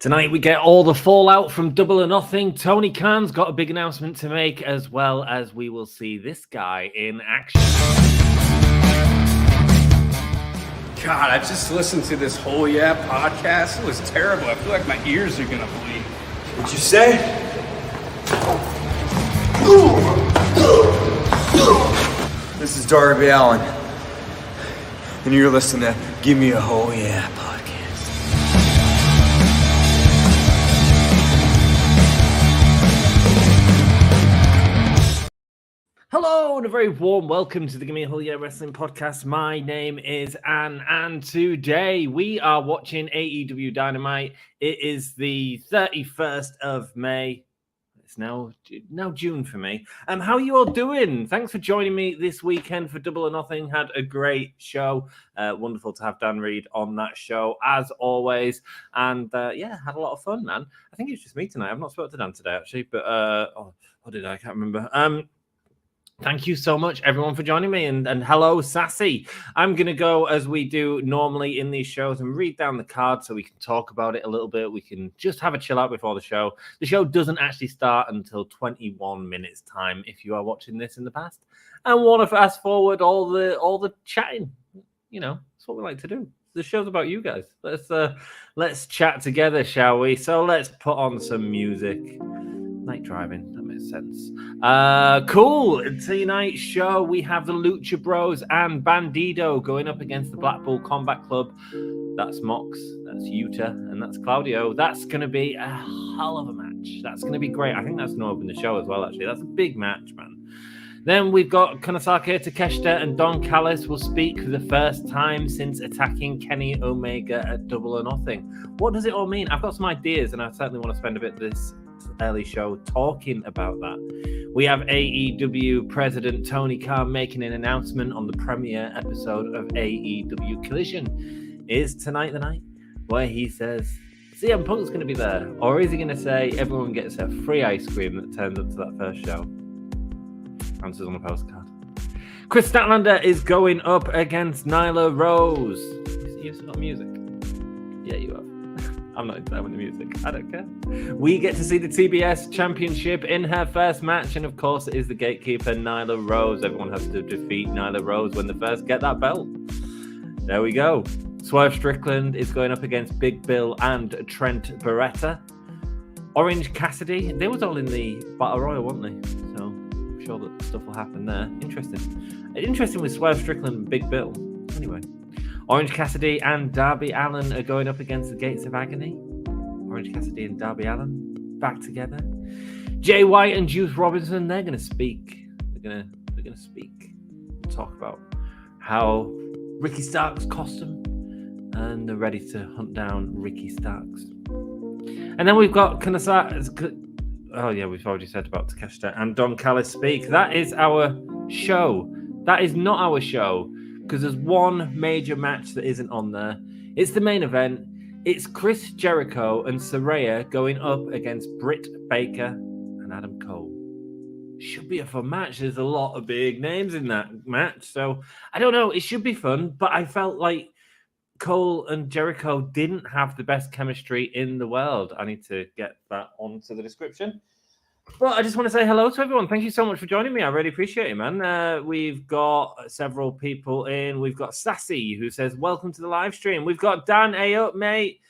Tonight we get all the fallout from Double or Nothing. Tony Khan's got a big announcement to make, as well as we will see this guy in action. God, I just listened to this whole podcast. It was terrible. I feel like my ears are gonna bleed. What'd you say? This is Darby Allin, and you're listening to Give Me a Whole Yeah podcast. Hello and a very warm welcome to the Give Me a Whole Yeah Wrestling podcast. My name is Anne, and today we are watching AEW Dynamite. It is the 31st of May. It's now June for me. How are you all doing? Thanks for joining me this weekend for Double or Nothing. Had a great show. Wonderful to have Dan Reed on that show, as always. And had a lot of fun, man. I think it's just me tonight. I've not spoken to Dan today, actually. But, what did I can't remember. Thank you so much, everyone, for joining me. And hello, Sassy. I'm going to go, as we do normally in these shows, and read down the card so we can talk about it a little bit. We can just have a chill out before the show. The show doesn't actually start until 21 minutes time if you are watching this in the past and want to fast forward all the chatting. You know, that's what we like to do. The show's about you guys. Let's chat together, shall we? So let's put on some music. Night driving, that makes sense. Cool. Tonight's show, we have the Lucha Bros and Bandido going up against the Blackpool Combat Club. That's Mox, that's Yuta, and that's Claudio. That's going to be a hell of a match. That's going to be great. I think that's going to open the show as well, actually. That's a big match, man. Then we've got Konosuke, Takeshita, and Don Callis will speak for the first time since attacking Kenny Omega at Double or Nothing. What does it all mean? I've got some ideas, and I certainly want to spend a bit of this early show talking about that. We have AEW President Tony Khan making an announcement on the premiere episode of AEW Collision. Is tonight the night where he says CM Punk's going to be there? Or is he going to say everyone gets a free ice cream that turns up to that first show? Answers on the postcard. Kris Statlander is going up against Nyla Rose. You've got music? Yeah, you have. I'm not into that with the music. I don't care. We get to see the TBS Championship in her first match, and of course it is the gatekeeper, Nyla Rose. Everyone has to defeat Nyla Rose when they first get that belt. There we go. Swerve Strickland is going up against Big Bill and Trent Baretta. Orange Cassidy, they was all in the Battle Royal, weren't they? So I'm sure that stuff will happen there. Interesting with Swerve Strickland and Big Bill. Anyway. Orange Cassidy and Darby Allin are going up against the Gates of Agony. Orange Cassidy and Darby Allin back together. Jay White and Juice Robinson, they're going to speak. They're going to speak and talk about how Ricky Starks cost them, and they're ready to hunt down Ricky Starks. And then we've got Konosuke. Oh yeah, we've already said about Takeshita and Don Callis speak. That is our show. That is not our show. Because there's one major match that isn't on there. It's the main event. It's Kris, Jericho and Saraya going up against Britt Baker and Adam Cole. Should be a fun match. There's a lot of big names in that match. So, I don't know. It should be fun. But I felt like Cole and Jericho didn't have the best chemistry in the world. I need to get that onto the description. Well, I just want to say hello to everyone. Thank you so much for joining me. I really appreciate it, man. We've got several people in. We've got Sassy, who says, welcome to the live stream. We've got Dan, hey up, mate.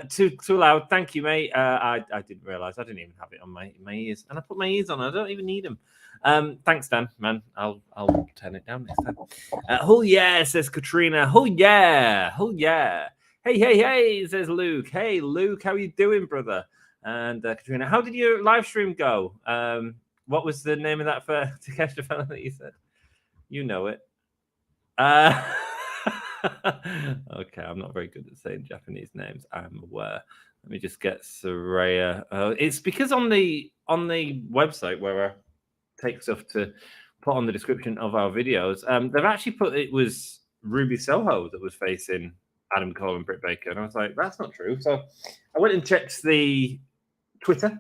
Too loud. Thank you, mate. I didn't realize. I didn't even have it on my ears. And I put my ears on. I don't even need them. Thanks, Dan, man. I'll turn it down next time. Oh, yeah, says Katrina. Oh, yeah. Oh, yeah. Hey, says Luke. Hey, Luke, how are you doing, brother? And Katrina, how did your live stream go? What was the name of that for Takeshita fella that you said? You know it. Okay, I'm not very good at saying Japanese names. I'm aware. Let me just get Saraya. It's because on the website where I take stuff to put on the description of our videos, they've actually put it was Ruby Soho that was facing Adam Cole and Britt Baker, and I was like, that's not true. So I went and checked the Twitter,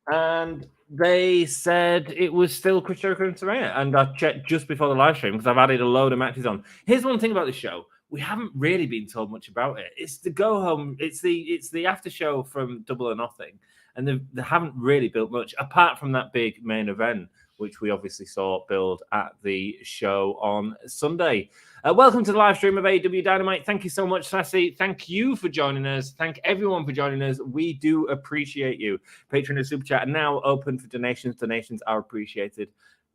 and they said it was still Kris, Jericho and Saraya. And I checked just before the live stream because I've added a load of matches on. Here's one thing about this show. we haven't really been told much about it. It's the go home. It's the after show from Double or Nothing, and they haven't really built much apart from that big main event, which we obviously saw build at the show on Sunday. Welcome to the live stream of AEW Dynamite. Thank you so much, Sassy. Thank you for joining us. Thank everyone for joining us. We do appreciate you. Patreon and Super Chat are now open for donations. Donations are appreciated,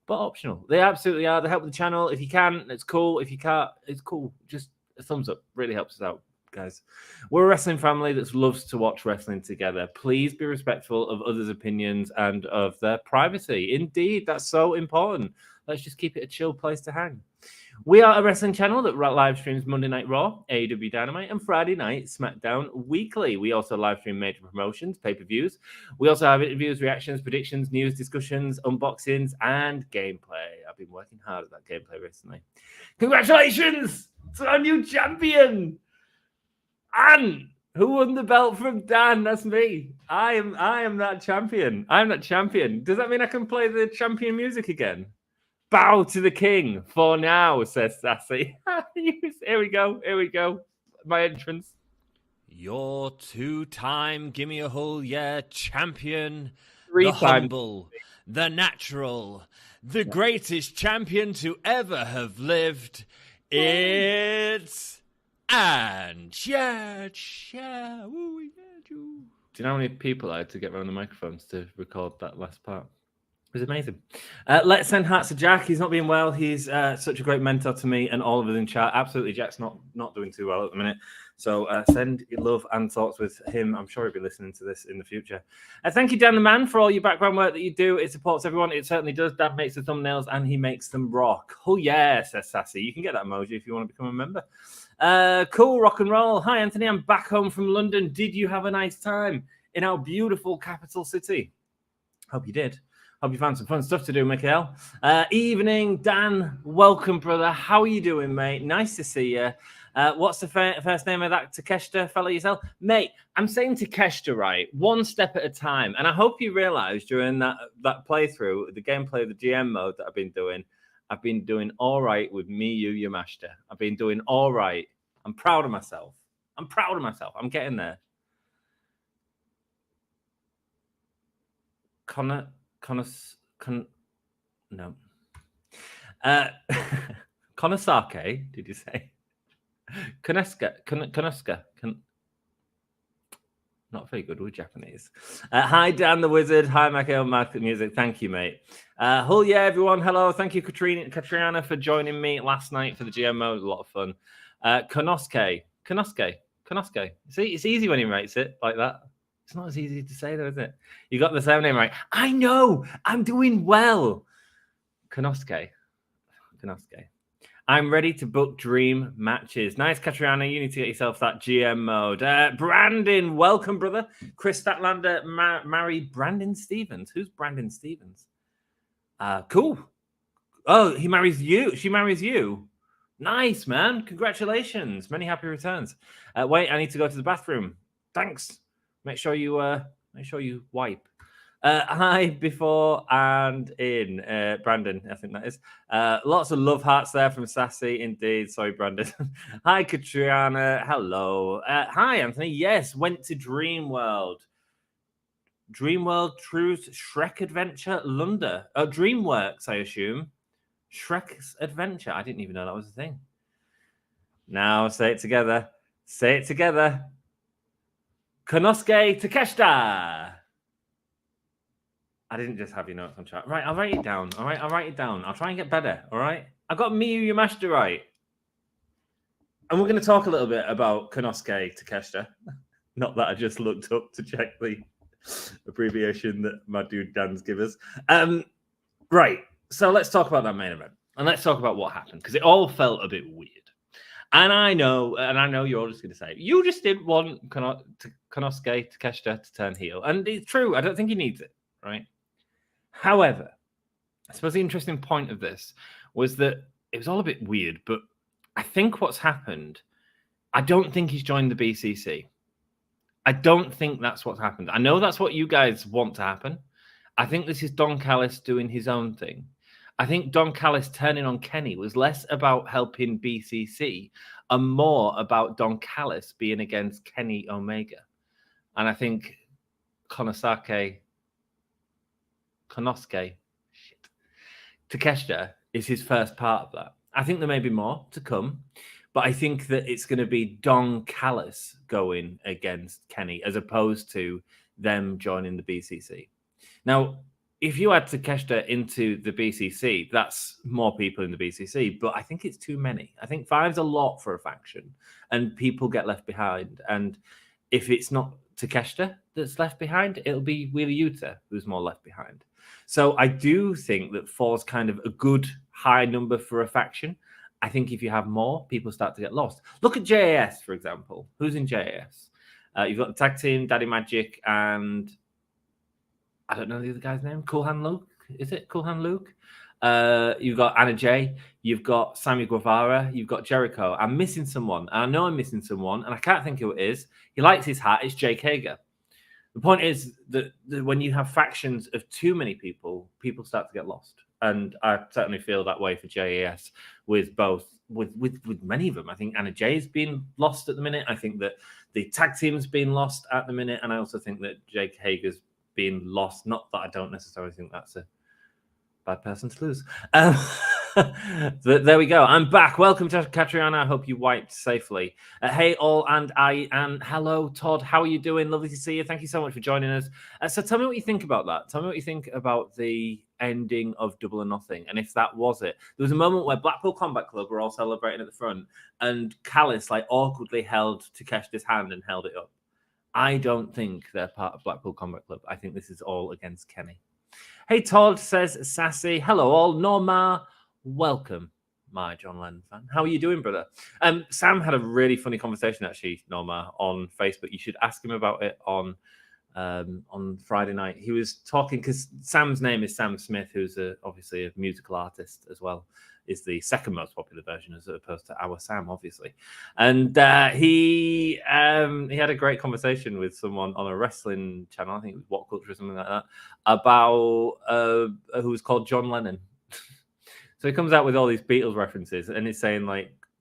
but optional. They absolutely are. They help the channel. If you can, it's cool. If you can't, it's cool. Just a thumbs up. Really helps us out, guys. We're a wrestling family that loves to watch wrestling together. Please be respectful of others' opinions and of their privacy. Indeed, that's so important. Let's just keep it a chill place to hang. We are a wrestling channel that live streams Monday Night Raw, AEW Dynamite, and Friday Night SmackDown weekly. We also live stream major promotions, pay-per-views. We also have interviews, reactions, predictions, news, discussions, unboxings, and gameplay. I've been working hard at that gameplay recently. Congratulations to our new champion, Anne, who won the belt from Dan. That's me. I am that champion. I'm that champion. Does that mean I can play the champion music again? Bow to the king for now, says Sassy. Here we go. Here we go. My entrance. Your two-time Gimme a Hole Yeah champion, Three the times. humble, the natural, the greatest champion to ever have lived. It's Do you know how many people I had to get around the microphones to record that last part? It was amazing. Let's send hearts to Jack. He's not being well. He's such a great mentor to me and all of us in chat. Absolutely, Jack's not doing too well at the minute. So send your love and thoughts with him. I'm sure he'll be listening to this in the future. Thank you, Dan the Man, for all your background work that you do. It supports everyone. It certainly does. Dan makes the thumbnails and he makes them rock. Oh, yeah, says Sassy. You can get that emoji if you want to become a member. Cool, rock and roll. Hi, Anthony. I'm back home from London. Did you have a nice time in our beautiful capital city? Hope you did. Hope you found some fun stuff to do, Mikhail. Evening, Dan. Welcome, brother. How are you doing, mate? Nice to see you. What's the first name of that Takeshita fella yourself? Mate, I'm saying Takeshita right, one step at a time. And I hope you realize during that playthrough, the gameplay of the GM mode that I've been doing all right with Miyu Yamashita. I've been doing all right. I'm proud of myself. I'm getting there. No. Konosake, did you say? Konosuke. Not very good with Japanese. Hi, Dan the Wizard. Hi, Michael Market Music. Thank you, mate. Hull, yeah, everyone. Hello. Thank you, Katriana, for joining me last night for the GM mode. It was a lot of fun. Konosuke. See, it's easy when he writes it like that. It's not as easy to say, though, is it? You got the surname right. I know. I'm doing well. Konosuke. I'm ready to book dream matches. Nice, Katriana. You need to get yourself that GM mode. Brandon, welcome, brother. Kris Statlander married Brandon Stevens. Who's Brandon Stevens? Cool. Oh, he marries you. She marries you. Nice, man. Congratulations. Many happy returns. Wait, I need to go to the bathroom. Thanks. Make sure you wipe. Hi, before and in. Brandon, I think that is. Lots of love hearts there from Sassy, indeed. Sorry, Brandon. Hi, Katriana. Hello. Hi, Anthony. Yes, went to Dreamworld. Dreamworld Truth Shrek Adventure London. Oh, DreamWorks, I assume. Shrek's Adventure. I didn't even know that was a thing. Now, say it together. Konosuke Takeshita. I didn't just have your notes on chat. Right, I'll write it down. All right, I'll write it down. I'll try and get better. All right. I got Miyu Yamashita right. And we're going to talk a little bit about Konosuke Takeshita. Not that I just looked up to check the abbreviation that my dude Dan's give us. Right. So let's talk about that main event. And let's talk about what happened. Because it all felt a bit weird. And I know you're all just going to say, you just didn't want Konosuke Takeshita to turn heel. And it's true. I don't think he needs it. Right. However, I suppose the interesting point of this was that it was all a bit weird, but I think what's happened, I don't think he's joined the BCC. I don't think that's what's happened. I know that's what you guys want to happen. I think this is Don Callis doing his own thing. I think Don Callis turning on Kenny was less about helping BCC and more about Don Callis being against Kenny Omega. And I think Konosuke, Takeshita is his first part of that. I think there may be more to come, but I think that it's going to be Don Callis going against Kenny as opposed to them joining the BCC. Now, if you add Takeshita into the BCC, that's more people in the BCC, but I think it's too many. I think 5's a lot for a faction, and people get left behind. And if it's not Takeshita that's left behind, it'll be Wheeler Yuta who's more left behind. So I do think that 4's kind of a good high number for a faction. I think if you have more, people start to get lost. Look at JAS, for example. Who's in JAS? You've got the tag team, Daddy Magic, and I don't know the other guy's name. Cool Hand Luke? Is it Cool Hand Luke? You've got Anna Jay. You've got Sammy Guevara. You've got Jericho. I'm missing someone. And I know I'm missing someone, and I can't think who it is. He likes his hat. It's Jake Hager. The point is that when you have factions of too many people, people start to get lost. And I certainly feel that way for JAS with many of them. I think Anna Jay's been lost at the minute. I think that the tag team's been lost at the minute. And I also think that Jake Hager's being lost. Not that I don't necessarily think that's a bad person to lose. There we go. I'm back. Welcome to Katriana. I hope you wiped safely. Hey all, and hello Todd. How are you doing? Lovely to see you. Thank you so much for joining us. So tell me what you think about that. Tell me what you think about the ending of Double or Nothing, and if that was it. There was a moment where Blackpool Combat Club were all celebrating at the front, and Callis awkwardly held Takeshita's hand and held it up. I don't think they're part of Blackpool Combat Club. I think this is all against Kenny. Hey, Todd, says Sassy. Hello, all. Norma, welcome, my John Lennon fan. How are you doing, brother? Sam had a really funny conversation, actually, Norma, on Facebook. You should ask him about it on Friday night. He was talking, because Sam's name is Sam Smith, who's obviously a musical artist as well. Is the second most popular version as opposed to our Sam, obviously. And he had a great conversation with someone on a wrestling channel, I think it was What Culture or something like that, about who was called John Lennon. So he comes out with all these Beatles references and he's saying,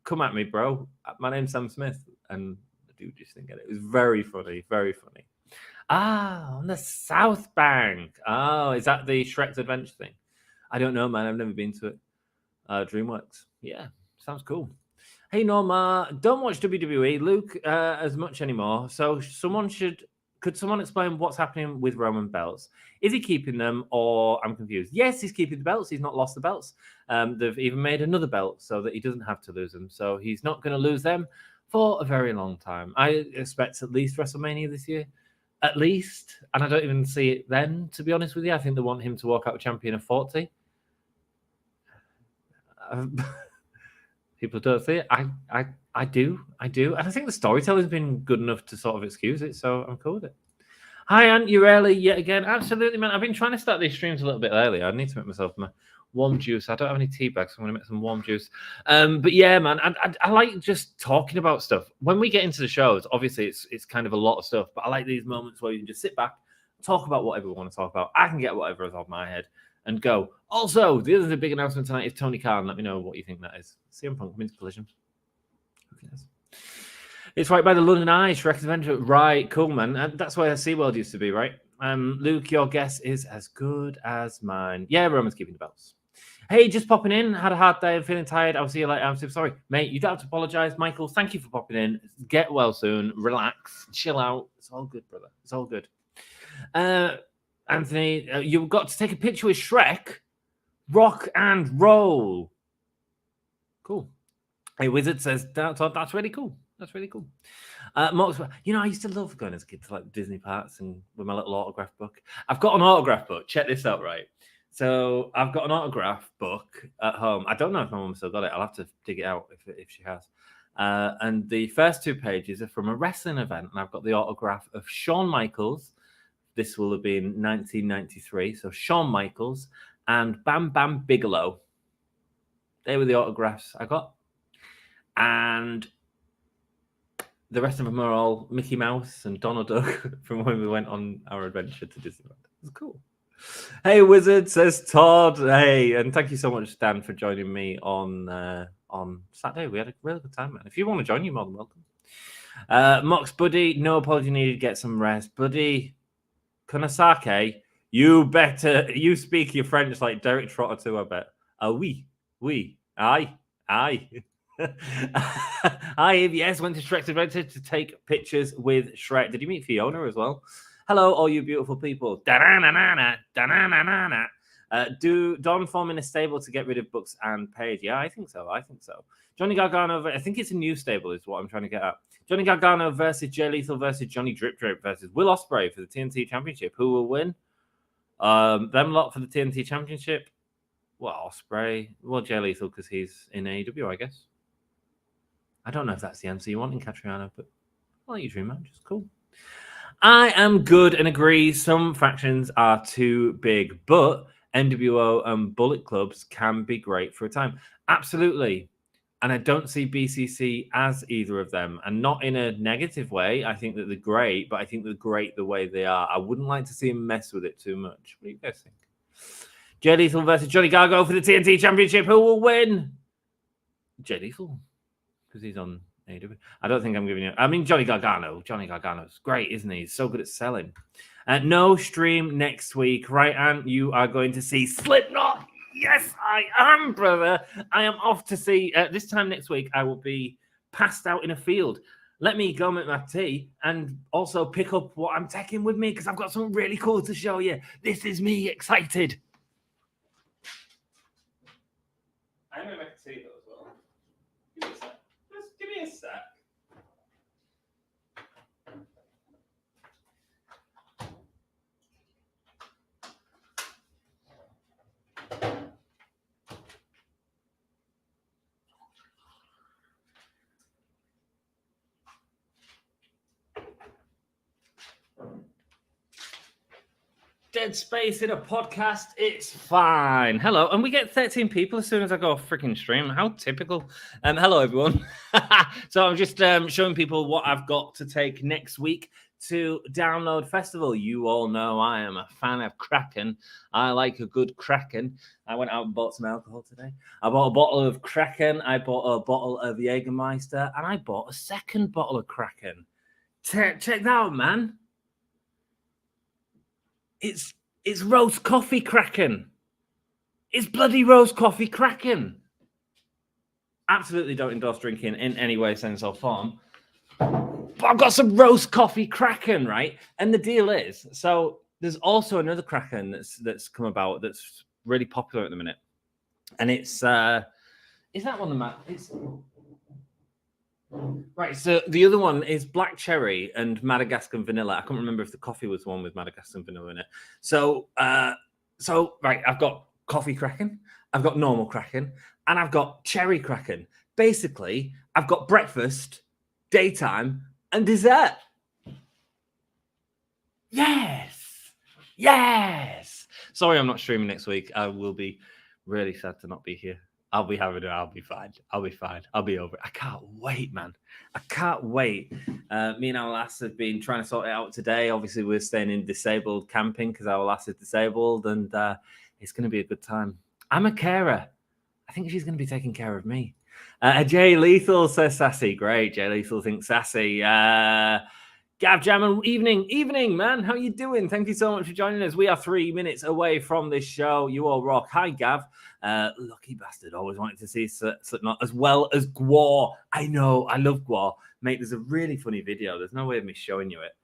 come at me, bro. My name's Sam Smith. And the dude just didn't get it. It was very funny, very funny. On the South Bank. Oh, is that the Shrek's Adventure thing? I don't know, man. I've never been to it. DreamWorks. Yeah, sounds cool. Hey, Norma, don't watch WWE, Luke, as much anymore. So could someone explain what's happening with Roman belts? Is he keeping them, or I'm confused? Yes, he's keeping the belts. He's not lost the belts. They've even made another belt so that he doesn't have to lose them. So he's not going to lose them for a very long time. I expect at least WrestleMania this year. At least. And I don't even see it then, to be honest with you. I think they want him to walk out champion of 40. People don't see it. I do. And I think the storytelling's been good enough to sort of excuse it, so I'm cool with it. Hi, Ant, you early yet again? Absolutely, man. I've been trying to start these streams a little bit earlier. I need to make myself my warm juice. I don't have any tea bags, so I'm going to make some warm juice. But yeah, man, I like just talking about stuff. When we get into the shows, obviously it's kind of a lot of stuff, but I like these moments where you can just sit back, talk about whatever we want to talk about. I can get whatever is off my head and go. Also, the other big announcement tonight is Tony Khan. Let me know what you think that is. CM Punk coming to Collision. Who cares? It's right by the London Eye, Shrek's Adventure. Right, cool, man. And that's where SeaWorld used to be, right? Luke, your guess is as good as mine. Yeah, Roman's keeping the belts. Hey, just popping in. Had a hard day. I'm feeling tired. I'll see you later. I'm so sorry. Mate, you don't have to apologize. Michael, thank you for popping in. Get well soon. Relax. Chill out. It's all good, brother. It's all good. Anthony, you've got to take a picture with Shrek. Rock and roll. Cool. Hey, Wizard says, that's really cool. That's really cool. Mark's, I used to love going as a kid to Disney parks and with my little autograph book. I've got an autograph book. Check this out, right? So I've got an autograph book at home. I don't know if my mum still got it. I'll have to dig it out if she has. And the first 2 pages are from a wrestling event, and I've got the autograph of Shawn Michaels. This will have been 1993. So Shawn Michaels and Bam Bam Bigelow. They were the autographs I got. And the rest of them are all Mickey Mouse and Donald Duck from when we went on our adventure to Disneyland. It was cool. Hey, Wizard, says Todd. Hey, and thank you so much, Dan, for joining me on Saturday. We had a really good time, man. If you want to join, you're more than welcome. Mox, buddy, no apology needed. Get some rest. Buddy, Konosuke, you speak your French like Derek Trotter too, I bet. Oui, aye. Yes, went to Shrek's Adventure to take pictures with Shrek. Did you meet Fiona as well? Hello, all you beautiful people. Do Don form in a stable to get rid of Books and Page? Yeah, I think so. Johnny Gargano, I think it's a new stable is what I'm trying to get at. Johnny Gargano versus Jay Lethal versus Johnny Drip versus Will Ospreay for the TNT Championship. Who will win? Them lot for the TNT Championship. Well, Ospreay. Well, Jay Lethal because he's in AEW, I guess. I don't know if that's the answer you want in Catriano, but I'll let you dream out. Just cool. I am good and agree some factions are too big, but NWO and Bullet Clubs can be great for a time. Absolutely. And I don't see BCC as either of them, and not in a negative way. I think that they're great, but I think they're great the way they are. I wouldn't like to see them mess with it too much. What do you guys think? Jay Lethal versus Johnny Gargano for the TNT Championship. Who will win? Jay Lethal, because he's on AEW. I don't think I'm giving you... I mean, Johnny Gargano. Johnny Gargano's great, isn't he? He's so good at selling. No stream next week, right, Ant? You are going to see Slipknot. Yes, I am, brother. I am off to see... this time next week, I will be passed out in a field. Let me go make my tea and also pick up what I'm taking with me because I've got something really cool to show you. This is me excited. I'm going to make a tea, though, as well. Give me a sec. Just give me a sec. Dead space in a podcast, it's fine. Hello, and we get 13 people as soon as I go off freaking stream. How typical. Hello, everyone. So I'm just showing people what I've got to take next week to Download Festival. You all know I am a fan of Kraken. I like a good Kraken. I went out and bought some alcohol today. I bought a bottle of Kraken. I bought a bottle of Jägermeister, and I bought a second bottle of Kraken. Check that out, man. It's roast coffee Kraken. It's bloody roast coffee Kraken. Absolutely don't endorse drinking in any way, sense, or form. But I've got some roast coffee Kraken, right? And the deal is, so there's also another Kraken that's come about that's really popular at the minute. And it's is that one the it's right, so the other one is black cherry and Madagascar vanilla. I can't remember if the coffee was the one with Madagascar vanilla in it. So right, I've got coffee Kraken, I've got normal Kraken, and I've got cherry Kraken. Basically, I've got breakfast, daytime, and dessert. Yes. Sorry, I'm not streaming next week. I will be really sad to not be here. I'll be fine. I'll be over it. I can't wait, man. I can't wait. Me and our lass have been trying to sort it out today. Obviously, we're staying in disabled camping because our lass is disabled, and it's going to be a good time. I'm a carer. I think she's going to be taking care of me. Jay Lethal says sassy. Great. Jay Lethal thinks sassy. Gav Jammin, evening, man. How you doing? Thank you so much for joining us. We are 3 minutes away from this show. You all rock. Hi, Gav. Lucky bastard. Always wanted to see Slipknot as well as Gwar. I know. I love Gwar. Mate, there's a really funny video. There's no way of me showing you it.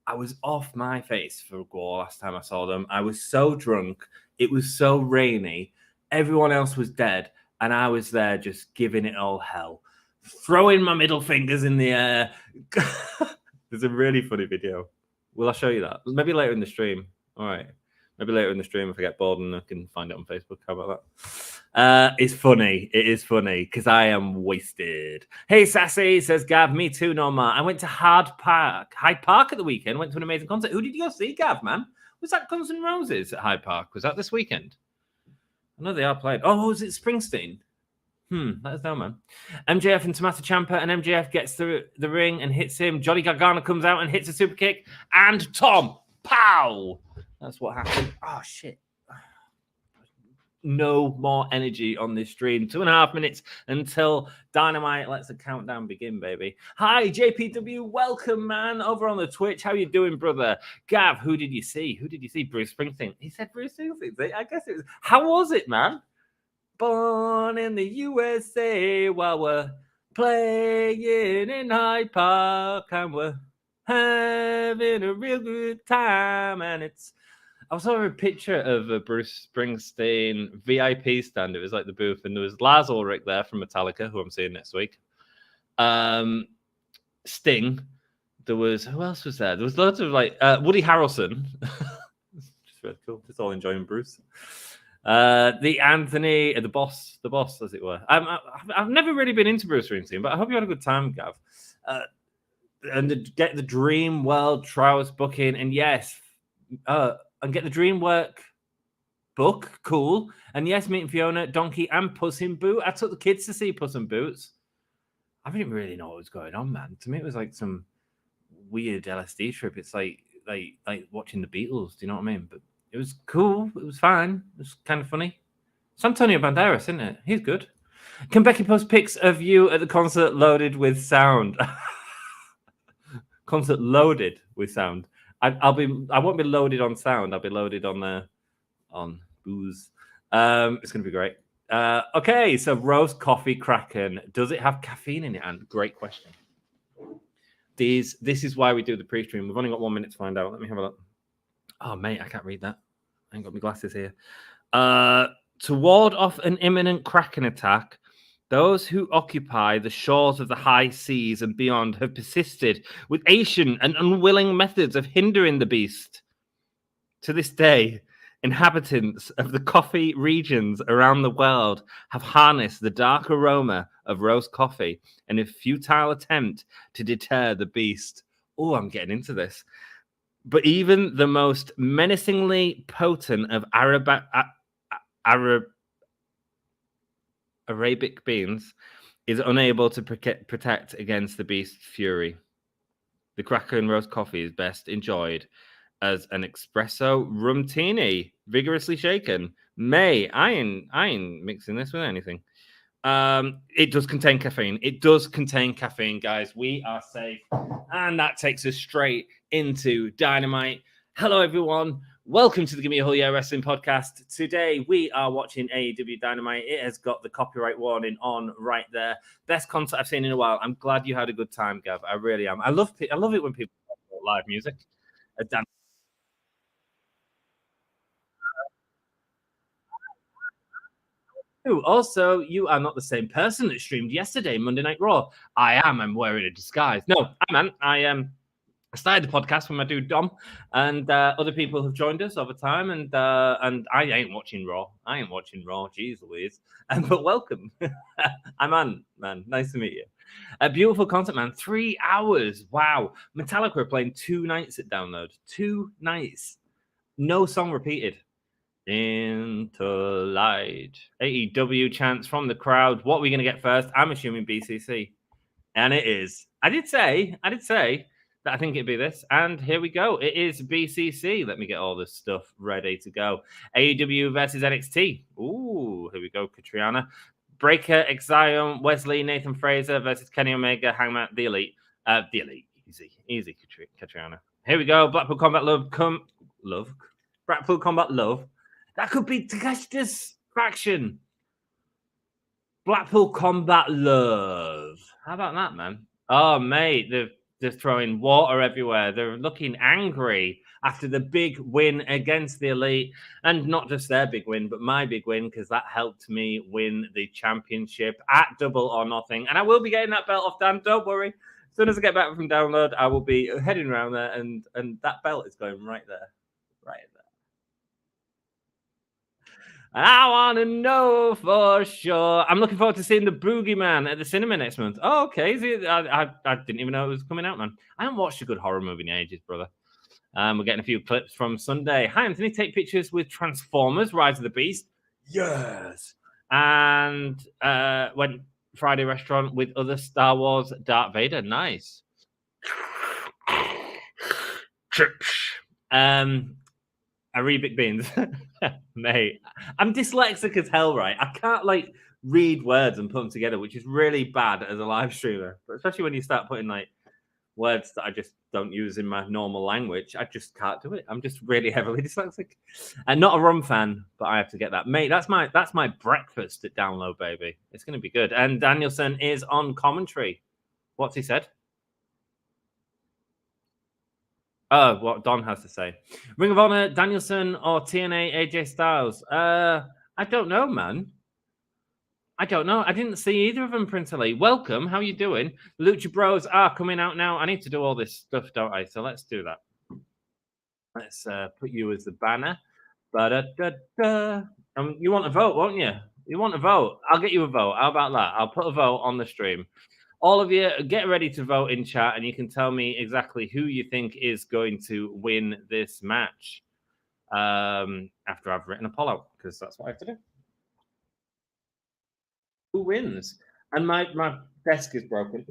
I was off my face for Gwar last time I saw them. I was so drunk. It was so rainy. Everyone else was dead. And I was there just giving it all hell. Throwing my middle fingers in the air. There's a really funny video. Will I show you that? Maybe later in the stream. All right. Maybe later in the stream if I get bored and I can find it on Facebook. How about that? It's funny. It is funny because I am wasted. Hey, Sassy, says Gav. Me too, Norma. I went to Hyde Park at the weekend. Went to an amazing concert. Who did you go see, Gav, man? Was that Guns N' Roses at Hyde Park? Was that this weekend? I know they are playing. Oh, was it Springsteen? Let us know, man. MJF and Tommaso Ciampa, and MJF gets through the ring and hits him. Johnny Gargano comes out and hits a super kick. And Tom, pow! That's what happened. Oh, shit. No more energy on this stream. 2.5 minutes until Dynamite. Let's the countdown begin, baby. Hi, JPW. Welcome, man. Over on the Twitch. How you doing, brother? Gav, who did you see? Who did you see? Bruce Springsteen. He said Bruce Springsteen. I guess it was. How was it, man? Born in the USA while we're playing in Hyde Park and we're having a real good time. And I saw a picture of a Bruce Springsteen VIP stand. It was like the booth, and there was Lars Ulrich there from Metallica, who I'm seeing next week. Sting. There was, who else was there? There was loads of like Woody Harrelson. Just really cool. Just all enjoying Bruce. The Anthony, the boss, as it were. I've never really been into Bruce Springsteen, but I hope you had a good time, Gav. And get the Dream World Trials booking, and yes, and get the Dreamwork book, cool. And yes, meeting Fiona, Donkey, and Puss in Boot. I took the kids to see Puss in Boots. I didn't really know what was going on, man. To me, it was like some weird LSD trip. It's like watching the Beatles. Do you know what I mean? But it was cool. It was fine. It was kind of funny. It's Antonio Banderas, isn't it? He's good. Can Becky post pics of you at the concert loaded with sound? Concert loaded with sound. I won't be loaded on sound. I'll be loaded on booze. It's going to be great. Okay, so roast coffee Kraken. Does it have caffeine in it? And great question. This is why we do the pre-stream. We've only got 1 minute to find out. Let me have a look. Oh, mate, I can't read that. I ain't got my glasses here. To ward off an imminent Kraken attack, those who occupy the shores of the high seas and beyond have persisted with ancient and unwilling methods of hindering the beast. To this day, inhabitants of the coffee regions around the world have harnessed the dark aroma of roast coffee in a futile attempt to deter the beast. Oh, I'm getting into this. But even the most menacingly potent of Arabic beans is unable to protect against the beast's fury. The Kraken roast coffee is best enjoyed as an espresso rumtini, vigorously shaken. I ain't mixing this with anything. It does contain caffeine. It does contain caffeine, guys. We are safe. And that takes us straight into Dynamite. Hello, everyone. Welcome to the Give Me a Whole Year Wrestling Podcast. Today, we are watching AEW Dynamite. It has got the copyright warning on right there. Best concert I've seen in a while. I'm glad you had a good time, Gav. I really am. I love it when people talk live music. Also, you are not the same person that streamed yesterday, Monday Night Raw. I am. I'm wearing a disguise. No, I started the podcast with my dude Dom, and other people have joined us over time. And I ain't watching Raw. Jeez Louise. But welcome. I'm on, man. Nice to meet you. A beautiful concert, man. 3 hours. Wow. Metallica are playing 2 nights at Download. 2 nights. No song repeated. Into light. AEW chants from the crowd. What are we going to get first? I'm assuming BCC. And it is. I did say that I think it'd be this. And here we go. It is BCC. Let me get all this stuff ready to go. AEW versus NXT. Ooh, here we go. Katriana. Breaker, Exion, Wesley, Nathan Fraser versus Kenny Omega, Hangman, The Elite. The Elite. Easy, Katriana. Here we go. Blackpool Combat Love. Blackpool Combat Love. That could be Takeshita's faction. Blackpool Combat Love. How about that, man? Oh, mate. They're throwing water everywhere. They're looking angry after the big win against the Elite. And not just their big win, but my big win, because that helped me win the championship at Double or Nothing. And I will be getting that belt off Dan. Don't worry. As soon as I get back from Download, I will be heading around there. And that belt is going right there. Right there. I want to know for sure. I'm looking forward to seeing the Boogeyman at the cinema next month. Oh, okay. I didn't even know it was coming out, man. I haven't watched a good horror movie in ages, brother. We're getting a few clips from Sunday. Hi, Anthony. Take pictures with Transformers, Rise of the Beast. Yes. And went Friday restaurant with other Star Wars Darth Vader. Nice. Arabic beans. Mate, I'm dyslexic as hell, right? I can't like read words and put them together, which is really bad as a live streamer. But especially when you start putting like words that I just don't use in my normal language, I just can't do it. I'm just really heavily dyslexic. And not a rum fan, but I have to get that. Mate, that's my breakfast at Download, baby. It's going to be good. And Danielson is on commentary. What's he said? What Don has to say. Ring of Honor, Danielson or TNA AJ Styles? I don't know, man. I don't know. I didn't see either of them, Prince Ali. Welcome. How you doing? Lucha Bros are coming out now. I need to do all this stuff, don't I? So let's do that. Let's put you as the banner. You want a vote, won't you? You want a vote? I'll get you a vote. How about that? I'll put a vote on the stream. All of you, get ready to vote in chat, and you can tell me exactly who you think is going to win this match after I've written a poll out, because that's what I have to do. Who wins? And my desk is broken,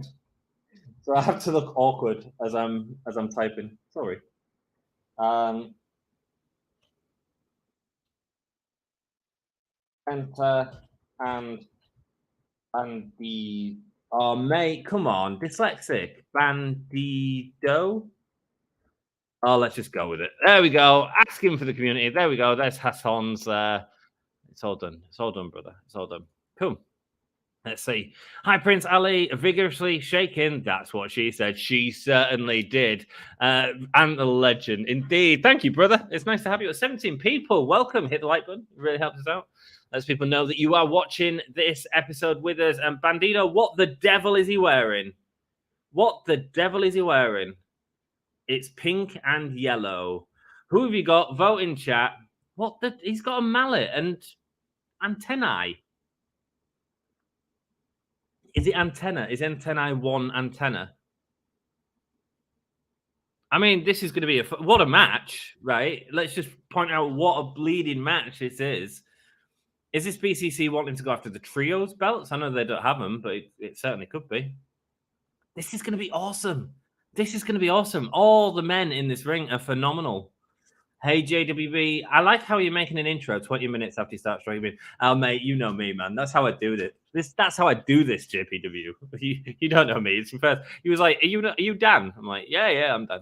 so I have to look awkward as I'm typing. Sorry. And the oh mate, come on, dyslexic Bandido. Oh, let's just go with it. There we go. Asking for the community. There we go. There's Hassan's. It's all done. It's all done, brother. It's all done. Cool. Let's see. Hi, Prince Ali. Vigorously shaking. That's what she said. She certainly did. And the legend. Indeed. Thank you, brother. It's nice to have you. 17 people. Welcome. Hit the like button. It really helps us out. Lets people know that you are watching this episode with us. And Bandido, what the devil is he wearing? What the devil is he wearing? It's pink and yellow. Who have you got? Vote in chat. What the? He's got a mallet and antennae. Is it antenna? Is antennae one antenna? I mean, this is going to be what a match, right? Let's just point out what a bleeding match this is. Is this BCC wanting to go after the trios belts? I know they don't have them, but it certainly could be. This is going to be awesome. This is going to be awesome. All the men in this ring are phenomenal. Hey, JWB, I like how you're making an intro 20 minutes after you start streaming. Oh, mate, you know me, man. That's how I do this. That's how I do this, JPW. You don't know me. It's your first. He was like, are you Dan? I'm like, yeah, I'm Dan.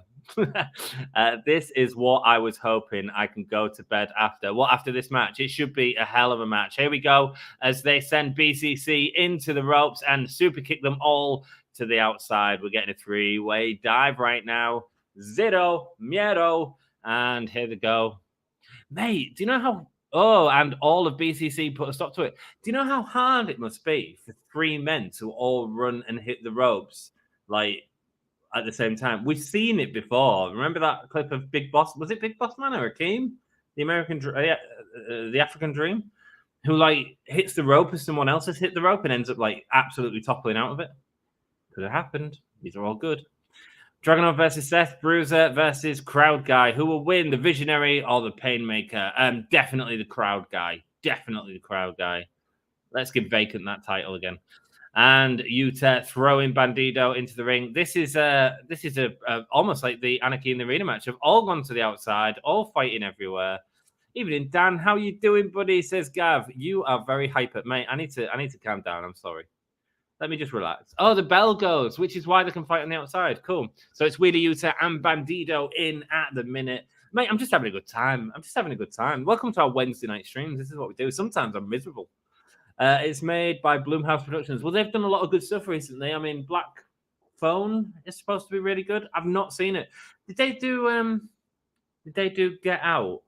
This is what I was hoping I can go to bed after. What after this match? It should be a hell of a match. Here we go as they send BCC into the ropes and super kick them all to the outside. We're getting a three-way dive right now. Zero, miedo. And here they go. Mate, do you know how... Oh, and all of BCC put a stop to it. Do you know how hard it must be for three men to all run and hit the ropes, like, at the same time? We've seen it before. Remember that clip of Big Boss? Was it Big Boss Man or Akeem? The African Dream? Who, like, hits the rope as someone else has hit the rope and ends up, like, absolutely toppling out of it. Could have happened. These are all good. Dragunov versus Seth, Bruiser versus Crowd Guy. Who will win, the Visionary or the Painmaker? Definitely the Crowd Guy. Definitely the Crowd Guy. Let's give vacant that title again. And Yuta throwing Bandido into the ring. This is almost like the Anarchy in the Arena match. Have all gone to the outside, all fighting everywhere. Evening, Dan. How you doing, buddy? Says Gav. You are very hyper, mate. I need to calm down. I'm sorry. Let me just relax. Oh, the bell goes, which is why they can fight on the outside. Cool. So it's Wheeler Yuta and Bandido in at the minute. Mate, I'm just having a good time. Welcome to our Wednesday night streams. This is what we do. Sometimes I'm miserable. It's made by Bloomhouse Productions. Well, they've done a lot of good stuff recently. I mean, Black Phone is supposed to be really good. I've not seen it. Did they do Get Out?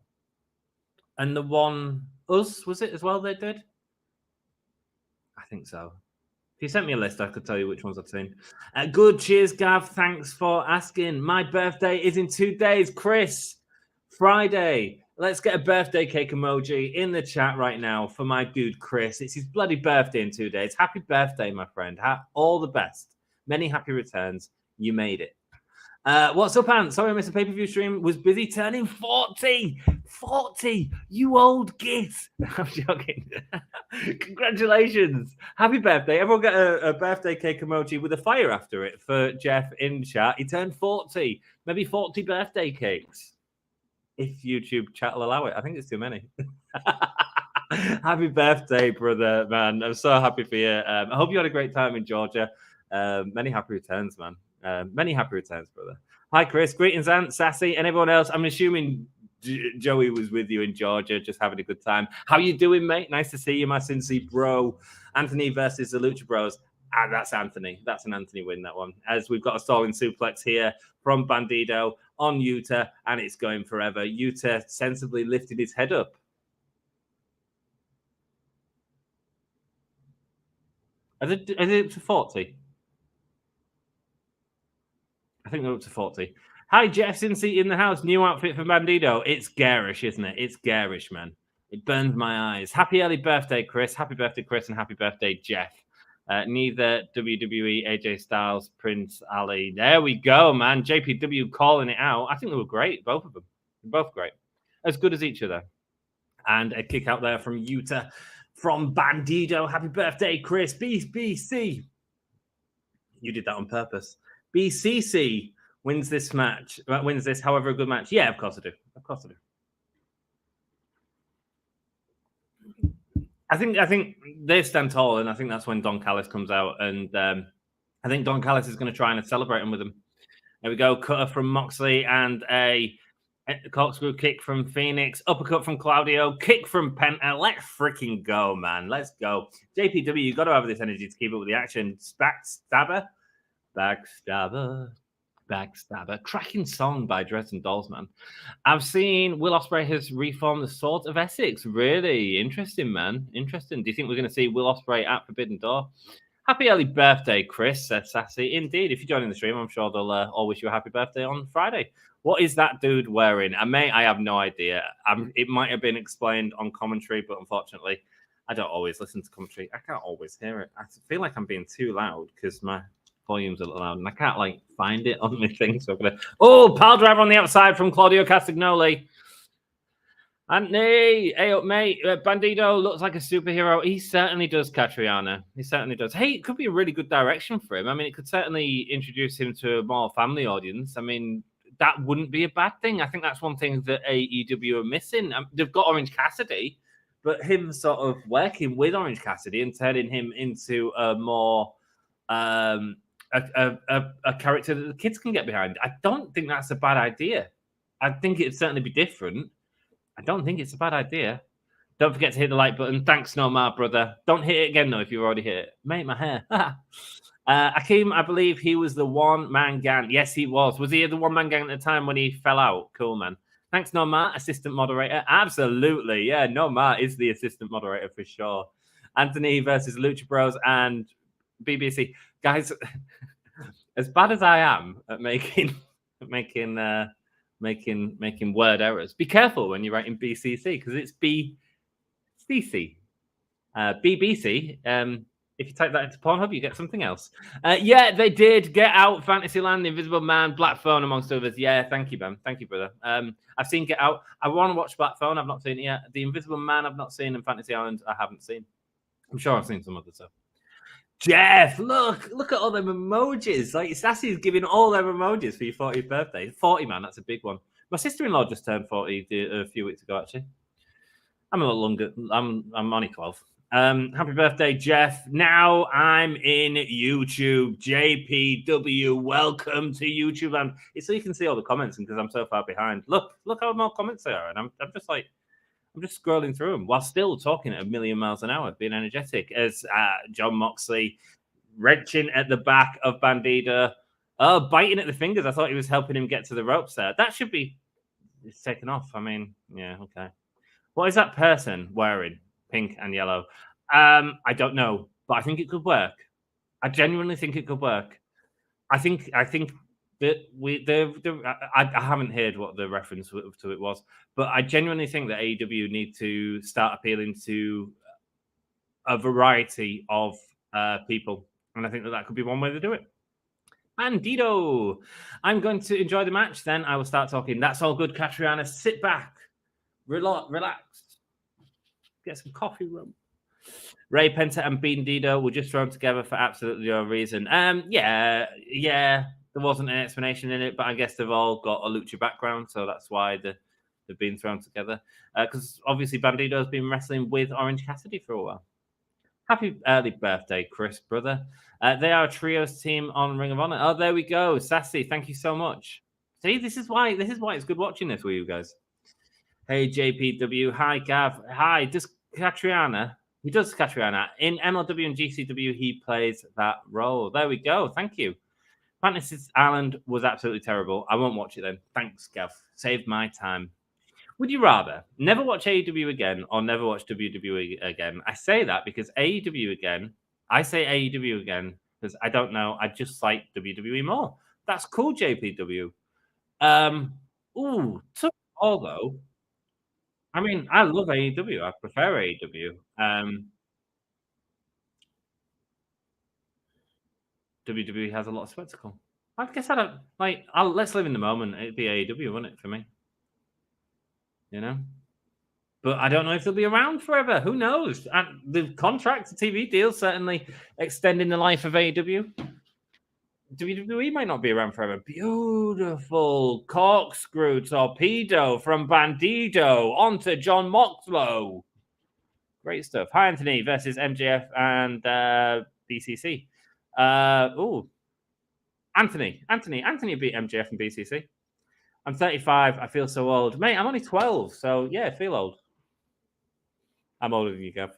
And the one Us, was it as well they did? I think so. If you sent me a list, I could tell you which ones I've seen. Good. Cheers, Gav. Thanks for asking. My birthday is in 2 days, Kris. Friday. Let's get a birthday cake emoji in the chat right now for my dude, Kris. It's his bloody birthday in 2 days. Happy birthday, my friend. All the best. Many happy returns. You made it. What's up, Ant? Sorry I missed a pay-per-view stream. Was busy turning 40. 40. You old git. I'm joking. Congratulations. Happy birthday. Everyone get a birthday cake emoji with a fire after it for Jeff in chat. He turned 40. Maybe 40 birthday cakes. if YouTube chat will allow it. I think it's too many. Happy birthday, brother, man. I'm so happy for you. I hope you had a great time in Georgia. Many happy returns, man. Many happy returns, brother. Hi, Kris. Greetings, Ant, Sassy, and everyone else. I'm assuming Joey was with you in Georgia, just having a good time. How you doing, mate? Nice to see you, my Cincy bro. Anthony versus the Lucha Bros. That's Anthony. That's an Anthony win, that one. As we've got a stalling suplex here from Bandido on Yuta, and it's going forever. Yuta sensibly lifted his head up. Are they up to 40? I think they're up to 40. Hi, Jeff Cincy in the house. New outfit for Bandido. It's garish, isn't it? It's garish, man. It burns my eyes. Happy early birthday, Kris. Happy birthday, Kris, and happy birthday, Jeff. Neither WWE, AJ Styles, Prince Ali. There we go, man. JPW calling it out. I think they were great, both of them. Both great. As good as each other. And a kick out there from Yuta, from Bandido. Happy birthday, Kris. BCC. You did that on purpose. BCC wins this match. Wins this, however, a good match. Yeah, of course I do. Of course I do. I think they stand tall, and I think that's when Don Callis comes out, and I think Don Callis is going to try and celebrate him with him. There we go, cutter from Moxley, and a corkscrew kick from Phoenix, uppercut from Claudio, kick from Penta. Let's freaking go, man. Let's go. JPW, you've got to have this energy to keep up with the action. Backstabber. Cracking song by Dresden Dolls, man. I've seen Will Ospreay has reformed the Sword of Essex. Really interesting, man. Interesting. Do you think we're going to see Will Ospreay at Forbidden Door? Happy early birthday, Kris, said Sassy. Indeed. If you're joining the stream, I'm sure they'll all wish you a happy birthday on Friday. What is that dude wearing? I have no idea. It might have been explained on commentary, but unfortunately, I don't always listen to commentary. I can't always hear it. I feel like I'm being too loud because my volume's a little loud, and I can't find it on my thing. So I'm gonna. Oh, pile driver on the outside from Claudio Castagnoli. Anthony, hey up, mate. Bandido looks like a superhero. He certainly does, Catriana. He certainly does. Hey, it could be a really good direction for him. I mean, it could certainly introduce him to a more family audience. I mean, that wouldn't be a bad thing. I think that's one thing that AEW are missing. They've got Orange Cassidy, but him sort of working with Orange Cassidy and turning him into a more a character that the kids can get behind. I don't think that's a bad idea. I think it'd certainly be different. I don't think it's a bad idea. Don't forget to hit the like button. Thanks, Nomar, brother. Don't hit it again, though, if you've already hit it. Mate, my hair. Akeem, I believe he was the one-man gang. Yes, he was. Was he the one-man gang at the time when he fell out? Cool, man. Thanks, Nomar, assistant moderator. Absolutely. Yeah, Nomar is the assistant moderator for sure. Anthony versus Lucha Bros and BBC. Guys, as bad as I am at making word errors, be careful when you're writing BCC because it's BCC. BBC. If you type that into Pornhub, you get something else. Yeah, they did. Get Out, Fantasyland, The Invisible Man, Black Phone, amongst others. Yeah, thank you, man. Thank you, brother. I've seen Get Out. I want to watch Black Phone. I've not seen it yet. The Invisible Man, I've not seen, and Fantasy Island, I haven't seen. I'm sure I've seen some other stuff. Jeff, look at all them emojis. Like, Sassy's giving all them emojis for your 40th birthday. 40, man, that's a big one. My sister-in-law just turned 40 a few weeks ago, actually. I'm a little longer. I'm only 12. Happy birthday, Jeff. Now I'm in YouTube. JPW, welcome to YouTube. And it's so you can see all the comments because I'm so far behind. Look how more comments there are. And I'm just scrolling through them while still talking at 1,000,000 miles an hour, being energetic as John Moxley wrenching at the back of Bandido. Oh, biting at the fingers. I thought he was helping him get to the ropes there. That should be it's taken off. I mean, yeah, okay. What is that person wearing? Pink and yellow. I don't know, but I think it could work. I genuinely think it could work. I think that I haven't heard what the reference to it was, but I genuinely think that AEW need to start appealing to a variety of people, and I think that could be one way to do it. Bandido, I'm going to enjoy the match. Then I will start talking. That's all good, Catriana. Sit back, relax. Get some coffee room. Ray Penta and Bandido were just thrown together for absolutely no reason. Yeah, there wasn't an explanation in it, but I guess they've all got a lucha background, so that's why the have been thrown together. Because obviously Bandido has been wrestling with Orange Cassidy for a while. Happy early birthday, Kris, brother. They are a trios team on Ring of Honor. Oh, there we go. Sassy, thank you so much. See, this is why it's good watching this with you guys. Hey, JPW. Hi, Gav. Hi, does Catriona? He does Catriona. In MLW and GCW, he plays that role. There we go. Thank you. Fantasy's Island was absolutely terrible. I won't watch it then. Thanks, Gav. Saved my time. Would you rather never watch AEW again or never watch WWE again? I say that because AEW again, I say AEW again because I don't know. I just like WWE more. That's cool, JPW. Although, I mean, I love AEW. I prefer AEW. WWE has a lot of spectacle. I guess I don't like. Let's live in the moment. It'd be AEW, wouldn't it, for me? You know, but I don't know if they'll be around forever. Who knows? And the contract, the TV deal, certainly extending the life of AEW. WWE might not be around forever. Beautiful corkscrew torpedo from Bandido onto John Moxlow. Great stuff. Hi, Anthony versus MJF and BCC. Anthony beat MJF and BCC. I'm 35. I feel so old. Mate, I'm only 12. So, yeah, I feel old. I'm older than you, Gav.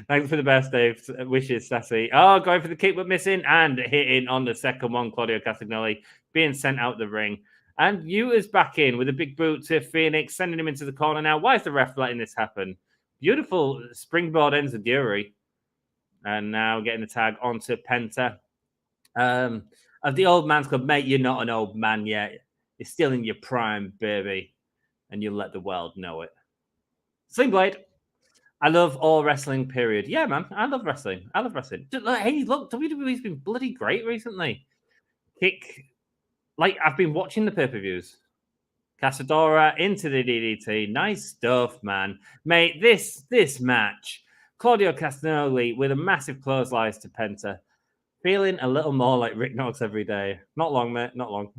Thanks for the best, Dave. Wishes, Sassy. Oh, going for the kick but missing and hitting on the second one. Claudio Castagnoli being sent out the ring. And Yuta's back in with a big boot to Phoenix, sending him into the corner now. Why is the ref letting this happen? Beautiful springboard ends of Fury. And now getting the tag onto Penta. Of the old man's club, mate, you're not an old man yet. You're still in your prime, baby. And you'll let the world know it. Sling Blade. I love all wrestling, period. Yeah, man. I love wrestling. Hey, look, WWE's been bloody great recently. I've been watching the pay-per-views. Casadora into the DDT. Nice stuff, man. Mate, this match. Claudio Castagnoli with a massive clothesline to Penta. Feeling a little more like Rick Knox every day. Not long, mate. Not long.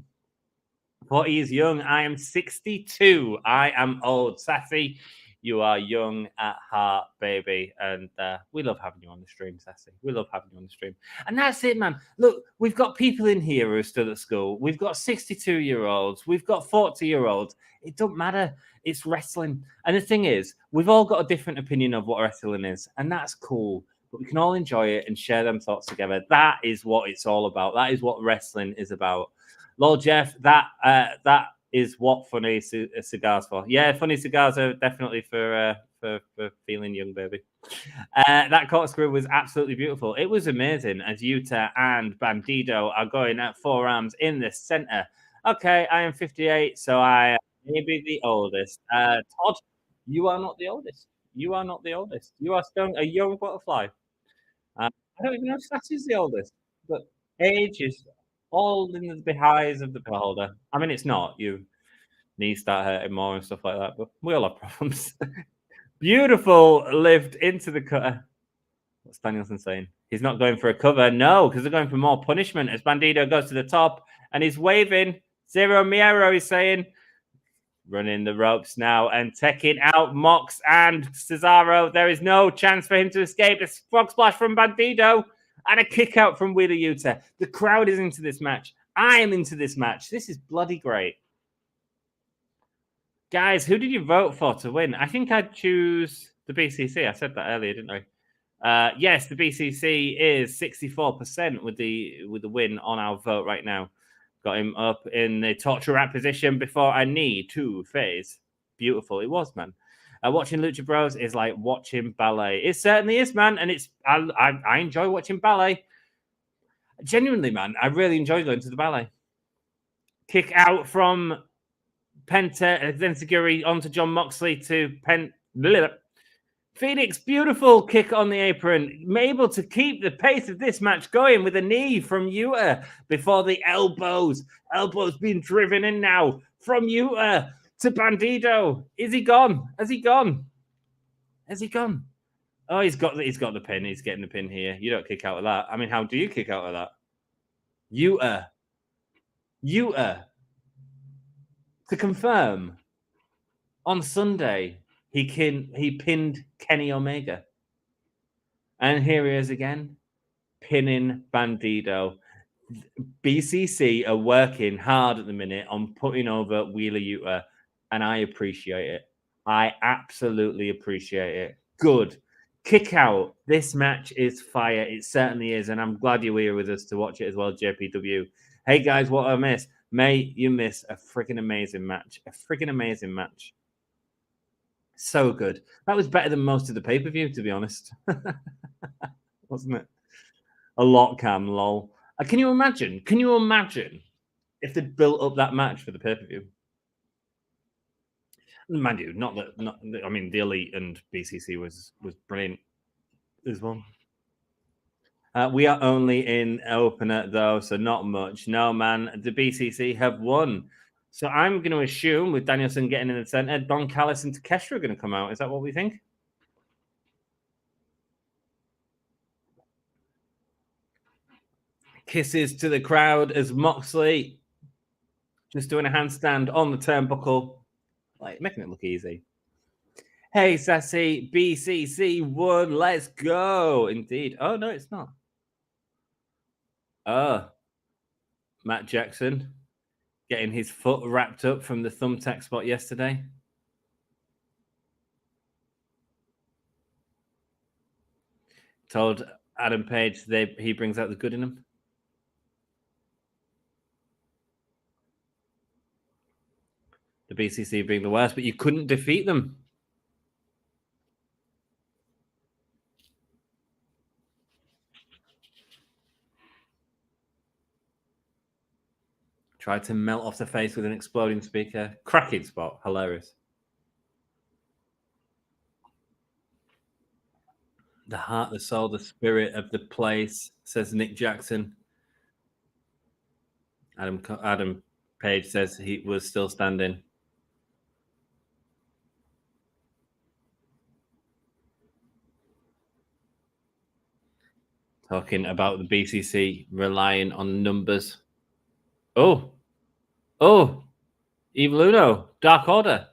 40 is young. I am 62. I am old. Sassy, you are young at heart, baby. And we love having you on the stream, Sassy. We love having you on the stream. And that's it, man. Look, we've got people in here who are still at school. We've got 62-year-olds. We've got 40-year-olds. It don't matter. It's wrestling. And the thing is, we've all got a different opinion of what wrestling is. And that's cool. But we can all enjoy it and share them thoughts together. That is what it's all about. That is what wrestling is about. Lord Jeff, that is what funny cigars for. Yeah, funny cigars are definitely for feeling young, baby. That corkscrew was absolutely beautiful. It was amazing as Yuta and Bandido are going at forearms in the center. Okay, I am 58, so I may be the oldest. Todd, you are not the oldest. You are not the oldest. You are still a young butterfly. I don't even know if Sassy's the oldest, but age is all in the behinds of the beholder. I mean, it's not. Your knees start hurting more and stuff like that, but we all have problems. Beautiful lived into the cutter. What's Danielson saying? He's not going for a cover. No, because they're going for more punishment as Bandido goes to the top and he's waving. Zero Miero, he's saying. Running the ropes now and taking out Mox and Cesaro. There is no chance for him to escape. A frog splash from Bandido and a kick out from Wheeler Yuta. The crowd is into this match. I am into this match. This is bloody great. Guys, who did you vote for to win? I think I'd choose the BCC. I said that earlier, didn't I? Yes, the BCC is 64% with the win on our vote right now. Got him up in the torture rat position before a knee to face. Beautiful. It was, man. Watching Lucha Bros is like watching ballet. It certainly is, man. And I enjoy watching ballet. Genuinely, man. I really enjoy going to the ballet. Kick out from Penta, then Seguri onto John Moxley to Phoenix, beautiful kick on the apron. Able to keep the pace of this match going with a knee from Yuta before the elbows. Elbows being driven in now from Yuta to Bandido. Is he gone? Has he gone? Has he gone? Oh, he's got the pin. He's getting the pin here. You don't kick out of that. I mean, how do you kick out of that? Yuta. To confirm, On Sunday, he pinned Kenny Omega. And here he is again, pinning Bandido. BCC are working hard at the minute on putting over Wheeler Yuta, and I appreciate it. I absolutely appreciate it. Good. Kick out. This match is fire. It certainly is, and I'm glad you're here with us to watch it as well, JPW. Hey guys, what I missed? Mate, you missed a freaking amazing match. A freaking amazing match. So good. That was better than most of the pay-per-view, to be honest. Wasn't it? A lot, Cam, lol. Can you imagine? Can you imagine if they built up that match for the pay-per-view? Mind you, I mean, the Elite and BCC was brilliant as well. We are only in opener, though, so not much. No, man, the BCC have won. So I'm going to assume with Danielson getting in the center, Don Callis and Takeshita are going to come out. Is that what we think? Kisses to the crowd as Moxley just doing a handstand on the turnbuckle, like making it look easy. Hey, Sassy, BCC won. Let's go. Indeed. Oh, no, it's not. Matt Jackson getting his foot wrapped up from the thumbtack spot yesterday. Told Adam Page he brings out the good in him. The BCC being the worst, but you couldn't defeat them. Tried to melt off the face with an exploding speaker. Cracking spot. Hilarious. The heart, the soul, the spirit of the place, says Nick Jackson. Adam Page says he was still standing. Talking about the BCC relying on numbers. Oh, Evil Uno, Dark Order.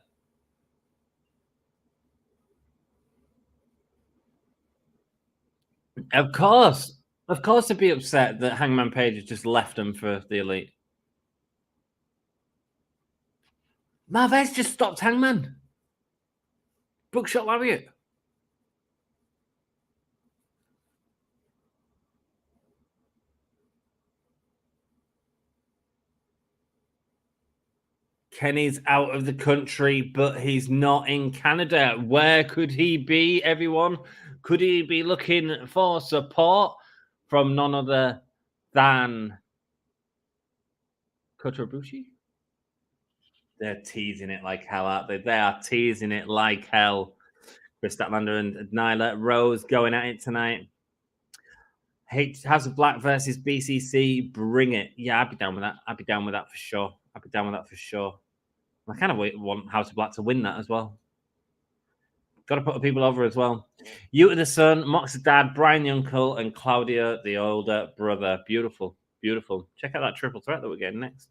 Of course, to be upset that Hangman Page has just left them for the Elite. Marvez just stopped Hangman. Bookshot Lariat. Kenny's out of the country, but he's not in Canada. Where could he be, everyone? Could he be looking for support from none other than Kota Ibushi? They're teasing it like hell, aren't they? They are teasing it like hell. Kris Statlander and Nyla Rose going at it tonight. House of Black versus BCC. Bring it. Yeah, I'd be down with that. I'd be down with that for sure. I kind of want House of Black to win that as well. Got to put the people over as well. Yuta the son, Mox the dad, Brian the uncle, and Claudio the older brother. Beautiful. Check out that triple threat that we're getting next.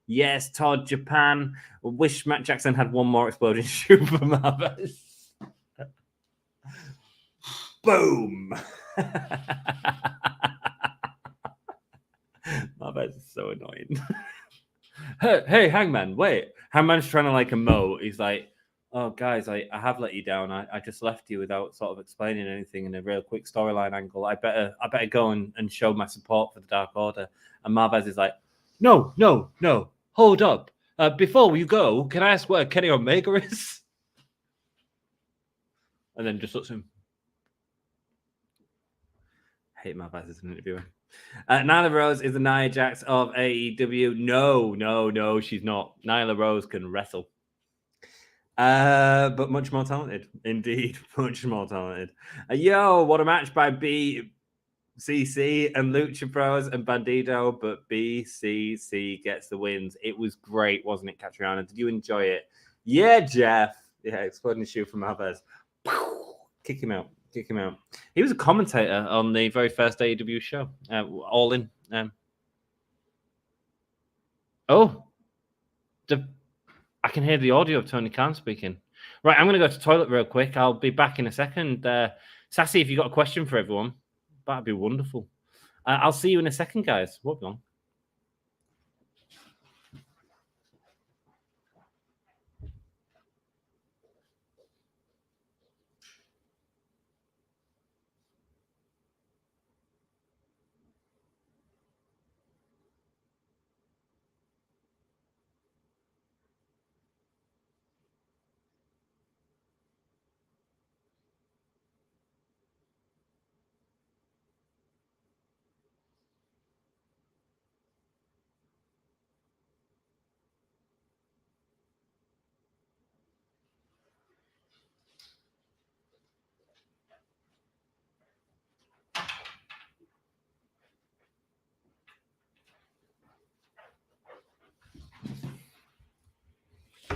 Yes, Todd, Japan. Wish Matt Jackson had one more exploding shoe for Marvez. Boom. Marvez is so annoying. Hey, Hangman, wait. Hangman's trying to like emote. He's like, oh, guys, I have let you down. I just left you without sort of explaining anything in a real quick storyline angle. I better go and show my support for the Dark Order. And Marvez is like, no. Hold up. Before you go, can I ask where Kenny Omega is? And then just looks at him. Hate Marvez as an interviewer. Nyla Rose is the Nia Jax of AEW. No, she's not. Nyla Rose can wrestle. But much more talented. Indeed, much more talented. Yo, what a match by BCC and Lucha Bros and Bandido, but BCC gets the wins. It was great, wasn't it, Catriona? Did you enjoy it? Yeah, Jeff. Yeah, exploding shoe from Marvez. Kick him out. He was a commentator on the very first AEW show, Allin. I can hear the audio of Tony Khan speaking. Right, I'm going to go to the toilet real quick. I'll be back in a second. Sassy, if you've got a question for everyone, that'd be wonderful. I'll see you in a second, guys. Won't be long.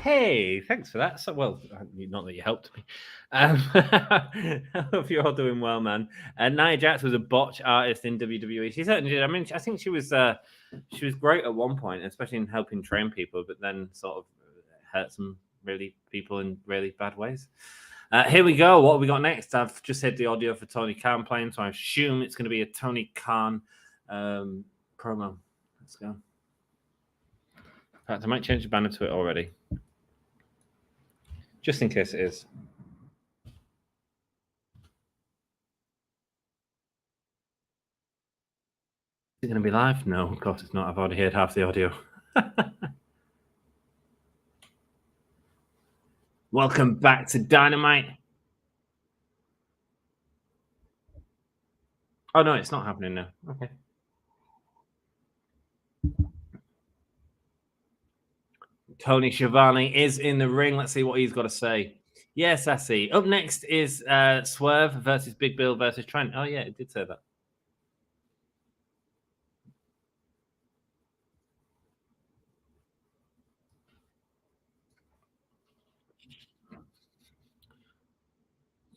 Hey, thanks for that. So, well, not that you helped me. I hope you're all doing well, man. Nia Jax was a botch artist in WWE. She certainly did. I mean, I think she was great at one point, especially in helping train people, but then sort of hurt some people in really bad ways. Here we go. What have we got next? I've just heard the audio for Tony Khan playing, so I assume it's going to be a Tony Khan promo. Let's go. In fact, I might change the banner to it already, just in case it is. Is it going to be live? No, of course it's not. I've already heard half the audio. Welcome back to Dynamite. Oh, no, it's not happening now. Okay. Tony Schiavone is in the ring. Let's see what he's got to say. Yes, I see. Up next is Swerve versus Big Bill versus Trent. Oh, yeah, it did say that.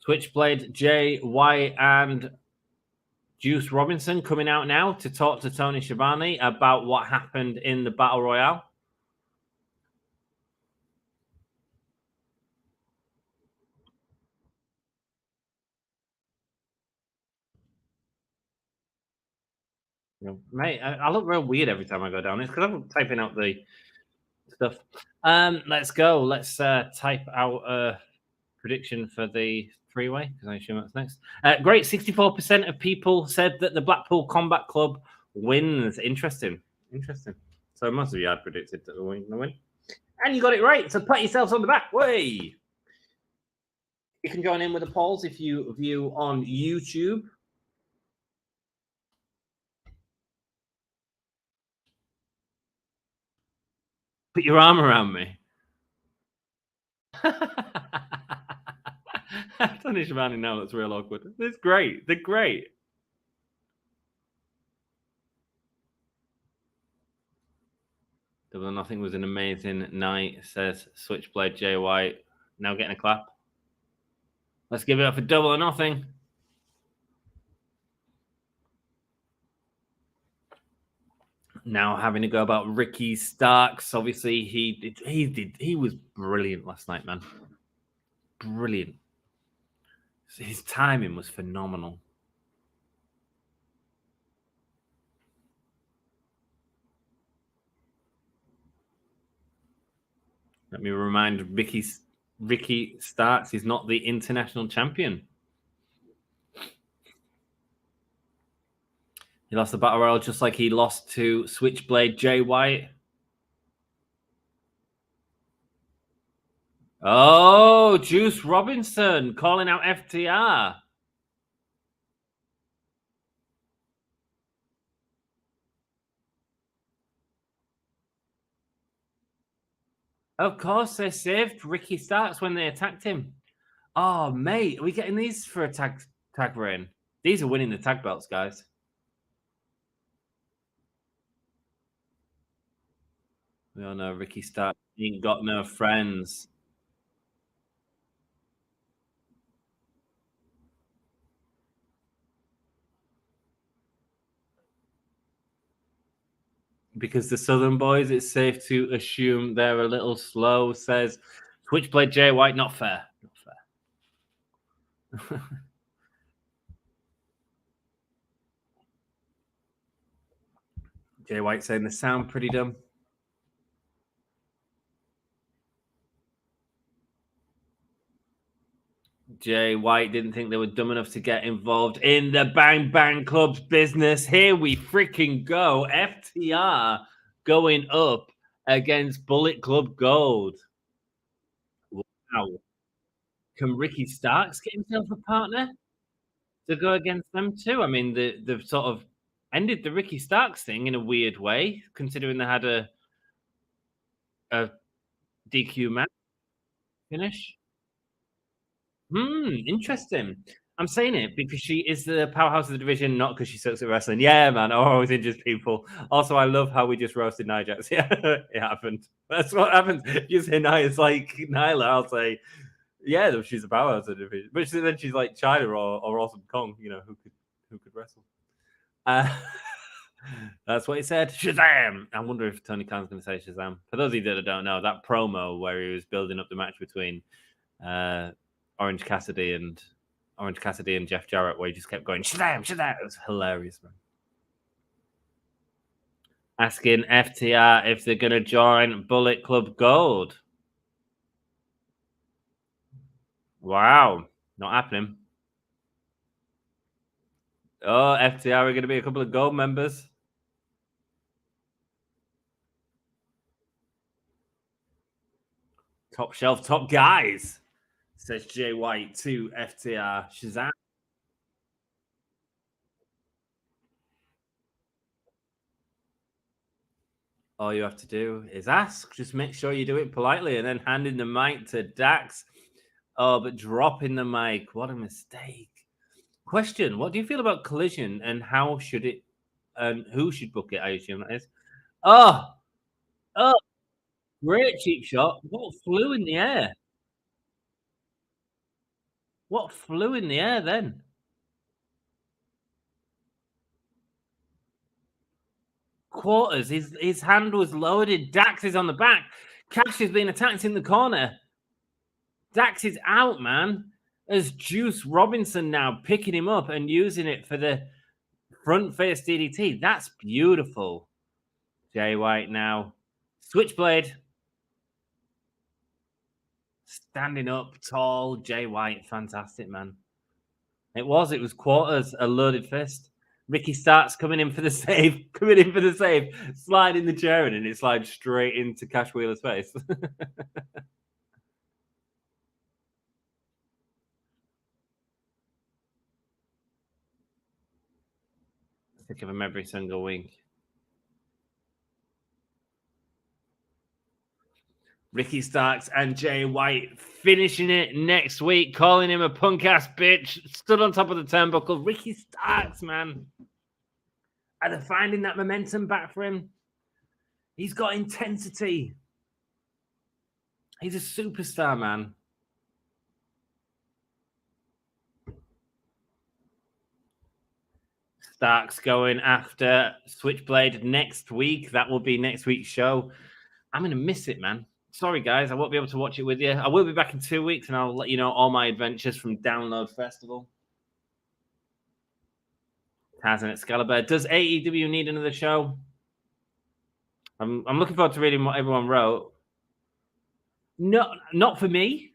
Switchblade, Jay White, and Juice Robinson coming out now to talk to Tony Schiavone about what happened in the Battle Royale. Mate, I look real weird every time I go down. It's because I'm typing out the stuff. Let's go. Let's type out a prediction for the three-way, because I assume that's next. Great. 64% of people said that the Blackpool Combat Club wins. Interesting. So most of you had predicted that the win. And you got it right. So pat yourselves on the back. Way. You can join in with the polls if you view on YouTube. Put your arm around me. Tony Schiavone now looks real awkward. It's great. They're great. Double or Nothing was an amazing night, says Switchblade Jay White. Now getting a clap. Let's give it up for Double or Nothing. Now having to go about Ricky Starks. Obviously, he was brilliant last night, man. Brilliant. His timing was phenomenal. Let me remind Ricky Starks is not the international champion. He lost the Battle Royal just like he lost to Switchblade Jay White. Oh, Juice Robinson calling out FTR. Of course, they saved Ricky Starks when they attacked him. Oh, mate, are we getting these for a tag reign? These are winning the tag belts, guys. We all know Ricky Starks ain't got no friends. because the Southern boys, it's safe to assume they're a little slow, says Switchblade Jay White. Not fair. Not fair. Jay White saying they sound pretty dumb. Jay White didn't think they were dumb enough to get involved in the Bang Bang Club's business. Here we freaking go. FTR going up against Bullet Club Gold. Wow. Can Ricky Starks get himself a partner to go against them too? I mean, they've sort of ended the Ricky Starks thing in a weird way, considering they had a DQ match finish. Interesting. I'm saying it because she is the powerhouse of the division, not because she sucks at wrestling. Yeah, man, always injures people. Also, I love how we just roasted Nia Jax. Yeah, it happened. That's what happens. You say Nia's like Nyla, I'll say, yeah, she's a powerhouse of the division. But then she's like China or Awesome Kong, you know, who could wrestle. That's what he said. Shazam! I wonder if Tony Khan's going to say Shazam. For those of you that don't know, that promo where he was building up the match between Orange Cassidy and Jeff Jarrett, where he just kept going Shazam, Shazam. It was hilarious, man. Asking FTR if they're going to join Bullet Club Gold. Wow, not happening. Oh, FTR are going to be a couple of gold members. Top shelf, top guys, says Jay White to FTR. Shazam. All you have to do is ask. Just make sure you do it politely and then handing the mic to Dax. Oh, but dropping the mic. What a mistake. Question: what do you feel about Collision and how should it and who should book it? I assume that is. Oh, great cheap shot. What flew in the air? What flew in the air then? Quarters. His hand was loaded. Dax is on the back. Cash is being attacked in the corner. Dax is out, man. As Juice Robinson now picking him up and using it for the front face DDT. That's beautiful. Jay White now. Switchblade. Standing up tall. Jay White. Fantastic, man. It was quarters, a loaded fist. Ricky Starks coming in for the save. Sliding the chair in and it slides straight into Cash Wheeler's face. Think of him every single week. Ricky Starks and Jay White finishing it next week, calling him a punk ass bitch, stood on top of the turnbuckle. Ricky Starks, man. Are they finding that momentum back for him? He's got intensity. He's a superstar, man. Starks going after Switchblade next week. That will be next week's show. I'm going to miss it, man. Sorry, guys. I won't be able to watch it with you. I will be back in 2 weeks, and I'll let you know all my adventures from Download Festival. Taz and Excalibur. Does AEW need another show? I'm looking forward to reading what everyone wrote. No, not for me,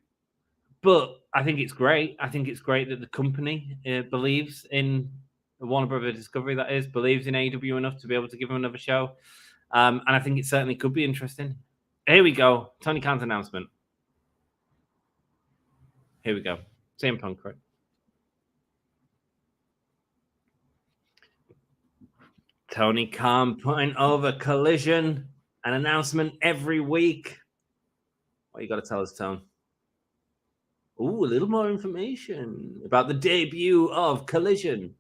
but I think it's great. I think it's great that the company believes in Warner Brothers Discovery, that is, believes in AEW enough to be able to give them another show. And I think it certainly could be interesting. Here we go. Tony Khan's announcement. Here we go. CM Punk, right? Tony Khan putting over Collision. An announcement every week. What you got to tell us, Tone? Ooh, a little more information about the debut of Collision.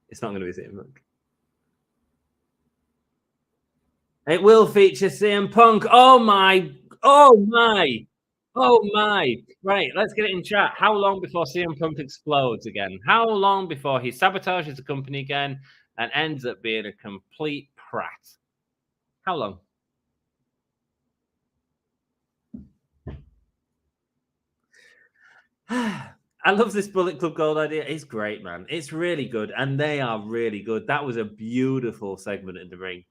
It's not going to be CM Punk. It will feature CM Punk. Oh my. Right, let's get it in chat. How long before CM Punk explodes again? How long before he sabotages the company again and ends up being a complete prat. How long? I love this Bullet Club Gold idea. It's great, man. It's really good, and they are really good. That was a beautiful segment in the ring.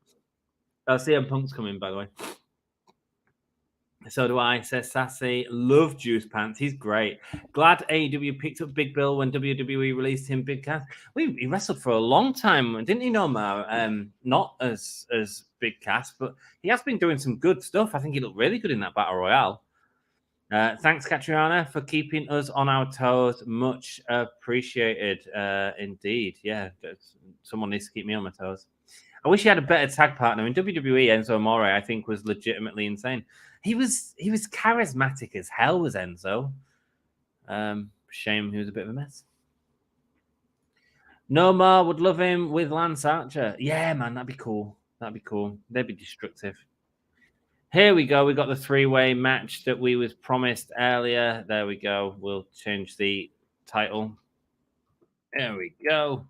CM Punk's coming, by the way. So do I, says Sassy. Love Juice Pants. He's great. Glad AEW picked up Big Bill when WWE released him Big Cass. He wrestled for a long time, didn't he, Nomar? Not as Big Cass, but he has been doing some good stuff. I think he looked really good in that Battle Royale. Thanks, Catriona, for keeping us on our toes. Much appreciated, indeed. Yeah, someone needs to keep me on my toes. I wish he had a better tag partner. In WWE, Enzo Amore, I think, was legitimately insane. He was charismatic as hell, was Enzo. Shame he was a bit of a mess. Nomar would love him with Lance Archer. Yeah, man, that'd be cool. That'd be cool. They'd be destructive. Here we go. We got the three-way match that we was promised earlier. There we go. We'll change the title. There we go.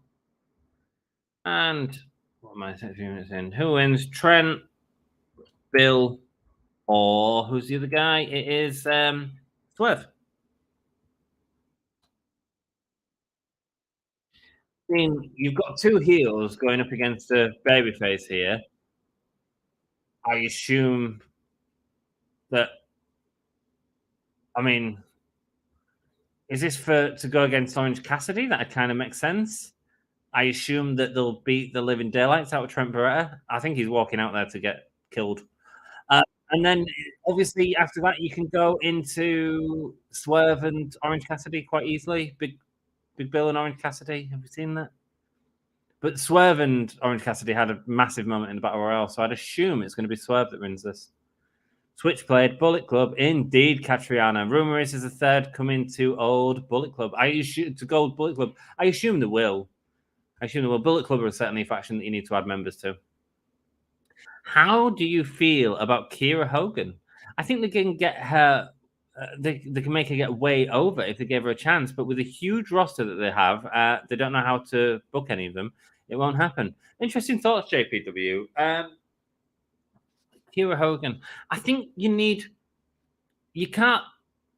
And what am I 6 minutes in? Who wins? Trent, Bill, or who's the other guy? It is Swerve. I mean, you've got two heels going up against a babyface here. I assume that, I mean, is this to go against Orange Cassidy? That kind of makes sense. I assume that they'll beat the living daylights out of Trent Baretta. I think he's walking out there to get killed. And then, obviously, after that, you can go into Swerve and Orange Cassidy quite easily. Big Bill and Orange Cassidy. Have you seen that? But Swerve and Orange Cassidy had a massive moment in the Battle Royale, so I'd assume it's going to be Swerve that wins this. Switchblade, Bullet Club, indeed, Catriana. Rumor is there's a third coming to old Bullet Club. To gold Bullet Club. I assume they will. Bullet Club are certainly a faction that you need to add members to. How do you feel about Kiera Hogan? I think they can get her. They can make her get way over if they give her a chance. But with a huge roster that they have, they don't know how to book any of them. It won't happen. Interesting thoughts, JPW. Kiera Hogan. I think you can't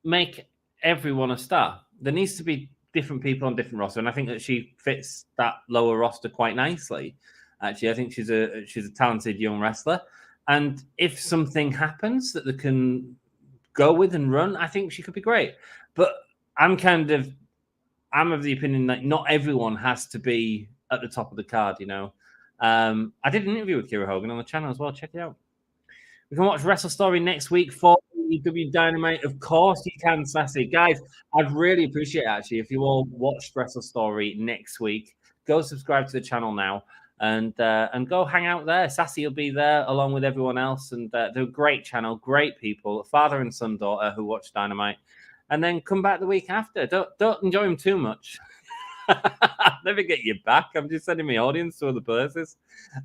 make everyone a star. There needs to be different people on different roster, and I think that she fits that lower roster quite nicely. Actually, I think she's a talented young wrestler, and if something happens that they can go with and run, I think she could be great. But I'm of the opinion that not everyone has to be at the top of the card. You know, I did an interview with Kiera Hogan on the channel as well. Check it out. We can watch Wrestle Story next week for AEW Dynamite. Of course you can, Sassy. Guys, I'd really appreciate it, actually, if you all watched Wrestle Story next week. Go subscribe to the channel now and go hang out there. Sassy will be there along with everyone else. And they're a great channel, great people, a father and son daughter who watch Dynamite. And then come back the week after. Don't enjoy them too much. I'll never get you back. I'm just sending my audience to other places.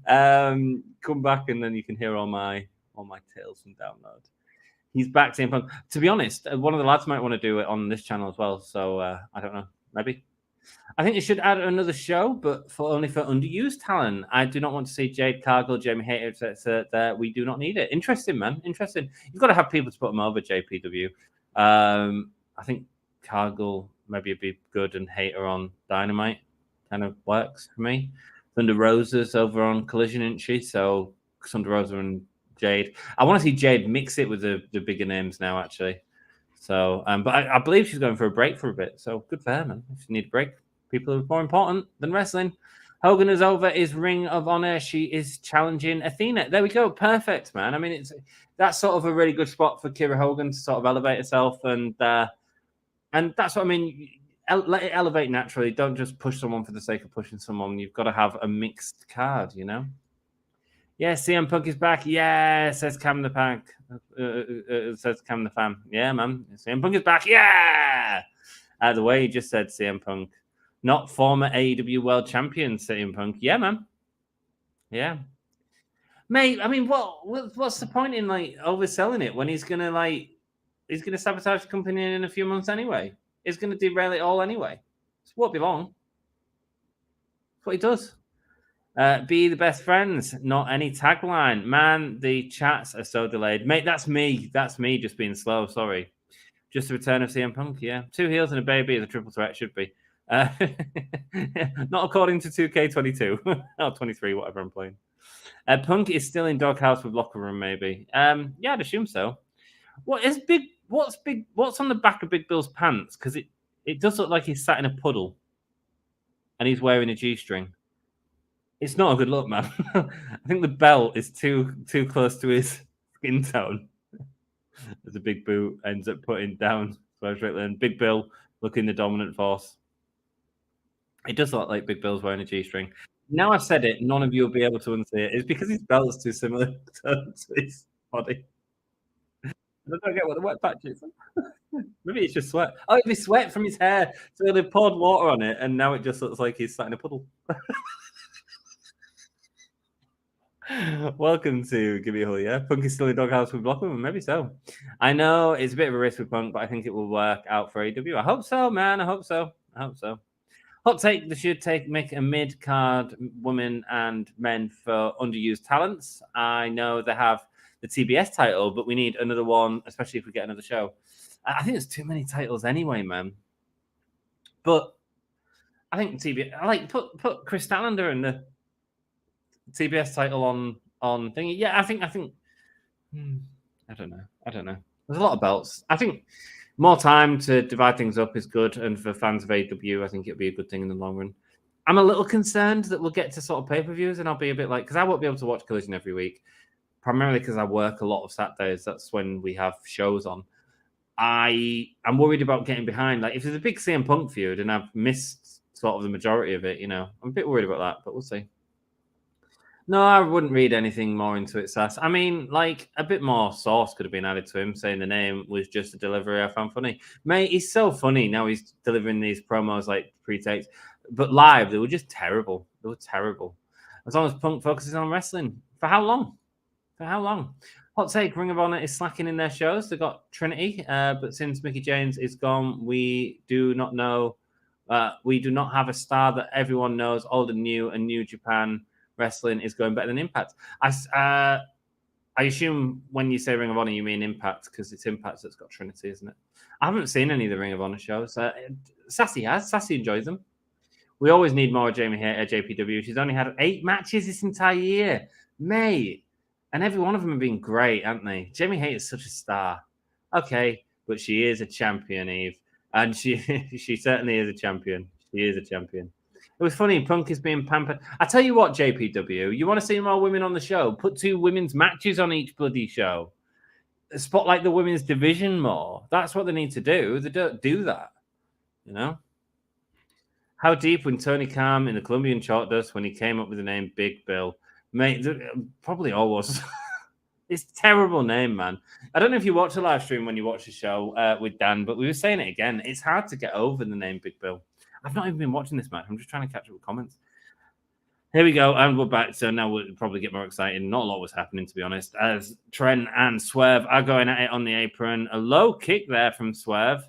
Come back and then you can hear all my tales from download. He's back, CM Punk. To be honest, one of the lads might want to do it on this channel as well. So I don't know. Maybe. I think they should add another show, but only for underused talent. I do not want to see Jade Cargill, Jamie Hayter, etc. There, we do not need it. Interesting, man. Interesting. You've got to have people to put them over, JPW. I think Cargill maybe would be good, and Hayter on Dynamite kind of works for me. Thunder Rosa's over on Collision, isn't she? So Thunder Rosa and Jade. I want to see Jade mix it with the bigger names now, actually. So, but I believe she's going for a break for a bit. So good for her, man. If you need a break, people are more important than wrestling. Hogan is over his Ring of Honor. She is challenging Athena. There we go. Perfect, man. I mean, that's sort of a really good spot for Kiera Hogan to sort of elevate herself, and that's what I mean. Let it elevate naturally. Don't just push someone for the sake of pushing someone. You've got to have a mixed card, you know. Yeah, CM Punk is back. Yeah, says Cam the Punk. Says Cam the Fan. Yeah, man. CM Punk is back. Yeah. The way he just said CM Punk. Not former AEW World Champion CM Punk. Yeah, man. Yeah. Mate, I mean, what's the point in like overselling it when he's gonna sabotage the company in a few months anyway? He's gonna derail it all anyway. It won't be long. That's what he does. Be the best friends, not any tagline. Man, the chats are so delayed. Mate, that's me. That's me just being slow. Sorry. Just the return of CM Punk, yeah. 2 heels and a baby is a triple threat, should be. Not according to 2K22 or 23, whatever I'm playing. Punk is still in doghouse with locker room, maybe. Yeah, I'd assume so. What's on the back of Big Bill's pants? Because it does look like he's sat in a puddle and he's wearing a G-string. It's not a good look, man. I think the belt is too close to his skin tone. As a Big Boo ends up putting down Strickland. Big Bill looking the dominant force. It does look like Big Bill's wearing a G-string. Now I've said it, none of you will be able to unsee it. It's because his belt's too similar to his body. I don't get what the wet patch is. Maybe it's just sweat. Oh, it'd be sweat from his hair. So they poured water on it, and now it just looks like he's sat in a puddle. Welcome to Give Me a Hole, yeah? Punk is still in doghouse with Blackpool, maybe so. I know it's a bit of a risk with Punk, but I think it will work out for AEW. I hope so, man. I hope so. Hot take: they should make a mid-card women and men for underused talents. I know they have the TBS title, but we need another one, especially if we get another show. I think there's too many titles anyway, man. But I think TBS, I like put Kris Statlander in the TBS title on thingy. Yeah, I think. I don't know. There's a lot of belts. I think more time to divide things up is good, and for fans of AEW, I think it'll be a good thing in the long run. I'm a little concerned that we'll get to sort of pay-per-views, and I'll be a bit like, because I won't be able to watch Collision every week, primarily because I work a lot of Saturdays. That's when we have shows on. I'm worried about getting behind. Like, if there's a big CM Punk feud and I've missed sort of the majority of it, I'm a bit worried about that, but we'll see. No, I wouldn't read anything more into it, Sass. I mean, like, a bit more sauce could have been added to him, saying the name was just a delivery I found funny. Mate, he's so funny. Now he's delivering these promos like pre-takes. But live, they were just terrible. They were terrible. As long as Punk focuses on wrestling. For how long? Hot take, Ring of Honor is slacking in their shows. They got Trinity, but since Mickie James is gone, we do not have a star that everyone knows, old and New Japan wrestling is going better than Impact. I assume when you say Ring of Honor, you mean Impact, because it's Impact that's got Trinity, isn't it? I haven't seen any of the Ring of Honor shows. Sassy enjoys them. We always need more Jamie Hayter at JPW. She's only had 8 matches this entire year. Mate. And every one of them have been great, haven't they? Jamie Hayter is such a star. Okay, but she is a champion, Eve. And she certainly is a champion. She is a champion. It was funny. Punk is being pampered. I tell you what, JPW, you want to see more women on the show? Put 2 women's matches on each bloody show. Spotlight the women's division more. That's what they need to do. They don't do that. How deep when Tony Khan in the Colombian chart does when he came up with the name Big Bill? Mate, probably always. It's a terrible name, man. I don't know if you watch the live stream when you watch the show with Dan, but we were saying it again. It's hard to get over the name Big Bill. I've not even been watching this match. I'm just trying to catch up with comments. Here we go, and we're back. So now we'll probably get more exciting. Not a lot was happening, to be honest, as Trent and Swerve are going at it on the apron. A low kick there from Swerve.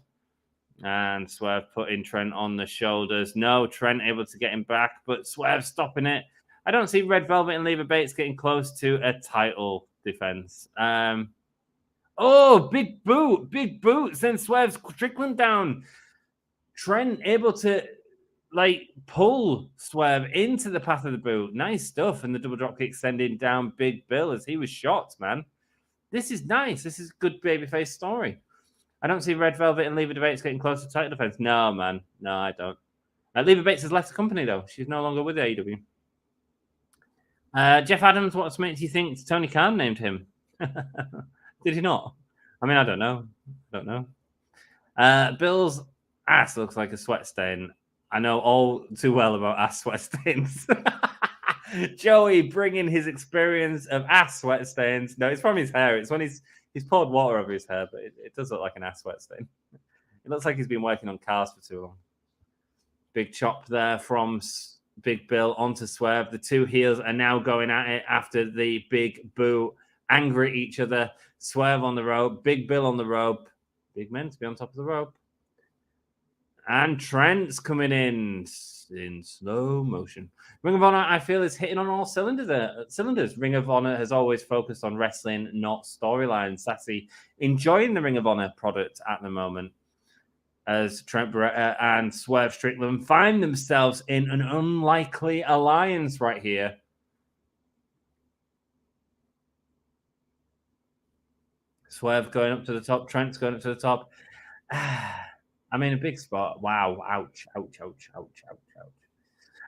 And Swerve putting Trent on the shoulders. No, Trent able to get him back, but Swerve stopping it. I don't see Red Velvet and Leva Bates getting close to a title defense. Big boot. Sends Swerve's Strickland down. Trent able to pull Swerve into the path of the boot. Nice stuff. And the double drop kick sending down Big Bill as he was shot, man. This is nice. This is a good babyface story. I don't see Red Velvet and Leva Bates getting close to title defense. No, man. No, I don't. Leva Bates has left the company, though. She's no longer with AEW. Jeff Adams, what makes you think Tony Khan named him? Did he not? I mean, I don't know. Bill's ass looks like a sweat stain. I know all too well about ass sweat stains. Joey bringing his experience of ass sweat stains. No, it's from his hair. It's when he's poured water over his hair, but it does look like an ass sweat stain. It looks like he's been working on cars for too long. Big chop there from Big Bill onto Swerve. The 2 heels are now going at it after the big boo, angry at each other. Swerve on the rope, Big Bill on the rope. Big men to be on top of the rope. And Trent's coming in slow motion. Ring of Honor, I feel, is hitting on all cylinders. Ring of Honor has always focused on wrestling, not storylines. Sassy enjoying the Ring of Honor product at the moment, as Trent Baretta and Swerve Strickland find themselves in an unlikely alliance right here. Swerve going up to the top. Trent's going up to the top. I mean, a big spot. Wow. Ouch.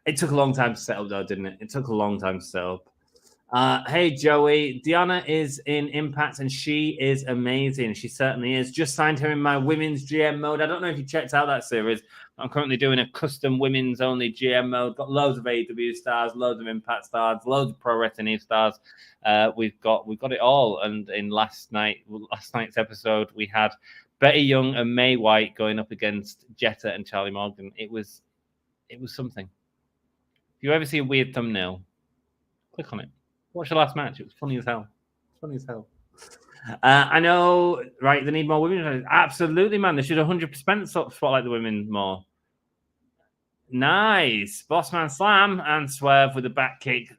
It took a long time to set up, though, didn't it? It took a long time to set up. Hey, Joey. Deanna is in Impact, and she is amazing. She certainly is. Just signed her in my women's GM mode. I don't know if you checked out that series. I'm currently doing a custom women's-only GM mode. Got loads of AEW stars, loads of Impact stars, loads of Pro Wrestling stars. We've got it all. And in last night's episode, we had Betty Young and May White going up against Jetta and Charlie Morgan. It was something. If you ever see a weird thumbnail, click on it. Watch the last match. It was funny as hell. I know, right? They need more women. Absolutely, man. They should 100% spotlight the women more. Nice. Bossman Slam and Swerve with a back kick,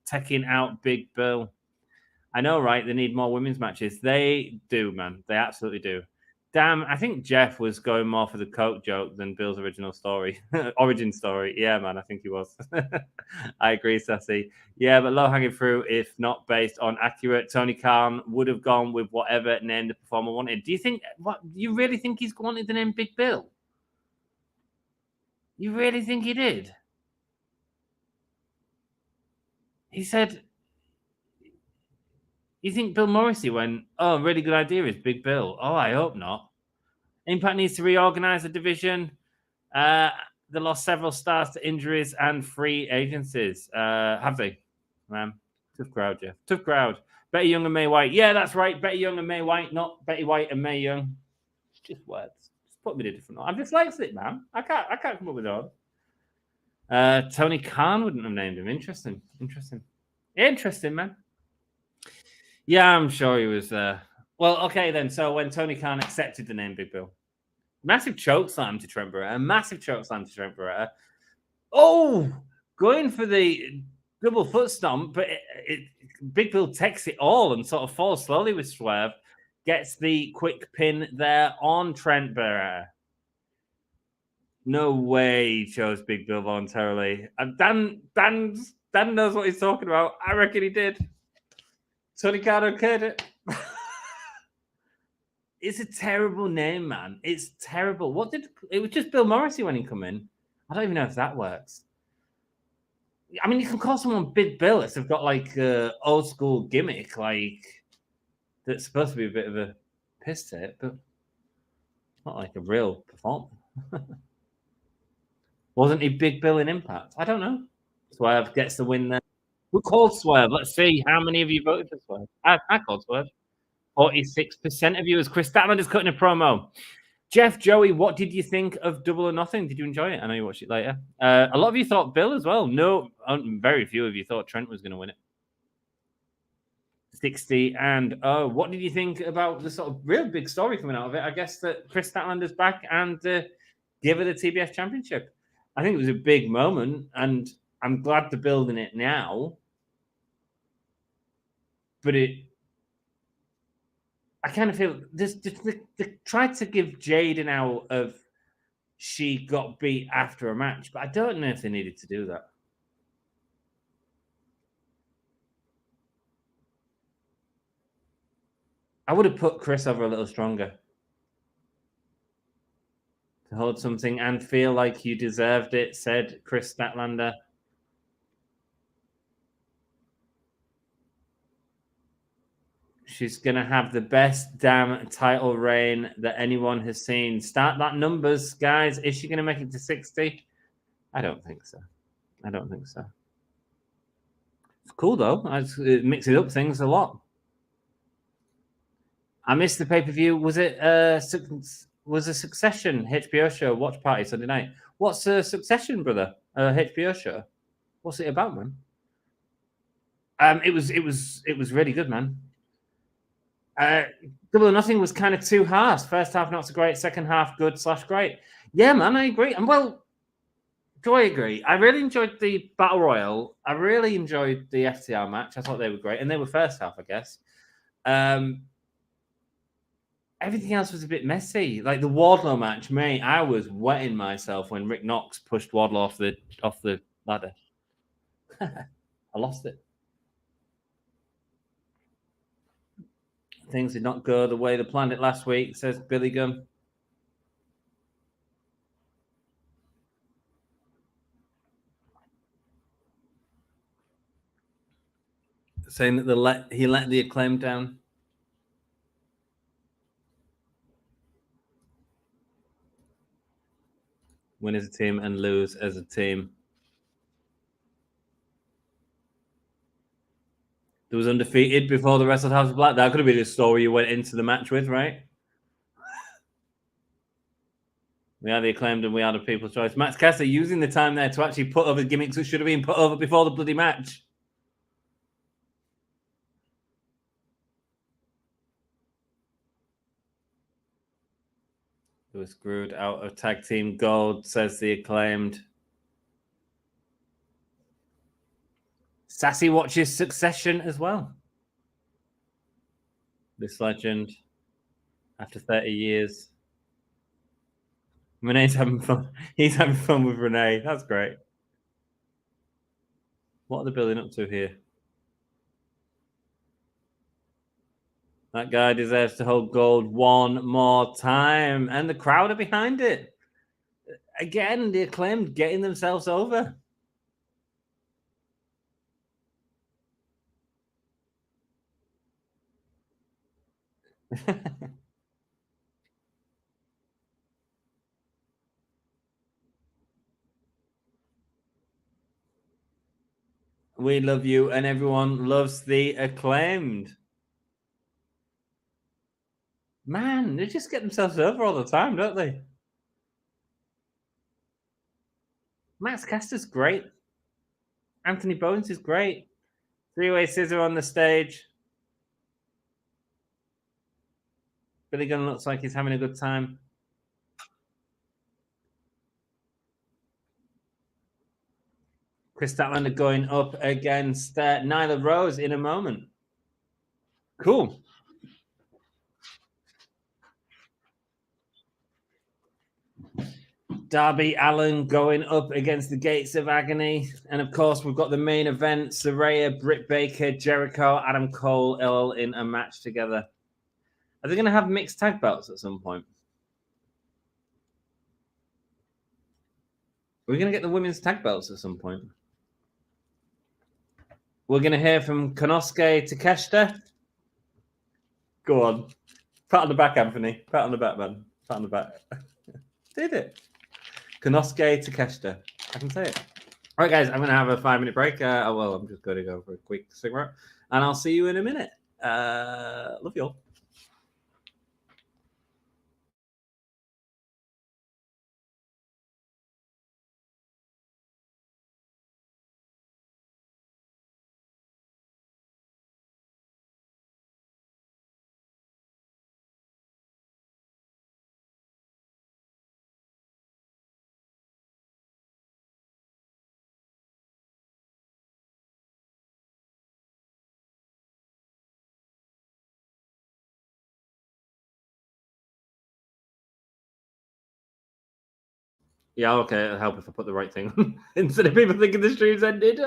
taking out Big Bill. I know, right? They need more women's matches. They do, man. They absolutely do. Damn, I think Jeff was going more for the Coke joke than Bill's original story. Origin story. Yeah, man, I think he was. I agree, Sassy. Yeah, but low-hanging fruit, if not based on accurate, Tony Khan would have gone with whatever name the performer wanted. Do you really think he's wanted the name Big Bill? You really think he did? He said, you think Bill Morrissey went, oh, really good idea is Big Bill. Oh, I hope not. Impact needs to reorganize the division. They lost several stars to injuries and free agencies. Have they? Man, tough crowd, Jeff. Tough crowd. Betty Young and May White. Yeah, that's right. Betty Young and May White, not Betty White and May Young. It's just words. Just put me in a different order. I'm dyslexic, man. I can't come up with it. Tony Khan wouldn't have named him. Interesting, man. Yeah, I'm sure he was. Well, okay then. So when Tony Khan accepted the name Big Bill, massive choke slam to Trent Baretta. Oh, going for the double foot stomp, but Big Bill takes it all and sort of falls slowly with Swerve. Gets the quick pin there on Trent Baretta. No way he chose Big Bill voluntarily. And Dan knows what he's talking about. I reckon he did. Tony Khan okayed it. It's a terrible name, man. It's terrible. It was just Bill Morrissey when he come in. I don't even know if that works. I mean, you can call someone Big Bill if they've got like a old school gimmick, like that's supposed to be a bit of a piss take, but not like a real performer. Wasn't he Big Bill in Impact? I don't know. Swerve gets the win there. Who called Swerve? Let's see how many of you voted for Swerve. I called Swerve. 46% of you as Kris Statlander's cutting a promo. Jeff, Joey, what did you think of Double or Nothing? Did you enjoy it? I know you watched it later. A lot of you thought Bill as well. No, very few of you thought Trent was going to win it. 60 and what did you think about the sort of real big story coming out of it? I guess that Kris Statlander's back and give her the TBS Championship. I think it was a big moment, and I'm glad they're building it now. But I kind of feel they tried to give Jade an out of she got beat after a match, but I don't know if they needed to do that. I would have put Kris over a little stronger to hold something and feel like you deserved it, said Kris Statlander. She's going to have the best damn title reign that anyone has seen. Start that numbers, guys. Is she going to make it to 60? I don't think so. It's cool, though. It mixes up things a lot. I missed the pay-per-view. Was it a Succession HBO show watch party Sunday night? What's a Succession, brother? HBO show? What's it about, man? It was really good, man. Double or Nothing was kind of two halves. First half not so great. Second half good / great. Yeah, man, I agree. And well, do I agree? I really enjoyed the Battle Royal. I really enjoyed the FTR match. I thought they were great. And they were first half, I guess. Everything else was a bit messy. Like the Wardlow match, mate, I was wetting myself when Rick Knox pushed Wardlow off the ladder. I lost it. Things did not go the way they planned it last week, says Billy Gunn. Saying that he let the Acclaim down. Win as a team and lose as a team. There was undefeated before the wrestled House of Black. That could have been the story you went into the match with, right? We are the Acclaimed and we are the People's Choice. Max Cassidy using the time there to actually put over gimmicks that should have been put over before the bloody match. They were screwed out of tag team gold, says the Acclaimed. Sassy watches Succession as well. This legend, after 30 years. Renee's having fun. He's having fun with Renee. That's great. What are they building up to here? That guy deserves to hold gold one more time. And the crowd are behind it. Again, the Acclaimed getting themselves over. We love you, and everyone loves the Acclaimed. Man, they just get themselves over all the time, don't they? Max Caster's great. Anthony Bowens is great. Three-way scissor on the stage. Billy Gunn looks like he's having a good time. Kris Statlander going up against Nyla Rose in a moment. Cool. Darby Allin going up against the Gates of Agony. And of course, we've got the main event, Saraya, Britt Baker, Jericho, Adam Cole, all in a match together. Are they going to have mixed tag belts at some point? We're going to get the women's tag belts at some point. We're going to hear from Konosuke Takeshita. Go on. Pat on the back, Anthony. Pat on the back, man. Pat on the back. Did it. Konosuke Takeshita. I can say it. All right, guys, I'm going to have a 5-minute break. I'm just going to go for a quick cigarette. And I'll see you in a minute. Love you all. Yeah, okay, it'll help if I put the right thing instead of people thinking the stream's ended.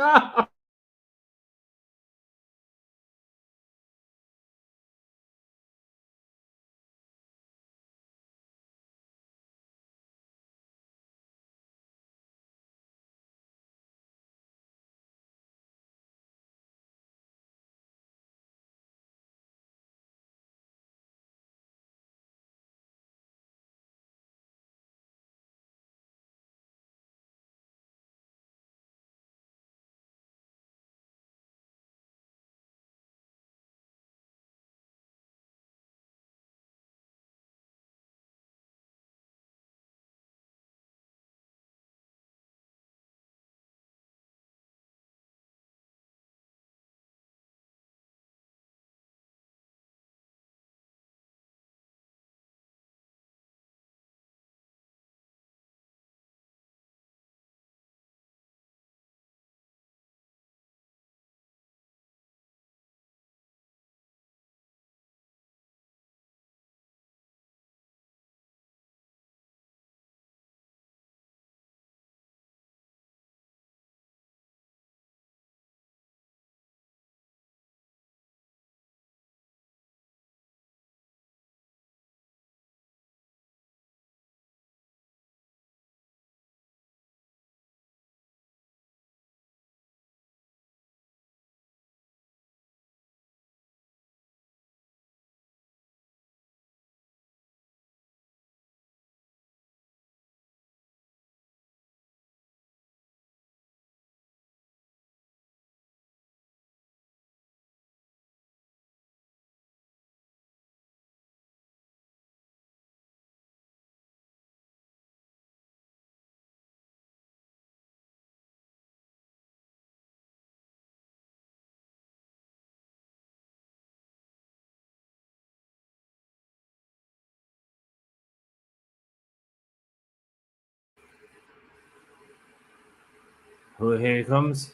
Oh, here he comes.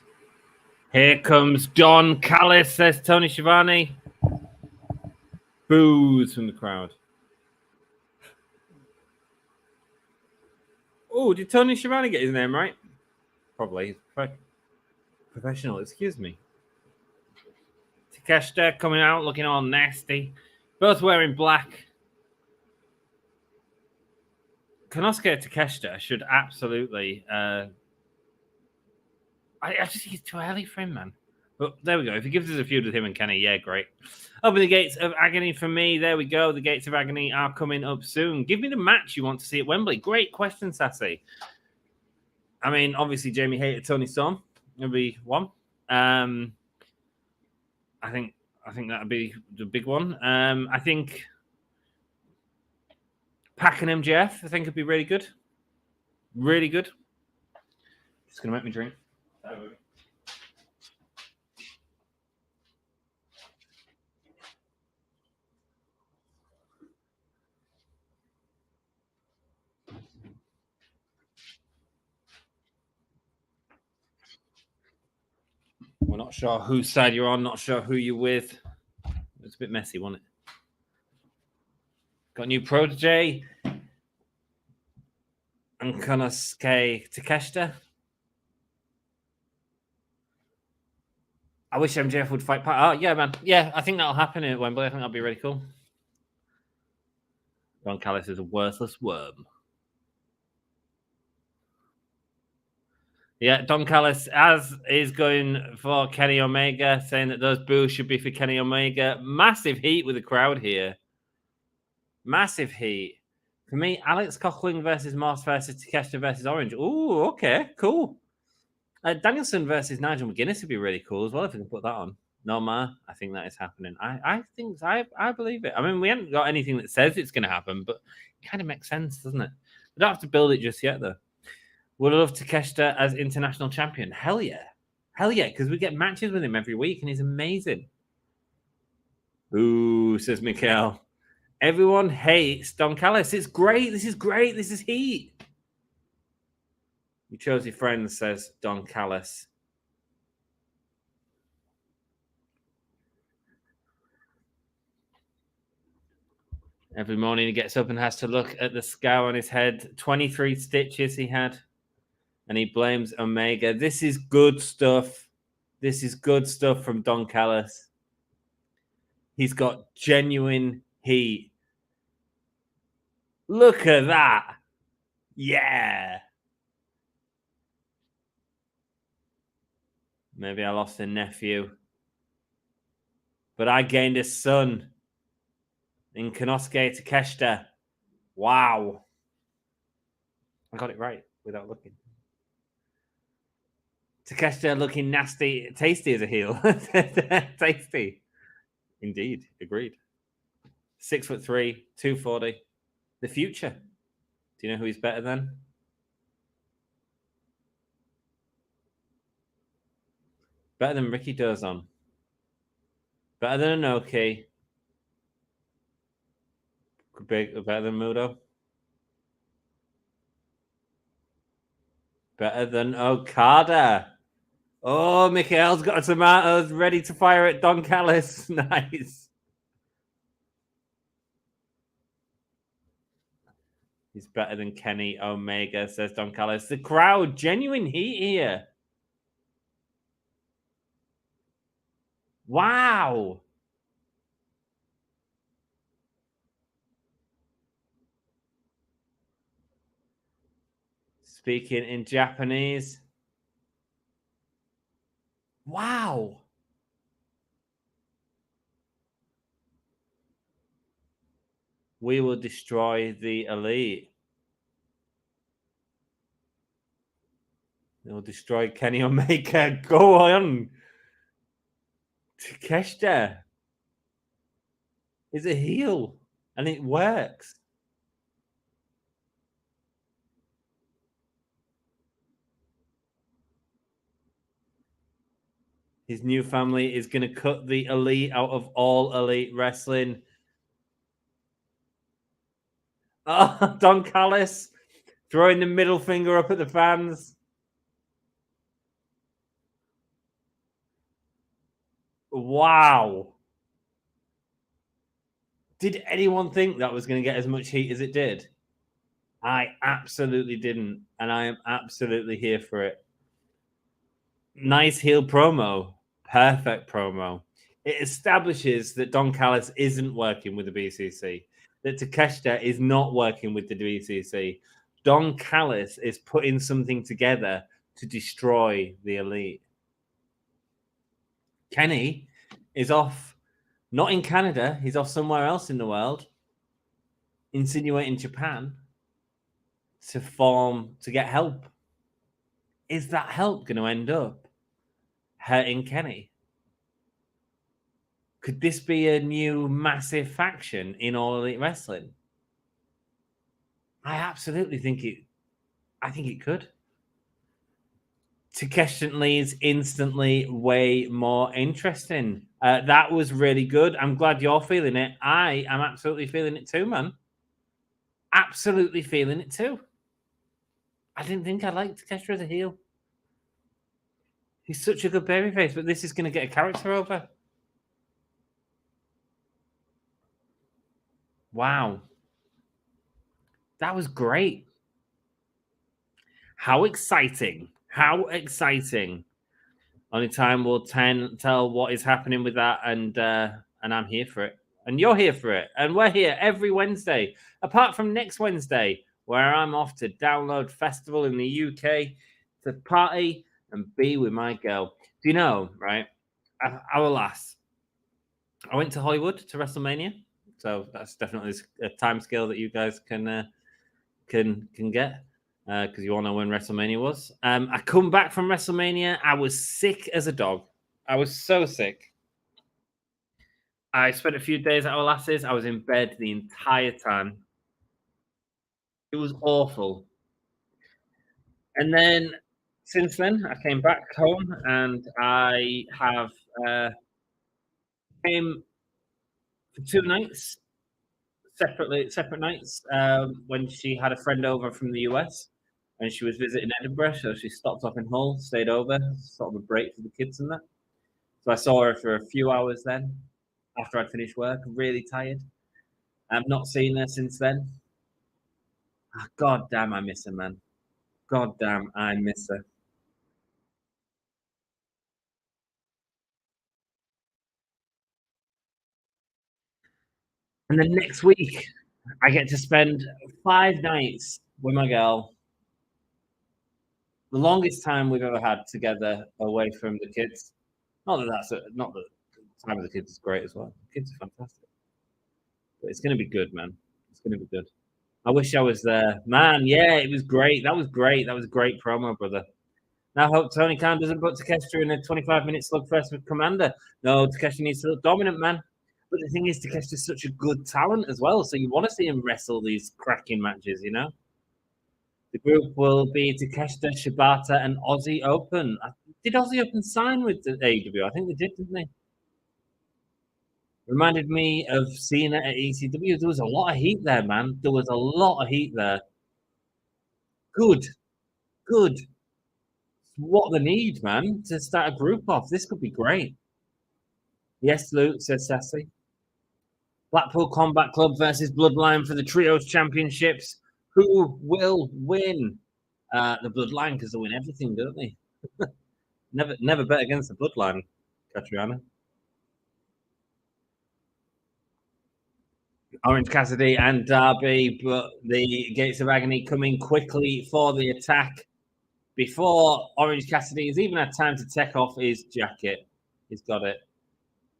Here comes Don Callis, says Tony Schiavone. Boos from the crowd. Oh, did Tony Schiavone get his name right? Probably. He's professional, excuse me. Takeshita coming out looking all nasty. Both wearing black. Konosuke and Takeshita should absolutely... I just think it's too early for him, man. But there we go. If he gives us a feud with him and Kenny, yeah, great. Open the gates of Agony for me. There we go. The gates of Agony are coming up soon. Give me the match you want to see at Wembley. Great question, Sassy. I mean, obviously, Jamie hated Tony Storm. It'll be one. I think that'd be the big one. I think Pac and MJF, I think would be really good. Really good. Just gonna make me drink. We're not sure whose side you're on, not sure who you're with. It's a bit messy, wasn't it? Got a new protege. And Konosuke Takeshita. I wish MJF would fight Pat. Oh, yeah, man. Yeah, I think that'll happen at Wembley. I think that'll be really cool. Don Callis is a worthless worm. Yeah, Don Callis is going for Kenny Omega, saying that those boos should be for Kenny Omega. Massive heat with the crowd here. Massive heat. For me, Alex Coughlin versus Moss versus Takeshita versus Orange. Ooh, okay, cool. Danielson versus Nigel McGuinness would be really cool as well if we can put that on. Norma, I think that is happening. I believe it. I mean, we haven't got anything that says it's going to happen, but it kind of makes sense, doesn't it? We don't have to build it just yet, though. Would love Takeshita as international champion. Hell yeah. Hell yeah, because we get matches with him every week, and he's amazing. Ooh, says Mikhail. Everyone hates Don Callis. It's great. This is great. This is heat. You chose your friends, says Don Callis. Every morning he gets up and has to look at the scar on his head. 23 stitches he had. And he blames Omega. This is good stuff. This is good stuff from Don Callis. He's got genuine heat. Look at that. Yeah. Maybe I lost a nephew. But I gained a son in Konosuke Takeshita. Wow. I got it right without looking. Takeshita looking nasty, tasty as a heel. Tasty. Indeed. Agreed. 6'3", 240. The future. Do you know who he's better than? Better than Ricky Dozon. Better than Inoki. Better than Mudo. Better than Okada. Oh, Mikhail's got tomatoes ready to fire at Don Callis. Nice. He's better than Kenny Omega, says Don Callis. The crowd, genuine heat here. Wow. Speaking in Japanese. Wow. We will destroy the elite. They will destroy Kenny Omega. Go on. Takeshita is a heel, and it works. His new family is going to cut the elite out of all elite wrestling. Oh, Don Callis throwing the middle finger up at the fans. Wow. Did anyone think that was going to get as much heat as it did? I absolutely didn't, and I am absolutely here for it. Nice heel promo. Perfect promo. It establishes that Don Callis isn't working with the BCC, that Takeshita is not working with the BCC. Don Callis is putting something together to destroy the Elite. Kenny is off, not in Canada, he's off somewhere else in the world, insinuating Japan to get help. Is that help going to end up hurting Kenny? Could this be a new massive faction in All Elite Wrestling? I absolutely think it. I think it could. Takeshita leads instantly way more interesting. That was really good. I'm glad you're feeling it. I am absolutely feeling it too, man. Absolutely feeling it too. I didn't think I liked Takeshita as a heel. He's such a good babyface, but this is going to get a character over. Wow. That was great. How exciting. How exciting. Only time will tell what is happening with that, and I'm here for it. And you're here for it. And we're here every Wednesday, apart from next Wednesday, where I'm off to Download Festival in the UK to party and be with my girl. Do you know, right? Our last, I went to Hollywood to WrestleMania. So that's definitely a time scale that you guys can get. Because you all know when WrestleMania was. I come back from WrestleMania. I was sick as a dog. I was so sick. I spent a few days at Olas's. I was in bed the entire time. It was awful. And then since then, I came back home and I have came for 2 nights, separate nights, when she had a friend over from the US. And she was visiting Edinburgh, so she stopped off in Hull, stayed over, sort of a break for the kids and that. So I saw her for a few hours then, after I'd finished work, really tired. I've not seen her since then. Oh, God damn, I miss her, man. God damn, I miss her. And then next week, I get to spend 5 nights with my girl. The longest time we've ever had together away from the kids. Not that the time with the kids is great as well. The kids are fantastic. But it's going to be good, man. It's going to be good. I wish I was there. Man, yeah, it was great. That was great. That was a great promo, brother. Now I hope Tony Khan doesn't put Takeshita in a 25-minute slugfest with Commander. No, Takeshita needs to look dominant, man. But the thing is, Takeshita's such a good talent as well, so you want to see him wrestle these cracking matches, you know? The group will be Takeshita, Shibata, and Aussie Open. Did Aussie Open sign with the AEW? I think they did, didn't they? Reminded me of Cena at ECW. There was a lot of heat there, man. There was a lot of heat there. Good. What they need, man, to start a group off. This could be great. Yes, Luke, says Sassy. Blackpool Combat Club versus Bloodline for the Trios Championships. Who will win? The Bloodline, because they win everything, don't they? never bet against the Bloodline, Catriona. Orange Cassidy and Darby, but the Gates of Agony coming quickly for the attack before Orange Cassidy has even had time to take off his jacket. He's got it.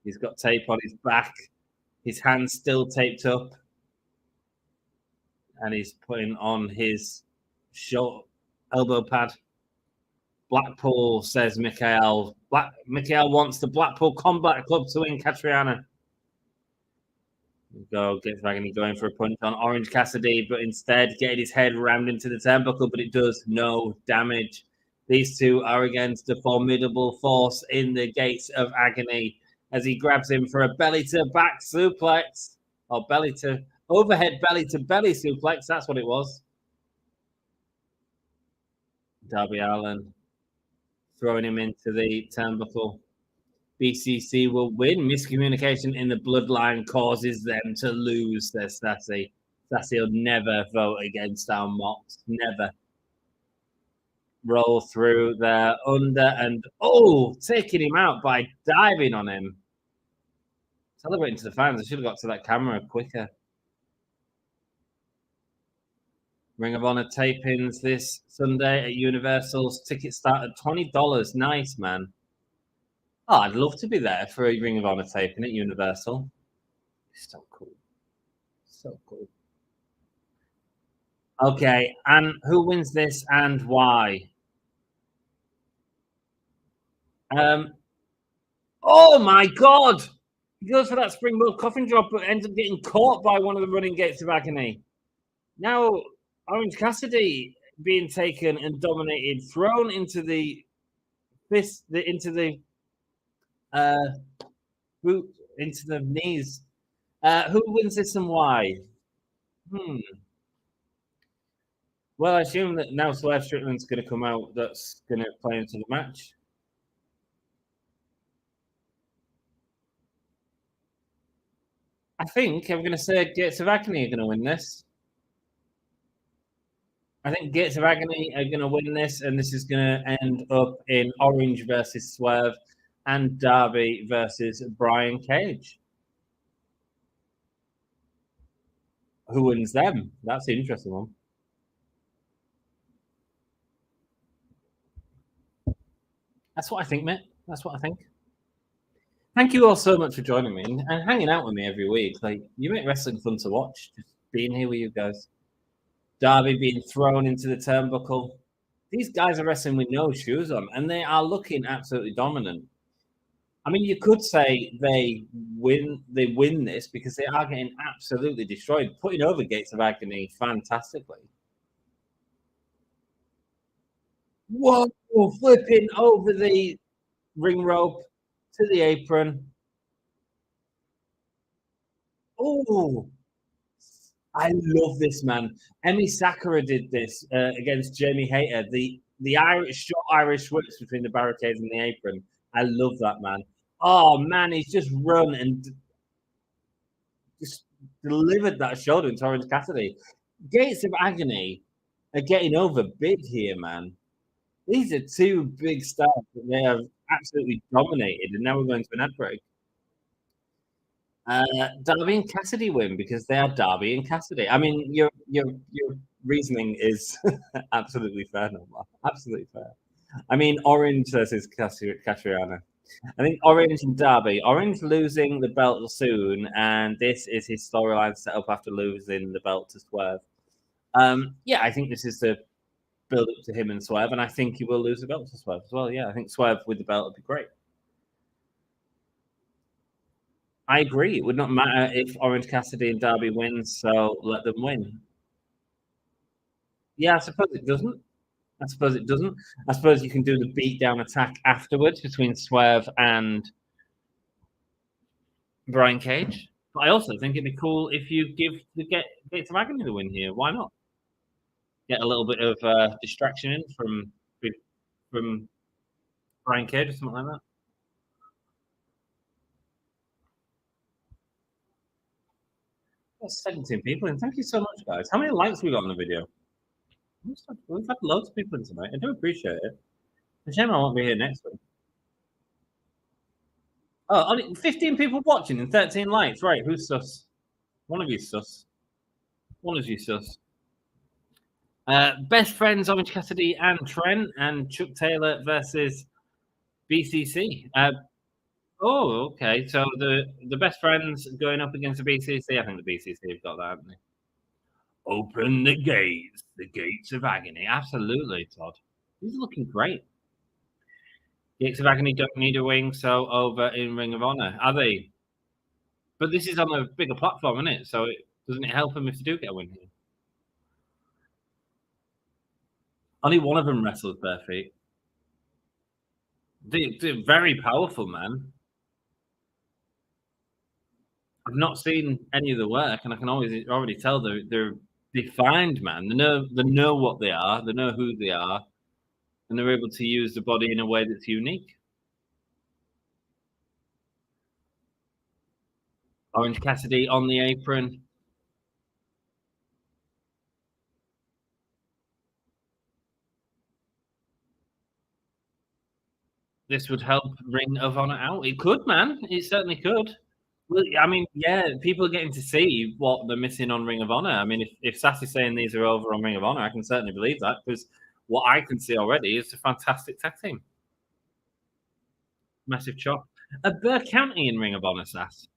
He's got tape on his back. His hand's still taped up. And he's putting on his short elbow pad. Blackpool, says Mikhail. Mikhail wants the Blackpool Combat Club to win, Catriona. Gets Agony going for a punch on Orange Cassidy, but instead getting his head rammed into the turnbuckle, but it does no damage. These two are against a formidable force in the Gates of Agony as he grabs him for a belly-to-back suplex, or overhead belly-to-belly suplex. That's what it was. Darby Allin throwing him into the turnbuckle. BCC will win. Miscommunication in the bloodline causes them to lose, says Sassy. Sassy will never vote against our Mox. Never. Roll through there, under, and taking him out by diving on him. Celebrating to the fans. I should have got to that camera quicker. Ring of Honor tapings this Sunday at Universal's. Tickets start at $20. Nice, man. Oh, I'd love to be there for a Ring of Honor taping at Universal. It's so cool. So cool. Okay, and who wins this and why? Oh my God! He goes for that springboard coffin drop, but ends up getting caught by one of the running gates of agony. Now, Orange Cassidy being taken and dominated, thrown into the boot, into the knees. Who wins this and why? Well, I assume that now Swerve Strickland's going to come out. That's going to play into the match. I think I'm going to say Gates of Agony are going to win this. I think Gates of Agony are going to win this, and this is going to end up in Orange versus Swerve and Darby versus Brian Cage. Who wins them? That's the interesting one. That's what I think, mate. That's what I think. Thank you all so much for joining me and hanging out with me every week. Like, you make wrestling fun to watch. Just being here with you guys. Darby being thrown into the turnbuckle. These guys are wrestling with no shoes on, and they are looking absolutely dominant. I mean, you could say they win this because they are getting absolutely destroyed, putting over Gates of Agony fantastically. Whoa, flipping over the ring rope to the apron. Oh, I love this, man. Emi Sakura did this against Jamie Hayter. The Irish short Irish whips between the barricades and the apron. I love that, man. Oh man, he's just run and just delivered that shoulder into Orange Cassidy. Gates of Agony are getting over big here, man. These are two big stars that they have absolutely dominated, and now we're going to an ad break. Darby and Cassidy win because they are Darby and Cassidy. I mean, your reasoning is absolutely fair, Norma. Absolutely fair. I mean, Orange versus Catriona. I think Orange and Darby. Orange losing the belt soon, and this is his storyline set up after losing the belt to Swerve. Yeah, I think this is the build up to him and Swerve, and I think he will lose the belt to Swerve as well. Yeah, I think Swerve with the belt would be great. I agree. It would not matter if Orange Cassidy and Darby win, so let them win. Yeah, I suppose it doesn't. I suppose you can do the beatdown attack afterwards between Swerve and Brian Cage. But I also think it'd be cool if you give the Gates of Agony the win here. Why not? Get a little bit of distraction in from Brian Cage or something like that. That's 17 people, and thank you so much, guys. How many likes we got on the video? We've had loads of people in tonight. I do appreciate it. It's a shame I won't be here next week. Oh, only 15 people watching and 13 likes. Right, who's sus? One of you sus. One of you sus. Best friends, Orange Cassidy and Trent, and Chuck Taylor versus BCC. Oh, okay. So the best friends going up against the BCC. I think the BCC have got that, haven't they? Open the gates of agony. Absolutely, Todd. He's looking great. Gates of Agony don't need a wing, so over in Ring of Honor. Are they? But this is on a bigger platform, isn't it? So doesn't it help them if they do get a win here? Only one of them wrestles bare feet. They're very powerful, man. I've not seen any of the work, and I can already tell they're defined, man. They know what they are, they know who they are, and they're able to use the body in a way that's unique. Orange Cassidy on the apron. This would help Ring of Honor out. It could, man. It certainly could. Well, I mean, yeah, people are getting to see what they're missing on Ring of Honor. I mean, if Sassy's saying these are over on Ring of Honor, I can certainly believe that, because what I can see already is a fantastic tag team. Massive chop. A Burr County in Ring of Honor, Sass.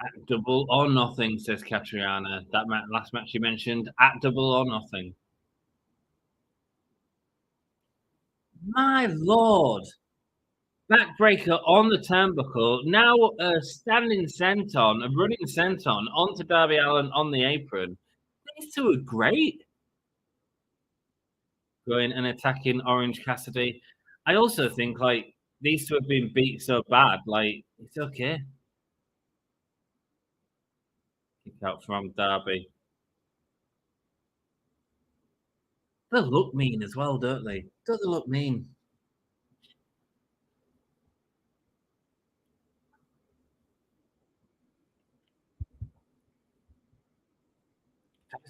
At Double or Nothing, says Catriana. That last match you mentioned, at Double or Nothing. My lord. Backbreaker on the turnbuckle. Now a standing senton, a running senton onto Darby Allin on the apron. These two are great. Going and attacking Orange Cassidy. I also think, like, these two have been beat so bad, like, it's okay. Kick out from Darby. They look mean as well, don't they? Don't they look mean?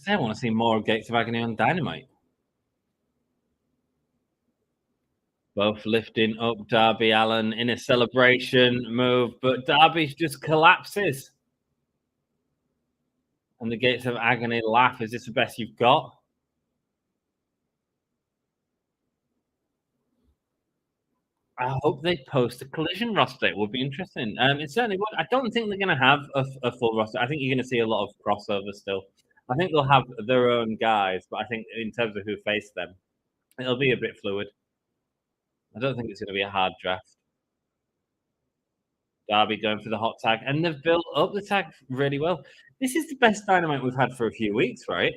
I want to see more of Gates of Agony on Dynamite. Both lifting up Darby Allin in a celebration move, but Darby just collapses. And the Gates of Agony laugh. Is this the best you've got? I hope they post a Collision roster. It would be interesting. It certainly would. I don't think they're going to have a full roster. I think you're going to see a lot of crossover still. I think they'll have their own guys, but I think in terms of who face them, it'll be a bit fluid. I don't think it's going to be a hard draft. Darby going for the hot tag, and they've built up the tag really well. This is the best Dynamite we've had for a few weeks, right?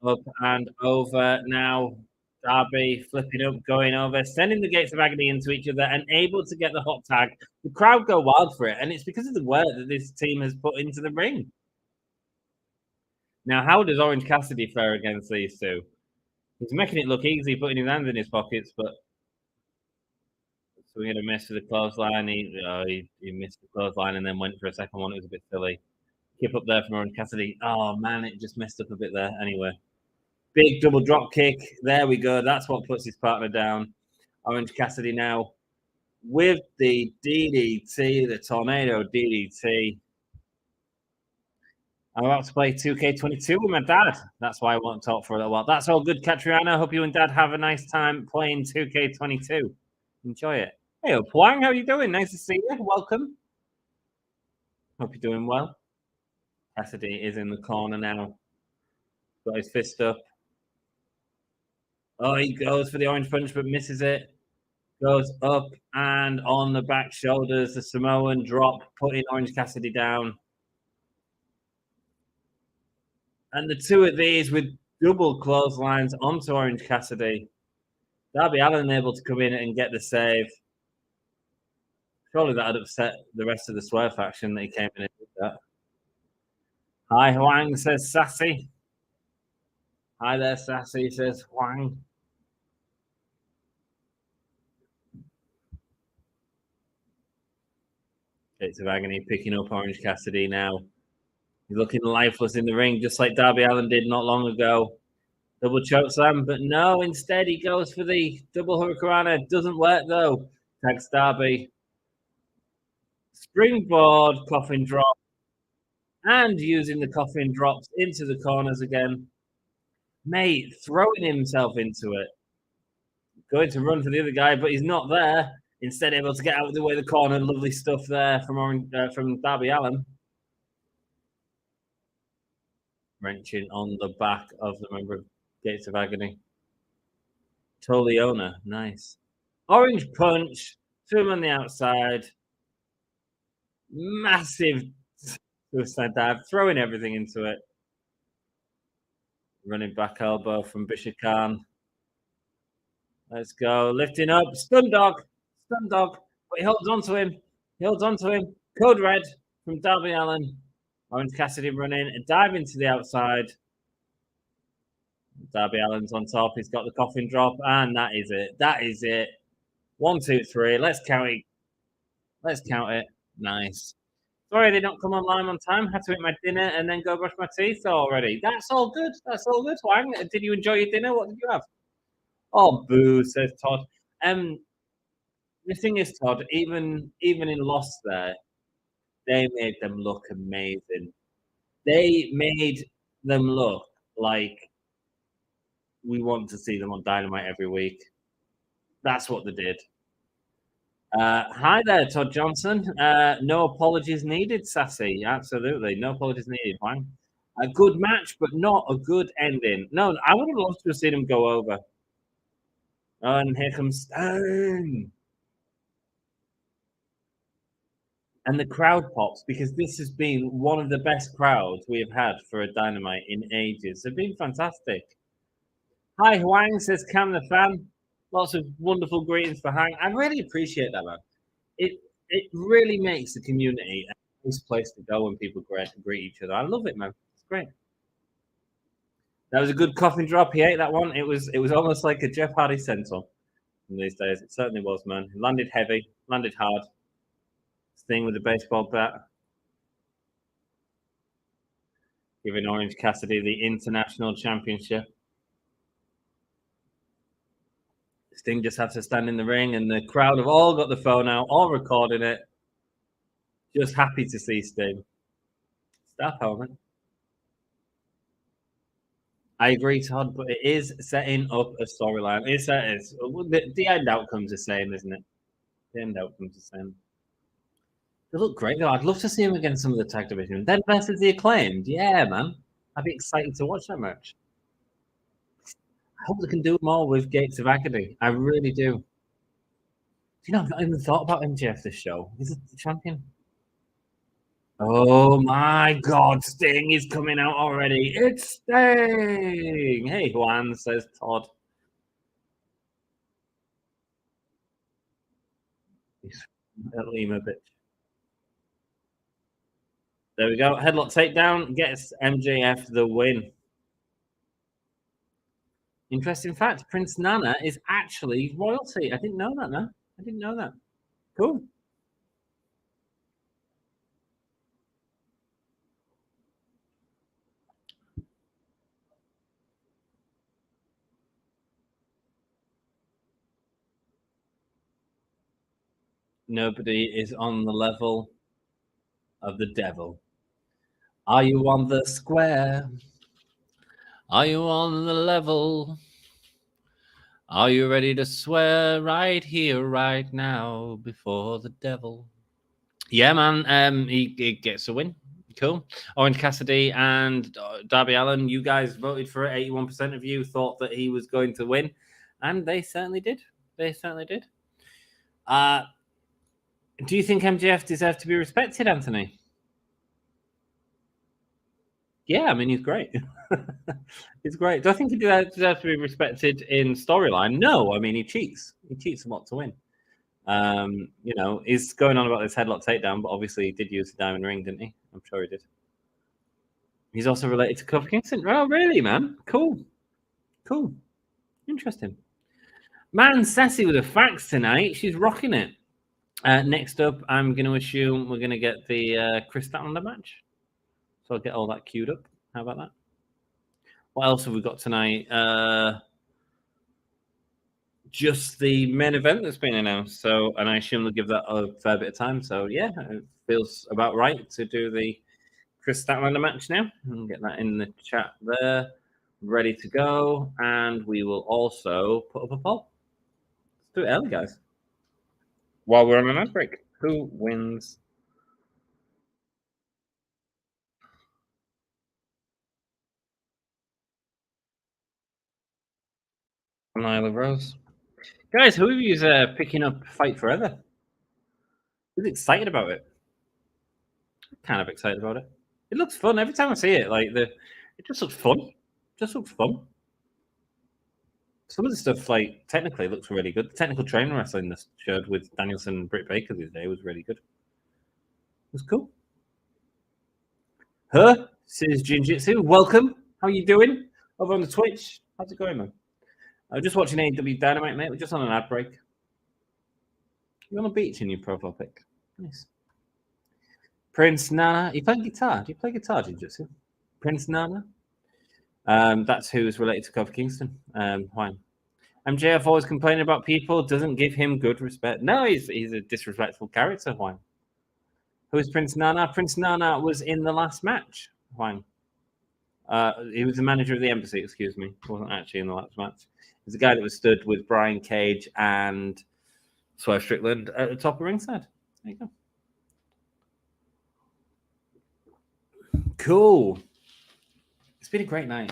Up and over now. Darby flipping up, going over, sending the Gates of Agony into each other, and able to get the hot tag. The crowd go wild for it, and it's because of the work that this team has put into the ring. Now, how does Orange Cassidy fare against these two? He's making it look easy, putting his hands in his pockets, but so we're going to miss with the clothesline. He missed the clothesline and then went for a second one. It was a bit silly. Keep up there from Orange Cassidy. Oh, man, it just messed up a bit there. Anyway. Big double drop kick. There we go. That's what puts his partner down. Orange Cassidy now with the DDT, the Tornado DDT. I'm about to play 2K22 with my dad. That's why I won't talk for a little while. That's all good, Catriana. Hope you and Dad have a nice time playing 2K22. Enjoy it. Hey, Pwang, how are you doing? Nice to see you. Welcome. Hope you're doing well. Cassidy is in the corner now. Got his fist up. Oh, he goes for the orange punch, but misses it. Goes up and on the back shoulders. The Samoan drop, putting Orange Cassidy down. And the two of these with double clotheslines onto Orange Cassidy. Darby Allin able to come in and get the save. Surely that would upset the rest of the Swerve faction that he came in and did that. Hi, Huang, says Sassy. Hi there, Sassy, says Huang. Gates of Agony picking up Orange Cassidy now. He's looking lifeless in the ring, just like Darby Allin did not long ago. Double choke slam, but no, instead he goes for the double hurricanrana. Doesn't work though. Tags Darby. Springboard, coffin drop. And using the coffin drops into the corners again. Mate, throwing himself into it. Going to run for the other guy, but he's not there. Instead, able to get out of the way of the corner. Lovely stuff there from Darby Allin. Wrenching on the back of the member of Gates of Agony. Toliona, nice. Orange punch to him on the outside. Massive suicide dive, throwing everything into it. Running back elbow from Bishop Khan. Let's go. Lifting up. Stun dog. Stun dog, but he holds on to him. He holds on to him. Code red from Darby Allin. Orange Cassidy running and diving to the outside. Darby Allin's on top. He's got the coffin drop, and that is it. That is it. 1, 2, 3. Let's count it. Let's count it. Nice. Sorry I did not come online on time. Had to eat my dinner and then go brush my teeth already. That's all good. That's all good. Wang, did you enjoy your dinner? What did you have? Oh, boo, says Todd. The thing is, Todd, even in Lost there, they made them look amazing. They made them look like we want to see them on Dynamite every week. That's what they did. Hi there, Todd Johnson. No apologies needed, Sassy. Absolutely. No apologies needed, Wang. A good match, but not a good ending. No, I would have loved to have seen him go over. Oh, and here comes Stone. And the crowd pops because this has been one of the best crowds we have had for a Dynamite in ages. They've been fantastic. Hi, Huang, says Cam the fan. Lots of wonderful greetings for Hang. I really appreciate that, man. It really makes the community a nice place to go when people greet each other. I love it, man. It's great. That was a good coffin drop. He ate that one. It was almost like a Jeff Hardy senton in these days. It certainly was, man. He landed heavy, landed hard. Sting with a baseball bat. Giving Orange Cassidy the International Championship. Sting just has to stand in the ring, and the crowd have all got the phone out, all recording it. Just happy to see Sting. Star power, man. I agree, Todd, but it is setting up a storyline. It's the end outcome's the same, isn't it? The end outcome's the same. They look great, though. I'd love to see him against some of the tag division. Then versus the Acclaimed. Yeah, man. I'd be excited to watch that match. I hope they can do more with Gates of Agony. I really do. You know, I've not even thought about MJF this show. He's the champion. Oh my God, Sting is coming out already. It's Sting. Hey, Juan, says Todd. He's a Lima bitch. There we go. Headlock takedown gets MJF the win. Interesting fact, Prince Nana is actually royalty. I didn't know that, no. I didn't know that. Cool. Nobody is on the level of the devil. Are you on the square? Are you on the level? Are you ready to swear right here, right now, before the devil? Yeah, man. He gets a win. Cool. Orange Cassidy and Darby Allin, you guys voted for it. 81% of you thought that he was going to win, and they certainly did. They certainly did. Do you think MJF deserves to be respected, Anthony? Yeah, I mean, he's great. He's great. Do I think he deserves to be respected in storyline? No, I mean, he cheats. He cheats a lot to win. You know, he's going on about this headlock takedown, but obviously he did use the diamond ring, didn't he? I'm sure he did. He's also related to Kofi Kingston. Oh, really, man? Cool. Cool. Interesting. Man, Sassy with the facts tonight. She's rocking it. Next up, I'm going to assume we're going to get the Kris Statlander match. So I'll get all that queued up. How about that? What else have we got tonight? Just the main event that's been announced. So, and I assume they'll give that a fair bit of time. So, yeah, it feels about right to do the Kris Statlander match now. And get that in the chat there. Ready to go. And we will also put up a poll. Let's do it early, guys. While we're on an ad break, who wins? Nyla Rose. Guys, who of you is picking up Fight Forever? Who's excited about it? Kind of excited about it. It looks fun every time I see it. Like it just looks fun. Just looks fun. some of the stuff, like, technically looks really good. The technical trainer wrestling they showed with Danielson and Britt Baker the other day was really good. It was cool. Her, Sis Jiu-Jitsu, welcome. How are you doing? Over on the Twitch. How's it going, man? I was just watching AEW Dynamite, mate. We're just on an ad break. You're on a beach in your profile pic. Nice. Prince Nana. You play guitar? Do you play guitar, Jiu-Jitsu? Prince Nana? That's who's related to Kofi Kingston. Why? MJF always complaining about people, doesn't give him good respect. No, he's a disrespectful character, Why? Who is Prince Nana? Prince Nana was in the last match, Why? He was the manager of the embassy, excuse me. He wasn't actually in the last match. He's the guy that was stood with Brian Cage and Swerve Strickland at the top of ringside. There you go. Cool. It's been a great night.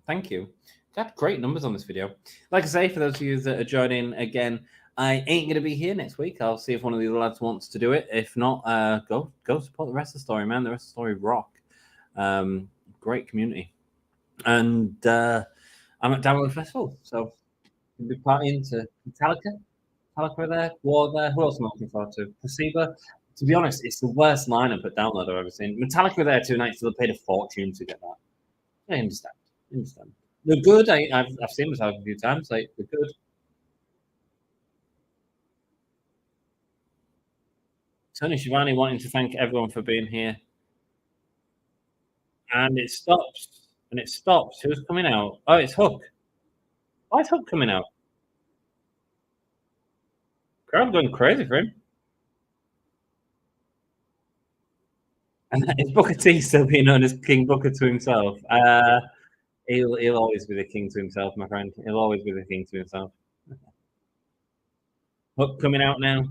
Thank you. Got great numbers on this video. Like I say, for those of you that are joining again, I ain't going to be here next week. I'll see if one of the other lads wants to do it. If not, go support the rest of the story, man. The rest of the story rock. Great community. And I'm at Download Festival, so we'll be partying to Metallica. Metallica there, War there. Who else am I looking forward to? Placebo. To be honest, it's the worst lineup at Download I've ever seen. Metallica were there 2 nights, so they paid a fortune to get that. I understand. They're good. I've seen Metallica a few times. Like, they're good. Tony Schiavone wanting to thank everyone for being here. And it stops. Who's coming out? Oh, it's Hook. Why is Hook coming out? Crowd going crazy for him. And is Booker T still being known as King Booker to himself? He'll always be the king to himself, my friend. He'll always be the king to himself. Hook coming out now.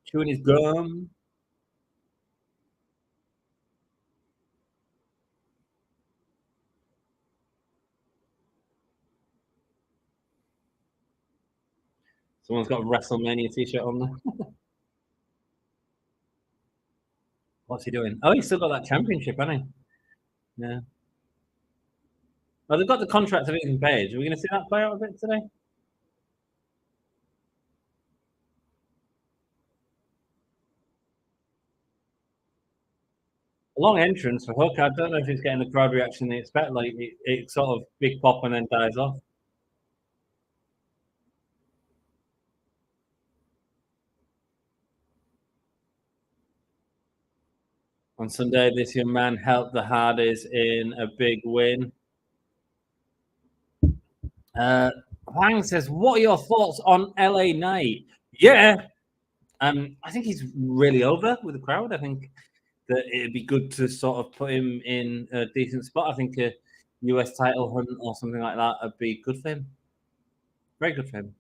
Chewing his gum. Someone's got a WrestleMania t-shirt on there. What's he doing? Oh, he's still got that championship, hasn't he? Yeah. Well, they've got the contract of Ethan Page. Are we going to see that play out a bit today? A long entrance for Hook. I don't know if he's getting the crowd reaction they expect. Like, it sort of big pop and then dies off. On Sunday, this young man helped the Hardys in a big win. Wang says, what are your thoughts on LA Knight? Yeah. I think he's really over with the crowd. I think that it'd be good to sort of put him in a decent spot. I think a US title hunt or something like that would be good for him. Very good for him.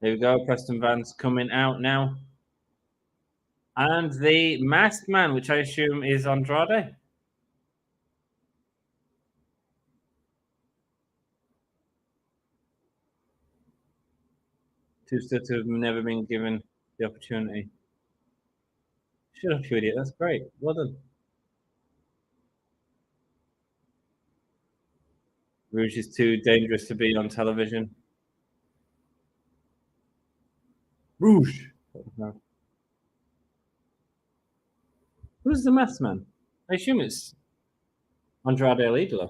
There we go. Preston Vance coming out now. And the masked man, which I assume is Andrade. Two studs who have never been given the opportunity. Shut up, you idiot. That's great. Well done. Rouge is too dangerous to be on television. Rouge. Who's the masked man? I assume it's Andrade El Idolo.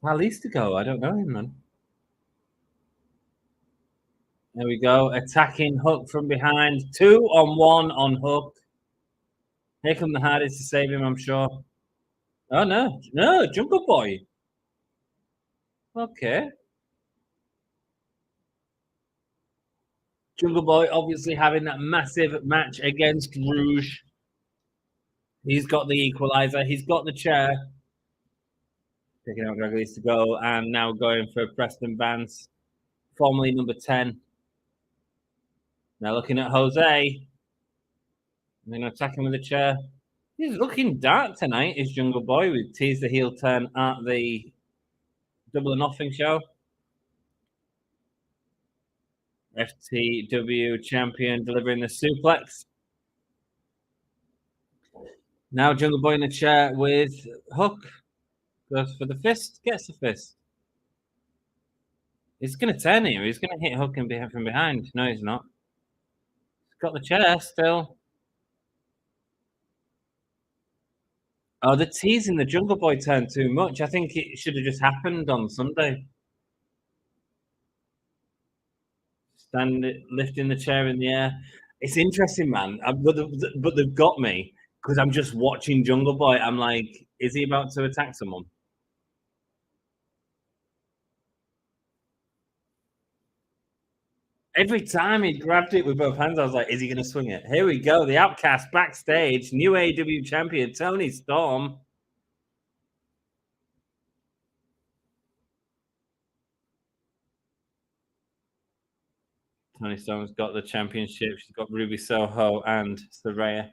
Callis to go. I don't know him, man. There we go. Attacking Hook from behind. 2-on-1 on Hook. Here come the Hardys to save him, I'm sure. Oh, no. No, Jungle Boy. Okay. Jungle Boy obviously having that massive match against Rouge. He's got the equalizer. He's got the chair. Taking out Dragolis to go. And now going for Preston Vance. Formerly number 10. Now looking at Jose. And then attacking with the chair. He's looking dark tonight, is Jungle Boy. We teased the heel turn at the Double or Nothing show. FTW champion delivering the suplex. Now Jungle Boy in the chair with Hook. Goes for the fist, gets the fist. He's going to turn here. He's going to hit Hook from behind. No, he's not. He's got the chair still. Oh, the teasing the Jungle Boy turn too much. I think it should have just happened on Sunday. Lifting the chair in the air. It's interesting, man. But they've got me because I'm just watching Jungle Boy. I'm like, is he about to attack someone? Every time he grabbed it with both hands, I was like, is he going to swing it? Here we go. The Outcast backstage. New AEW champion, Tony Storm. Tony Storm's got the championship. She's got Ruby Soho and Saraya.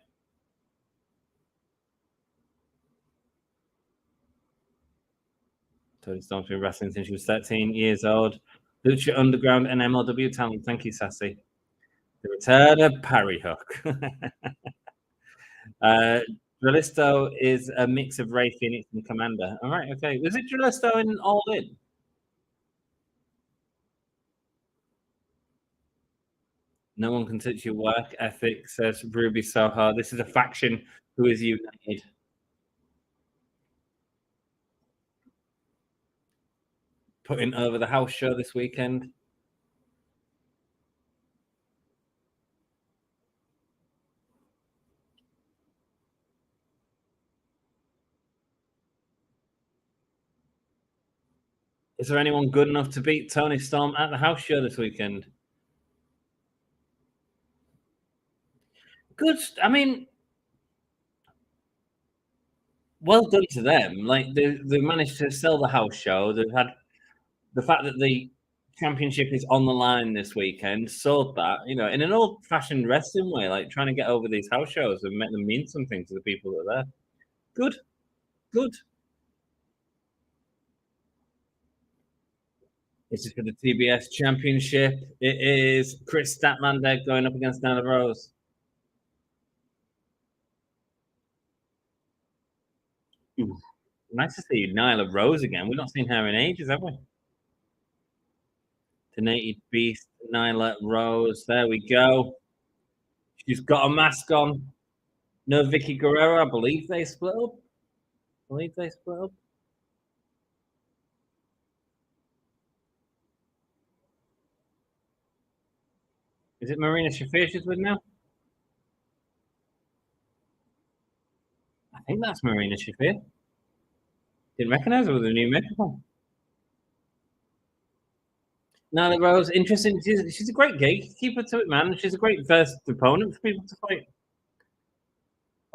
Tony Storm's been wrestling since she was 13 years old. Lucha Underground and MLW talent. Thank you, Sassy. The return of Parry Hook. Drillisto is a mix of Ray Phoenix and Commander. All right, okay. Was it Drillisto in All In? No one can touch your work ethic, says Ruby Soho. This is a faction who is united. Putting over the house show this weekend. Is there anyone good enough to beat Tony Storm at the house show this weekend? Good. I mean, well done to them. Like they managed to sell the house show. They've had the fact that the championship is on the line this weekend, sold that, in an old-fashioned wrestling way, like trying to get over these house shows and make them mean something to the people that are there. Good. This is for the TBS championship. It is Kris Statlander going up against Nyla Rose. Ooh, nice to see Nyla Rose again. We've not seen her in ages, have we? The Naked Beast, Nyla Rose. There we go. She's got a mask on. No Vicky Guerrero. I believe they split up. Is it Marina Shafir she's with now? I think that's Marina Shafir. Didn't recognize her with a new microphone. Nyla Rose, interesting. She's a great gatekeeper to it, man. She's a great first opponent for people to fight.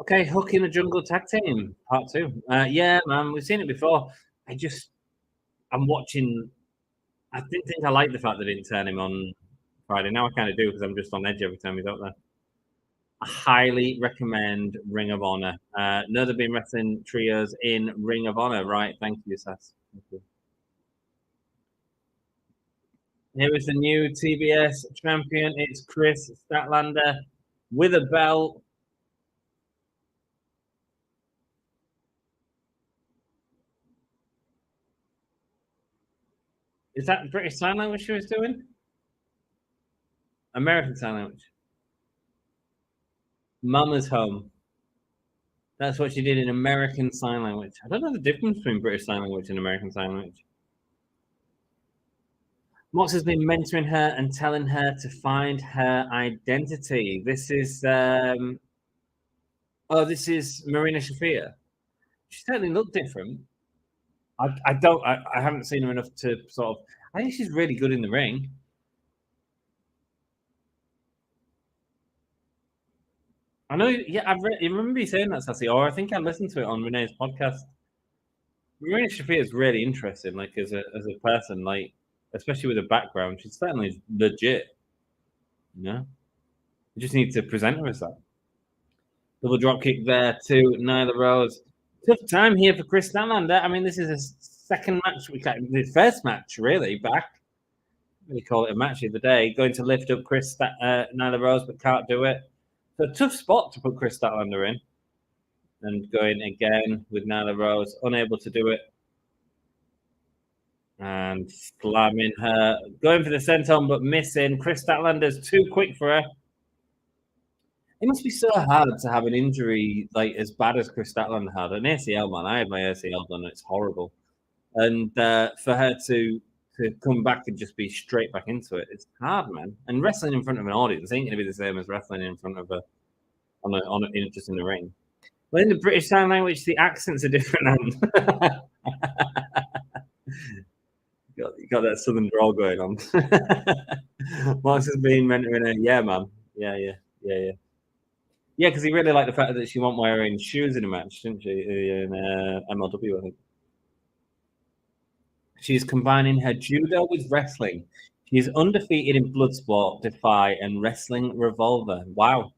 Okay, Hook in the Jungle tag team, part 2. Yeah, man, we've seen it before. I'm watching. I didn't think I liked the fact they didn't turn him on Friday. Now I kind of do because I'm just on edge every time he's out there. I highly recommend Ring of Honor. No, they've been wrestling trios in Ring of Honor, right? Thank you, Sass. Thank you. Here is the new TBS champion. It's Kris Statlander with a belt. Is that British Sign Language she was doing? American Sign Language. Mama's home. That's what she did in American Sign Language. I don't know the difference between British Sign Language and American Sign Language. Mox has been mentoring her and telling her to find her identity. This is this is Marina Shafir. She certainly looked different. I haven't seen her enough to sort of. I think she's really good in the ring. I know. Yeah, I remember you saying that, Sassy, or I think I listened to it on Renee's podcast. Marina Shafir is really interesting, like as a person, like especially with a background. She's certainly legit. You just need to present her as that. Double drop kick there to Nyla Rose. Tough time here for Kris Statlander. I mean, this is a second match. The first match, really, back. we call it a match of the day, going to lift up Nyla Rose, but can't do it. So a tough spot to put Kris Statlander in. And going again with Nyla Rose, unable to do it. And slamming her, going for the senton, but missing. Kris Statlander's too quick for her. It must be so hard to have an injury like as bad as Kris Statlander had. An ACL, man. I had my ACL done. It's horrible. And for her to come back and just be straight back into it, it's hard, man. And wrestling in front of an audience ain't going to be the same as wrestling in front of just in the ring. Well, in the British Sign Language, the accents are different. You got that southern drawl going on. Mark's has been mentoring her. Yeah, man. Yeah. Yeah, because he really liked the fact that she wasn't wearing shoes in a match, didn't she? In MLW, I think. She's combining her judo with wrestling. She's undefeated in Bloodsport, Defy, and Wrestling Revolver. Wow.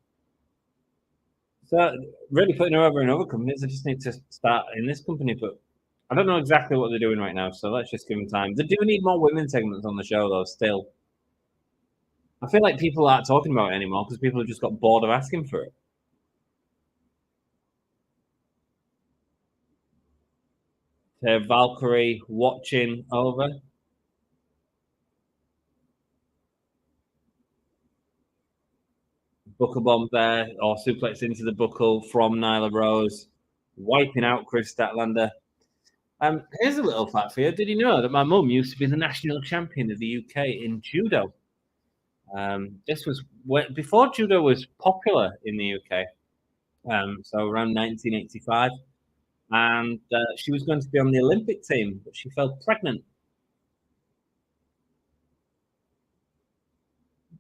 So, really putting her over in other companies. I just need to start in this company, but I don't know exactly what they're doing right now, so let's just give them time. They do need more women segments on the show, though, still. I feel like people aren't talking about it anymore because people have just got bored of asking for it. Valkyrie watching over. Buckle bomb there, or suplex into the buckle from Nyla Rose, wiping out Kris Statlander. Here's a little fact for you. Did you know that my mum used to be the national champion of the UK in judo? This was before judo was popular in the UK, so around 1985. And she was going to be on the Olympic team, but she fell pregnant.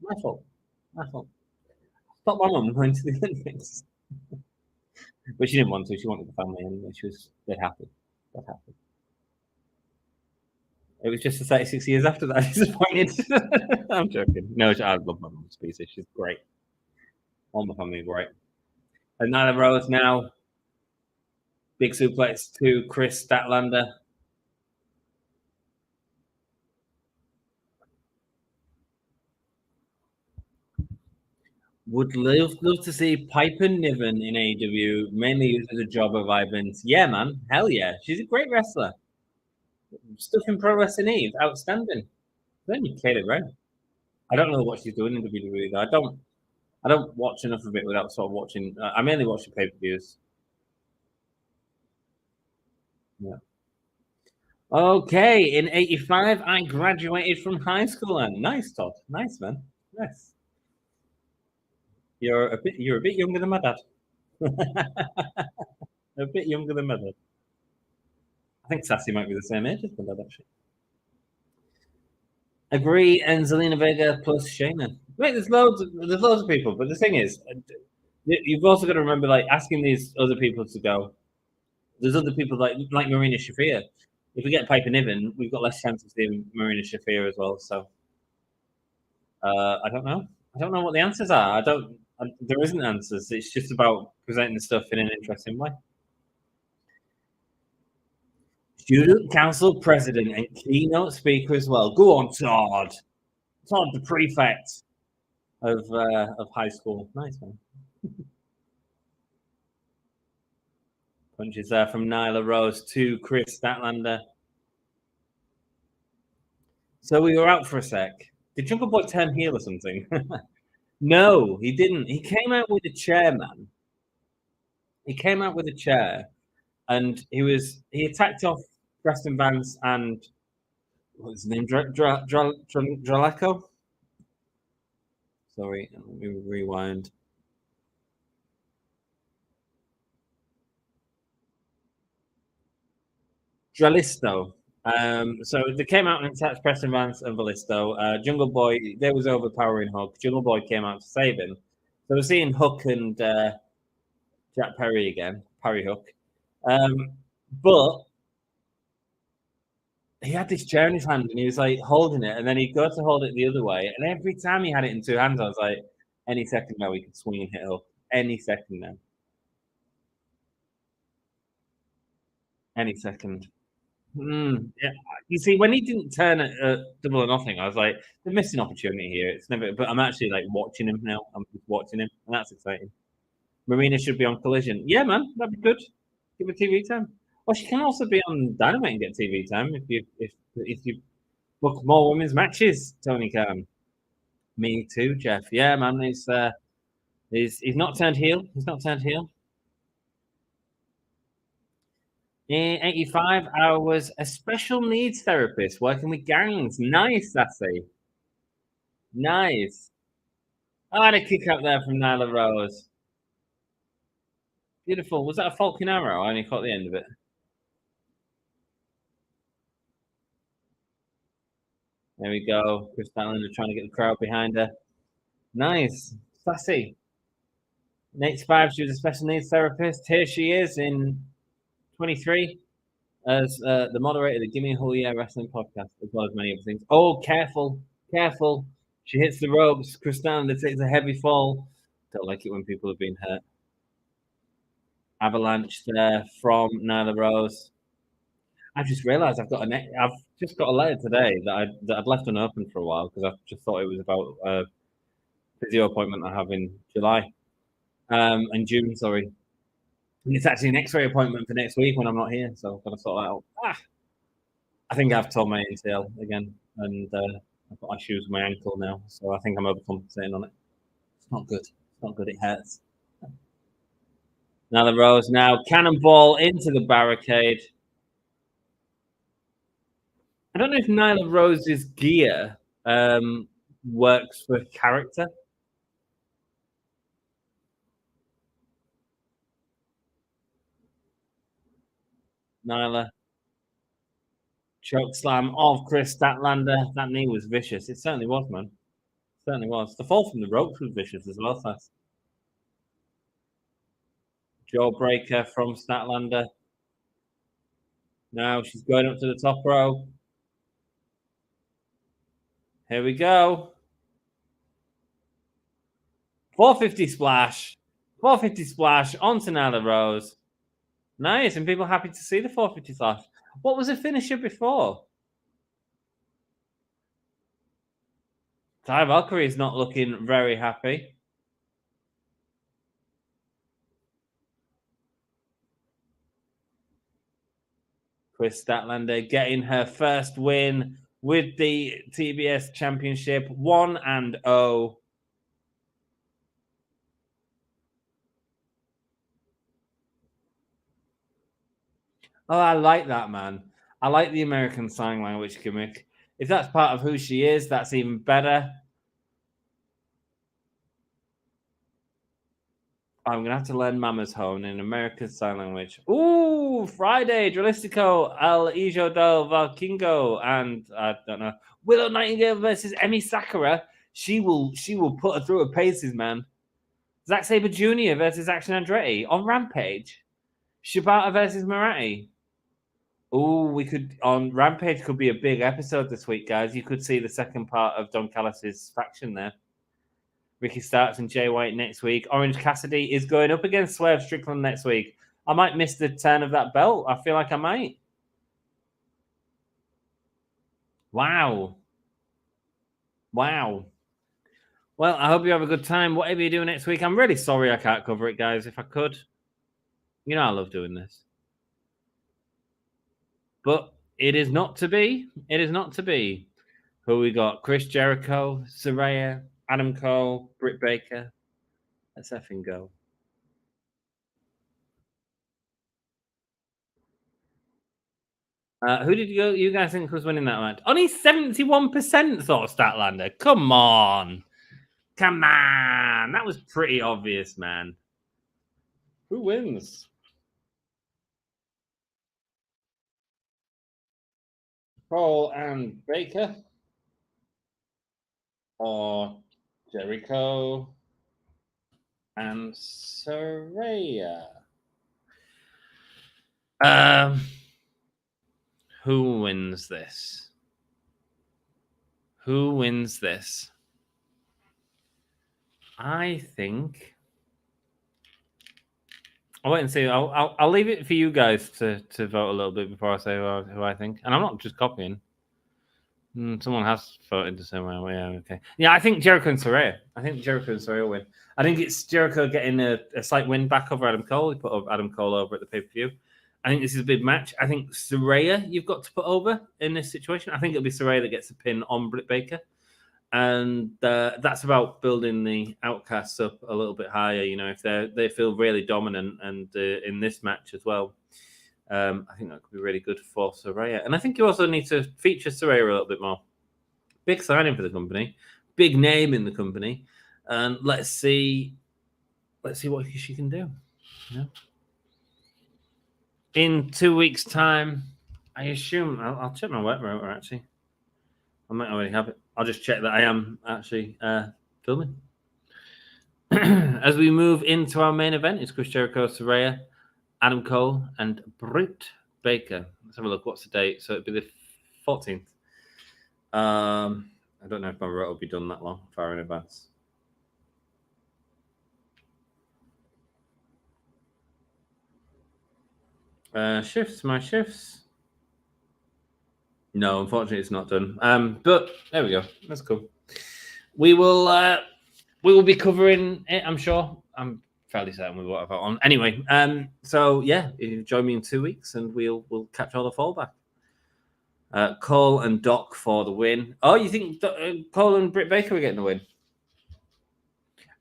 My fault. Stop my mum going to the Olympics. But she didn't want to. She wanted the family anyway. She was dead happy. It was just 36 years after that. Disappointed. I'm joking. No, I love my mum's piece. She's great. All my family great. And Nyla Rose now. Big suplex to Kris Statlander. Would love to see Piper Niven in AEW, mainly used as a jobber by Vince. Yeah, man. Hell yeah. She's a great wrestler. Stuff in Pro Wrestling Eve. Outstanding. Then you kid it, right? I don't know what she's doing in WWE, though. I don't watch enough of it without sort of watching. I mainly watch the pay-per-views. Yeah. Okay, in '85, I graduated from high school. And nice, Todd. Nice, man. Yes. You're a bit younger than my dad. A bit younger than my dad. I think Sassy might be the same age as my dad, actually. Agree, and Zelina Vega plus Shayna. Wait, there's loads of people, but the thing is, you've also got to remember, like, asking these other people to go. There's other people like Marina Shafir. If we get Piper Niven, we've got less chance of seeing Marina Shafir as well. So I don't know. I don't know what the answers are. There isn't answers. It's just about presenting the stuff in an interesting way. Student Council President and keynote speaker as well. Go on, Todd. Todd, the prefect of high school. Nice, man. Punches there from Nyla Rose to Kris Statlander. So we were out for a sec. Did Jungle Boy turn heel or something? No, he didn't. He came out with a chair, man. He came out with a chair, and he attacked off Preston Vance and what's his name? Dralaco? Sorry, let me rewind. Dralisto. So they came out and attacked Preston Vance and Ballisto. Jungle Boy, there was overpowering Hook. Jungle Boy came out to save him. So we're seeing Hook and Jack Perry again, Perry Hook. But he had this chair in his hand and he was like holding it, and then he'd go to hold it the other way. And every time he had it in two hands, I was like, any second now he could swing and hit Hook. Any second now. Any second. Yeah. You see, when he didn't turn at Double or Nothing, I was like, they're missing opportunity here. It's never. But I'm actually like watching him now. I'm just watching him, and that's exciting. Marina should be on Collision. Yeah, man, that'd be good. Give her TV time. Well, she can also be on Dynamite and get TV time if you book more women's matches. Tony Khan. Me too, Jeff. Yeah, man. He's not turned heel. He's not turned heel. In 85, I was a special needs therapist working with gangs. Nice, Sassy. Nice. I had a kick up there from Nyla Rose. Beautiful. Was that a Falcon Arrow? I only caught the end of it. There we go. Kris Statlander trying to get the crowd behind her. Nice. Sassy. In 85, she was a special needs therapist. Here she is in 23 as the moderator of the Gimme a Whole Year Wrestling podcast, as well as many other things. Oh, careful. Careful. She hits the ropes. Kris Statlander takes a heavy fall. Don't like it when people have been hurt. Avalanche there from Nyla Rose. I just realised I've just got a letter today that I'd left unopened for a while because I just thought it was about a physio appointment I have in July, in June, sorry. And it's actually an X-ray appointment for next week when I'm not here, so I've got to sort that out. I think I've torn my ACL again, and I've got issues with my ankle now, so I think I'm overcompensating on it. It's not good. It's not good. It hurts. Nyla Rose now cannonball into the barricade. I don't know if Nyla Rose's gear works for character. Nyla. Choke slam of Kris Statlander. That knee was vicious. It certainly was, man. It certainly was. The fall from the ropes was vicious as well, Sass. Jawbreaker from Statlander. Now she's going up to the top row. Here we go. 450 splash. 450 splash onto Nyla Rose. Nice, and people happy to see the 450 splash. What was the finisher before? Ty Valkyrie is not looking very happy. Kris Statlander getting her first win with the TBS Championship, 1-0. Oh, I like that, man. I like the American Sign Language gimmick. If that's part of who she is, that's even better. I'm going to have to learn Mama's Home in American Sign Language. Ooh, Friday, Dralistico, El Hijo del Valkingo, and I don't know, Willow Nightingale versus Emi Sakura. She will put her through her paces, man. Zack Sabre Jr. versus Action Andretti on Rampage. Shibata versus Marathi. Oh, we could on Rampage could be a big episode this week, guys. You could see the second part of Don Callis' faction there. Ricky Starks and Jay White next week. Orange Cassidy is going up against Swerve Strickland next week. I might miss the turn of that belt. I feel like I might. Wow. Wow. Well, I hope you have a good time. Whatever you do next week, I'm really sorry I can't cover it, guys. If I could. You know I love doing this. But it is not to be. It is not to be. Who we got? Chris Jericho, Saraya, Adam Cole, Britt Baker. Let's effing go. Who did you guys think was winning that match? Only 71% thought Statlander. Come on. Come on. That was pretty obvious, man. Who wins? Cole and Baker? Or Jericho and Saraya? Who wins this? Who wins this? I'll wait and see. I'll leave it for you guys to vote a little bit before I say who I think. And I'm not just copying. Someone has voted the same way. Yeah, okay. Yeah, I think Jericho and Saraya. I think Jericho and Saraya win. I think it's Jericho getting a slight win back over Adam Cole. He put Adam Cole over at the pay-per-view. I think this is a big match. I think Saraya you've got to put over in this situation. I think it'll be Saraya that gets a pin on Britt Baker. And that's about building the outcasts up a little bit higher. You know, if they feel really dominant and in this match as well. I think that could be really good for Saraya. And I think you also need to feature Saraya a little bit more. Big signing for the company, big name in the company, and let's see what she can do. You know? In 2 weeks' time, I assume I'll check my web router actually. I might already have it. I'll just check that I am actually filming. As we move into our main event, it's Chris Jericho, Saraya, Adam Cole, and Britt Baker. Let's have a look. What's the date? So it'd be the 14th. I don't know if my route will be done that long, far in advance. My shifts. No, unfortunately, it's not done. But there we go. That's cool. We will be covering it, I'm sure. I'm fairly certain we won't have it on. Anyway, so yeah, you join me in 2 weeks and we'll catch all the fallback. Cole and Doc for the win. Oh, you think Cole and Britt Baker are getting the win?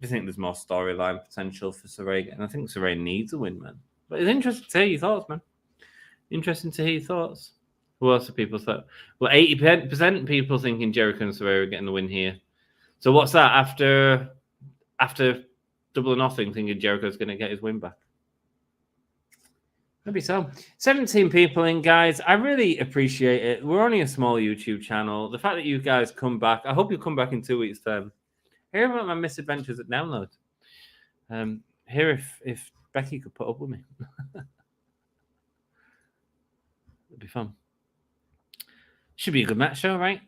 I think there's more storyline potential for Saraya, and I think Saraya needs a win, man. But it's interesting to hear your thoughts, man. Interesting to hear your thoughts. Who else are people thought? Well, 80% people thinking Jericho and Saraya are getting the win here. So what's that after Double or Nothing? Thinking Jericho's going to get his win back. Maybe so. 17 people in, guys. I really appreciate it. We're only a small YouTube channel. The fact that you guys come back, I hope you come back in 2 weeks' time. Hear about my misadventures at Download. Hear if Becky could put up with me. It'd be fun. Should be a good match show, right?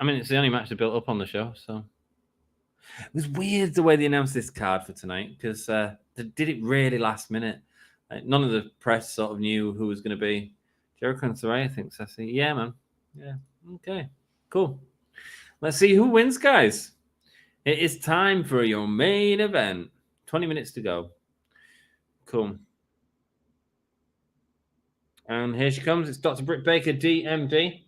I mean, it's the only match they built up on the show, so. It was weird the way they announced this card for tonight because they did it really last minute. None of the press sort of knew who was going to be. Jericho and Saraya, I think, Sassy. Yeah, man. Yeah. Okay. Cool. Let's see who wins, guys. It is time for your main event. 20 minutes to go. Cool. And here she comes. It's Dr. Britt Baker, DMD.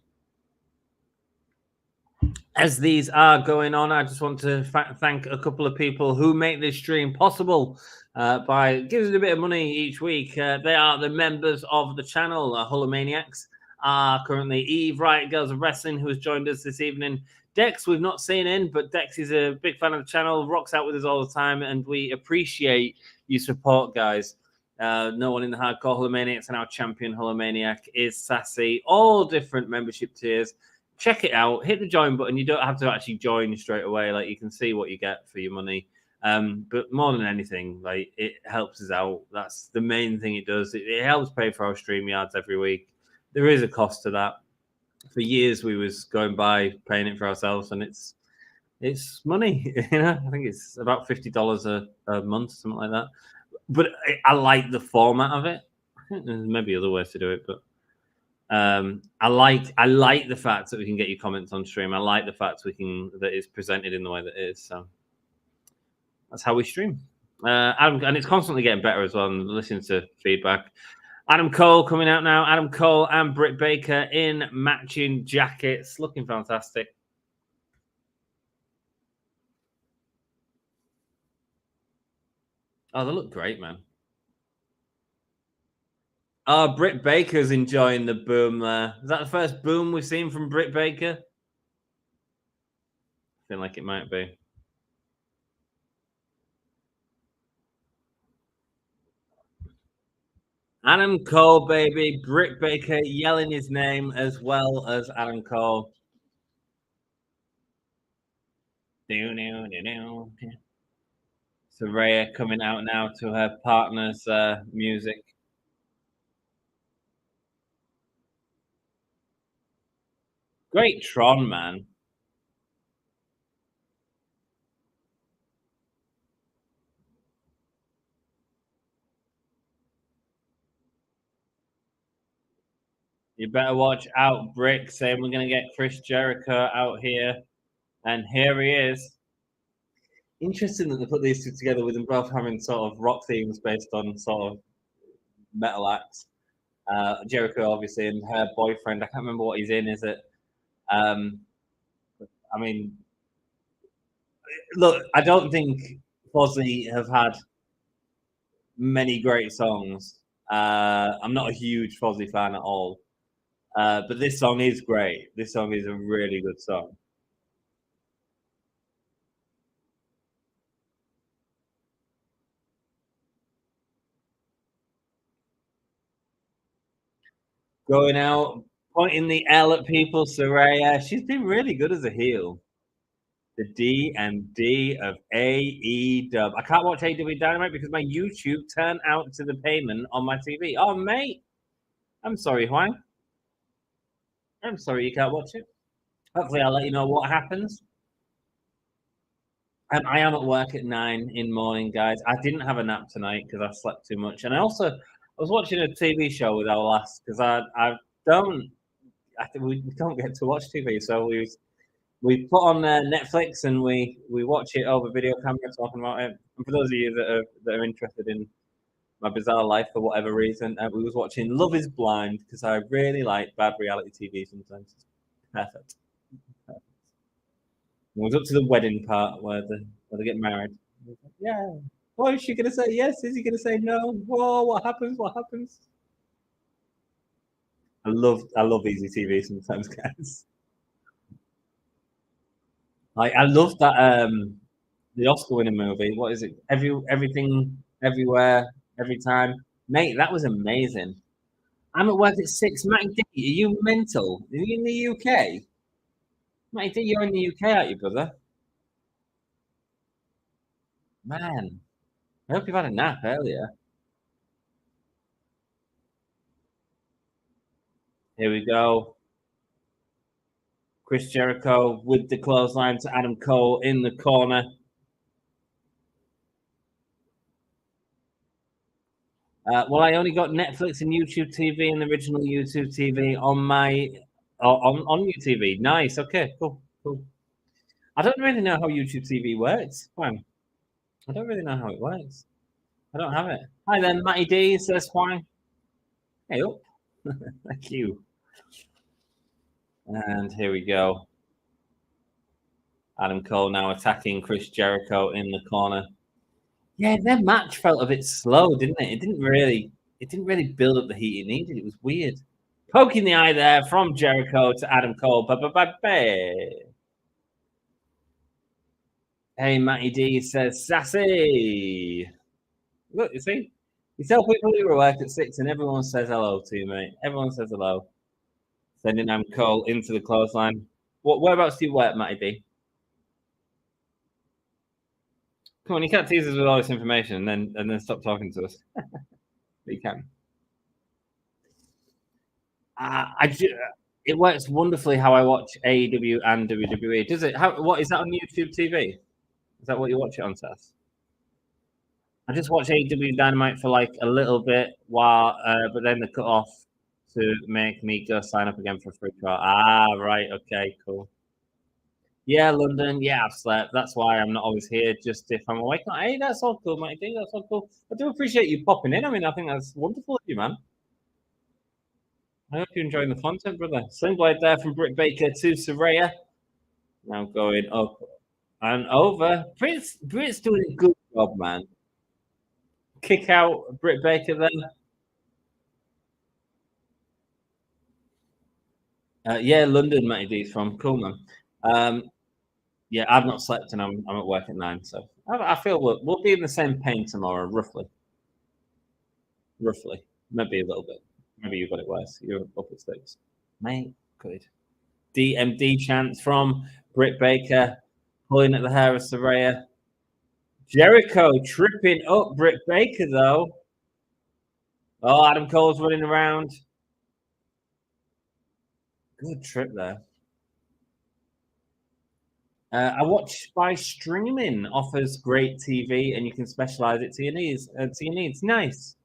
As these are going on, I just want to thank a couple of people who make this stream possible by giving us a bit of money each week. They are the members of the channel. Hulomaniacs are currently Eve, Riot Girls of Wrestling, who has joined us this evening. Dex, we've not seen in, but Dex is a big fan of the channel, rocks out with us all the time, and we appreciate your support, guys. No one in the hardcore Hulomaniacs and our champion Hulomaniac is Sassy. All different membership tiers. Check it out. Hit the join button. You don't have to actually join straight away. Like, you can see what you get for your money. But more than anything, like, it helps us out. That's the main thing it does. It helps pay for our StreamYards every week. There is a cost to that. For years, we was going by paying it for ourselves, and it's money. You know, I think it's about $50 a month, something like that. But I like the format of it. I think there's maybe other ways to do it, but I like the fact that we can get your comments on stream. I like the fact that it's presented in the way that it is. So that's how we stream. And it's constantly getting better as well. And listening to feedback. Adam Cole coming out now. Adam Cole and Britt Baker in matching jackets, looking fantastic. Oh, they look great, man. Oh, Britt Baker's enjoying the boom there. Is that the first boom we've seen from Britt Baker? I feel like it might be. Adam Cole, baby. Britt Baker yelling his name as well as Adam Cole. Saraya coming out now to her partner's music. Great Tron, man. You better watch out, Brick, saying we're going to get Chris Jericho out here. And here he is. Interesting that they put these two together with them both having sort of rock themes based on sort of metal acts. Jericho, obviously, and her boyfriend. I can't remember what he's in. Is it? I mean, look, I don't think Fozzy have had many great songs. I'm not a huge Fozzy fan at all. But this song is great. This song is a really good song. Going out, pointing the L at people, Saraya. She's been really good as a heel. The D&D of AEW. I can't watch AEW Dynamite because my YouTube turned out to the payment on my TV. Oh, mate. I'm sorry, Juan. I'm sorry you can't watch it. Hopefully, I'll let you know what happens. I am at work at 9 in the morning, guys. I didn't have a nap tonight because I slept too much. And I was watching a TV show with our lass because I think we don't get to watch TV. So we put on Netflix and we watch it over video camera talking about it. And for those of you that are interested in my bizarre life for whatever reason, we was watching Love is Blind because I really like bad reality TV sometimes. It's perfect. It was up to the wedding part where they get married. Yeah. Oh, is she gonna say yes? Is he gonna say no? Whoa, what happens? What happens? I love easy TV sometimes, guys. I love that the Oscar winning movie. What is it? Everything, everywhere, every time. Mate, that was amazing. I'm at work at 6. Matty D, are you mental? Are you in the UK? Matty D, you're in the UK, aren't you, brother? Man, I hope you've had a nap earlier. Here we go. Chris Jericho with the clothesline to Adam Cole in the corner. Well, I only got Netflix and YouTube TV and the original YouTube TV on my on YouTube. Nice. Okay. Cool. I don't really know how YouTube TV works. Fine. I don't really know how it works. I don't have it. Hi then, Matty D says fine. Hey up. Thank you. And here we go. Adam Cole now attacking Chris Jericho in the corner. Yeah, their match felt a bit slow, didn't it? It didn't really build up the heat it needed. It was weird. Poking the eye there from Jericho to Adam Cole. Hey, Matty D says sassy. Look, you see? You tell people you work at 6 and everyone says hello to you, mate. Everyone says hello. Sending Adam Cole into the clothesline. Whereabouts do you work, Matty D? Come on, you can't tease us with all this information and then stop talking to us. You can. It works wonderfully how I watch AEW and WWE. Does it? What is that on YouTube TV? Is that what you watch it on, Seth? I just watch AEW Dynamite for like a little bit while, but then they cut off to make me go sign up again for a free trial. Ah, right. Okay, cool. Yeah, London. Yeah, I've slept. That's why I'm not always here. Just if I'm awake. Hey, that's all cool, mate. That's all cool. I do appreciate you popping in. I mean, I think that's wonderful of you, man. I hope you're enjoying the content, brother. Sling blade there from Britt Baker to Saraya. Now going up and over. Britt's doing a good job, man. Kick out Britt Baker then. Yeah, London, Matty D's from. Cool, man. Yeah, I've not slept and I'm at work at 9, so I feel we'll be in the same pain tomorrow, roughly. Maybe a little bit. Maybe you've got it worse. You're up at 6. Mate, good. DMD chance from Britt Baker, pulling at the hair of Saraya. Jericho tripping up Britt Baker, though. Oh, Adam Cole's running around. Good trip there. I watch by streaming. Offers great TV, and you can specialize it to your needs. Nice.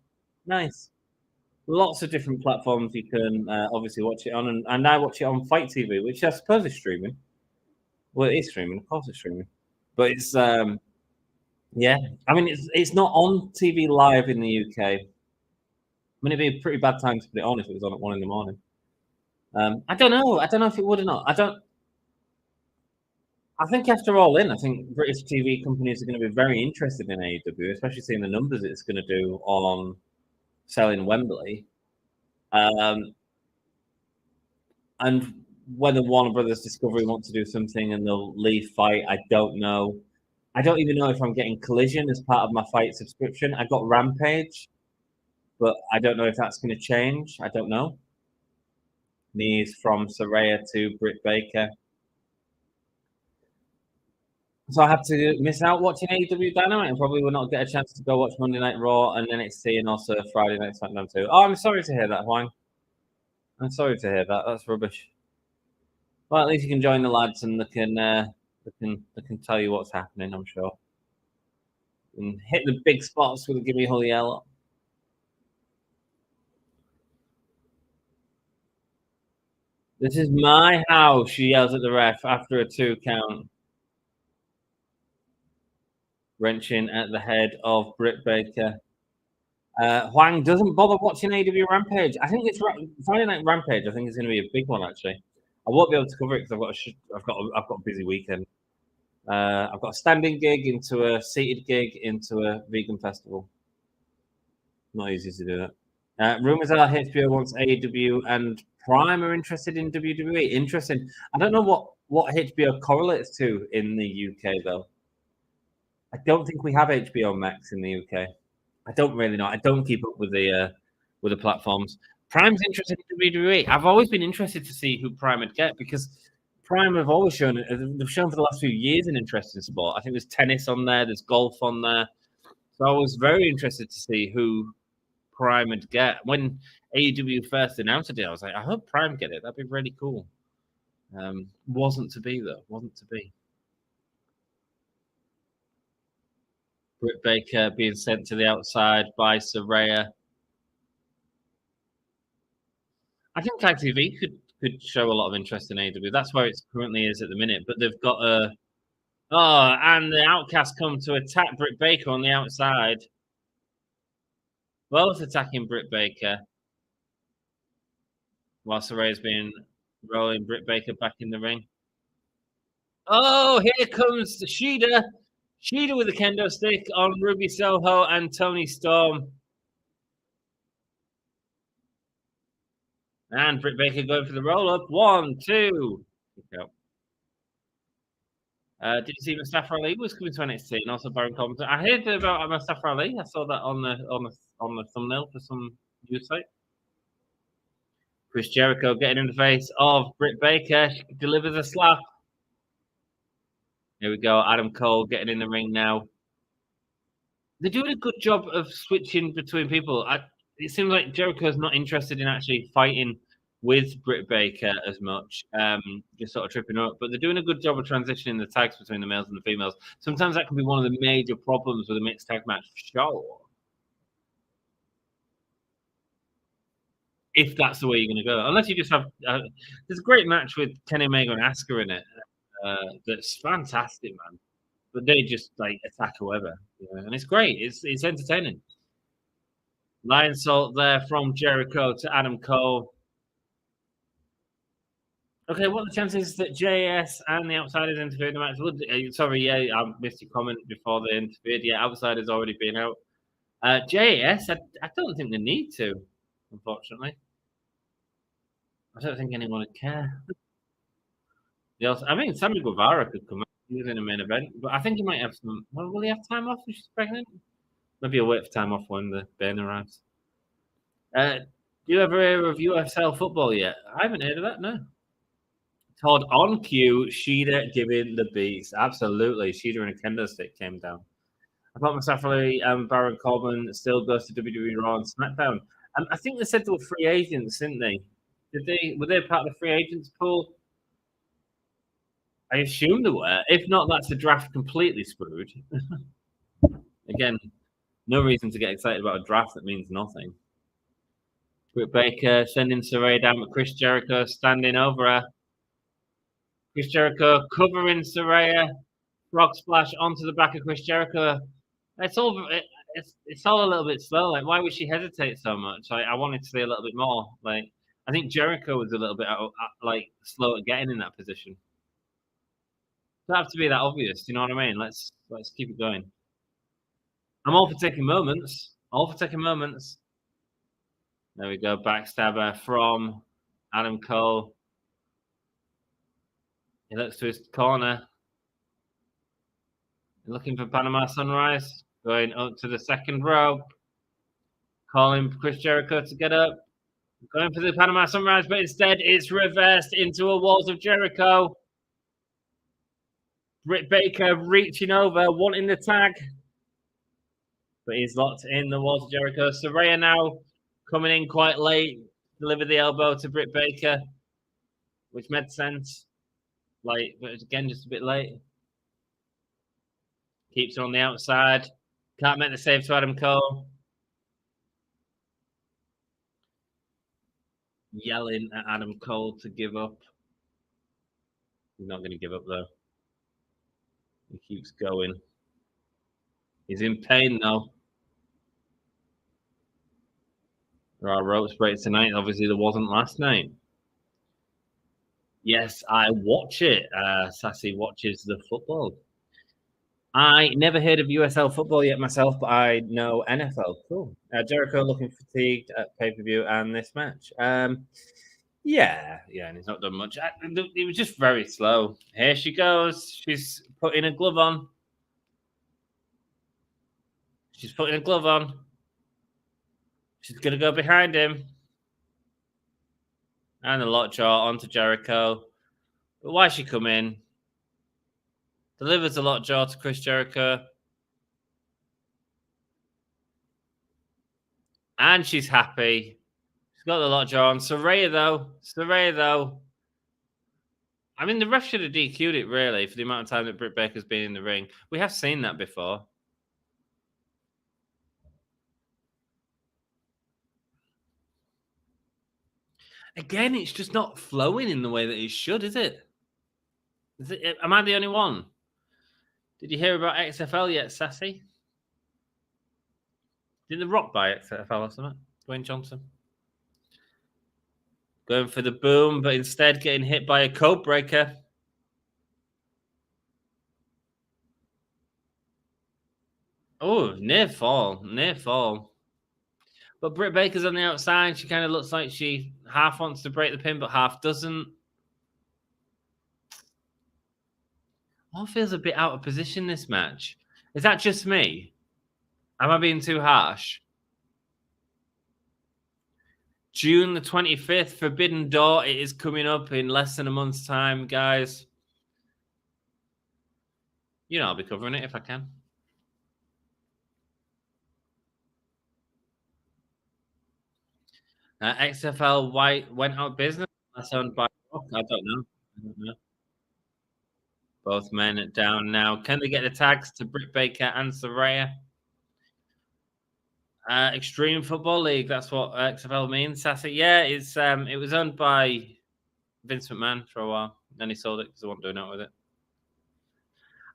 lots of different platforms you can obviously watch it on, and I watch it on Fight TV, which I suppose is streaming. Well, it is streaming, of course it's streaming, but it's yeah. I mean, it's not on TV live in the UK. I mean, it'd be a pretty bad time to put it on if it was on at 1 a.m. I don't know. I don't know if it would or not. I think after Allin, I think British TV companies are going to be very interested in AEW, especially seeing the numbers it's going to do on selling Wembley. And whether Warner Brothers Discovery want to do something and they'll leave Fight, I don't know. I don't even know if I'm getting Collision as part of my Fight subscription. I got Rampage, but I don't know if that's going to change. I don't know. Knees from Saraya to Britt Baker. So I have to miss out watching AEW Dynamite and probably will not get a chance to go watch Monday Night Raw and NXT and also Friday Night SmackDown too. Oh, I'm sorry to hear that, Huang. I'm sorry to hear that. That's rubbish. Well, at least you can join the lads and they can tell you what's happening, I'm sure. And hit the big spots with a Gimme Holy Yell. This is my house, she yells at the ref after a 2 count. Wrenching at the head of Britt Baker. Huang doesn't bother watching AEW Rampage. I think it's Friday Night Rampage. I think it's going to be a big one, actually. I won't be able to cover it because I've got a busy weekend. I've got a standing gig into a seated gig into a vegan festival. Not easy to do that. Rumors are HBO wants AEW and Prime are interested in WWE. Interesting. I don't know what HBO correlates to in the UK though. I don't think we have HBO Max in the UK. I don't really know. I don't keep up with the platforms. Prime's interested in WWE. I've always been interested to see who Prime would get because Prime have always shown they've shown for the last few years an interest in sport. I think there's tennis on there, there's golf on there. So I was very interested to see who Prime would get. When AEW first announced it, I was like, I hope Prime get it. That'd be really cool. Wasn't to be though. Wasn't to be. Britt Baker being sent to the outside by Saraya. I think Tag TV could show a lot of interest in AEW. That's where it currently is at the minute. But they've got a... Oh, and the Outcasts come to attack Britt Baker on the outside. Both attacking Britt Baker. While Saraya's been rolling Britt Baker back in the ring. Oh, here comes Shida. Shida with a kendo stick on Ruby Soho and Tony Storm. And Britt Baker going for the roll-up. 1, 2. Did you see Mustafa Ali was coming to NXT and also Baron Corbin? I heard about Mustafa Ali. I saw that on the thumbnail for some news site. Chris Jericho getting in the face of Britt Baker. She delivers a slap. Here we go. Adam Cole getting in the ring now. They're doing a good job of switching between people. It seems like Jericho's not interested in actually fighting with Britt Baker as much, just sort of tripping her up. But they're doing a good job of transitioning the tags between the males and the females. Sometimes that can be one of the major problems with a mixed tag match show. If that's the way you're going to go. Unless you just have... there's a great match with Kenny Omega and Asuka in it. That's fantastic, man. But they just like attack whoever, and it's great. It's entertaining. Lion Salt there from Jericho to Adam Cole. Okay, what are the chances that JS and the Outsiders interfered in the match? Sorry, yeah, I missed your comment before they interfered. Yeah, Outsiders already been out. JS, I don't think they need to, unfortunately. I don't think anyone would care. I mean, Sammy Guevara could come out. He's in a main event, but I think he might have some. Well, will he have time off if she's pregnant? Maybe he'll wait for time off when the baby arrives. Do you ever hear of USL football yet? I haven't heard of that, no. Todd on cue, Shida giving the beats. Absolutely. Shida and a kendo stick came down. I thought Mustafa Ali and Baron Corbin still goes to WWE Raw and SmackDown. I think they said they were free agents, didn't they? Were they part of the free agents pool? I assume they were. If not, that's the draft completely screwed. Again, no reason to get excited about a draft that means nothing. Britt Baker sending Saraya down, but Chris Jericho standing over her. Chris Jericho covering Saraya. Frog splash onto the back of Chris Jericho. It's all a little bit slow. Like, why would she hesitate so much? Like, I wanted to see a little bit more. Like, I think Jericho was a little bit slow at getting in that position. It doesn't have to be that obvious. You know what I mean? Let's keep it going. I'm all for taking moments. There we go. Backstabber from Adam Cole. He looks to his corner. Looking for Panama Sunrise. Going up to the second rope. Calling Chris Jericho to get up. Going for the Panama Sunrise, but instead it's reversed into a Walls of Jericho. Britt Baker reaching over, wanting the tag. But he's locked in the Walls of Jericho. Saraya now coming in quite late. Delivered the elbow to Britt Baker, which made sense. Like, but again, just a bit late. Keeps her on the outside. Can't make the save to Adam Cole. Yelling at Adam Cole to give up. He's not going to give up, though. He keeps going. He's in pain, though. There are ropes breaks tonight. Obviously, there wasn't last night. Yes, I watch it. Sassy watches the football. I never heard of USL football yet myself, but I know NFL. Cool. Jericho looking fatigued at pay-per-view and this match. Yeah, and he's not done much. It was just very slow. Here she goes. She's putting a glove on. She's going to go behind him. And the lockjaw onto Jericho. But why she come in? Delivers a lockjaw to Chris Jericho. And she's happy. She's got the lockjaw on. Saraya, though. I mean, the ref should have DQ'd it, really, for the amount of time that Britt Baker's been in the ring. We have seen that before. Again, it's just not flowing in the way that it should, is it? Am I the only one? Did you hear about XFL yet, Sassy? Did The Rock buy XFL or something? Dwayne Johnson. Going for the boom, but instead getting hit by a code breaker. Oh, near fall. But Britt Baker's on the outside. She kind of looks like she half wants to break the pin, but half doesn't. All feels a bit out of position this match. Is that just me? Am I being too harsh? June the 25th, Forbidden Door. It is coming up in less than a month's time, guys. You know I'll be covering it if I can. XFL White went out of business. That's owned by Rock. I don't know. Both men down now. Can they get the tags to Britt Baker and Saraya? Extreme Football League. That's what XFL means. Sassy. Yeah, it was owned by Vince McMahon for a while. Then he sold it because they weren't doing it with it.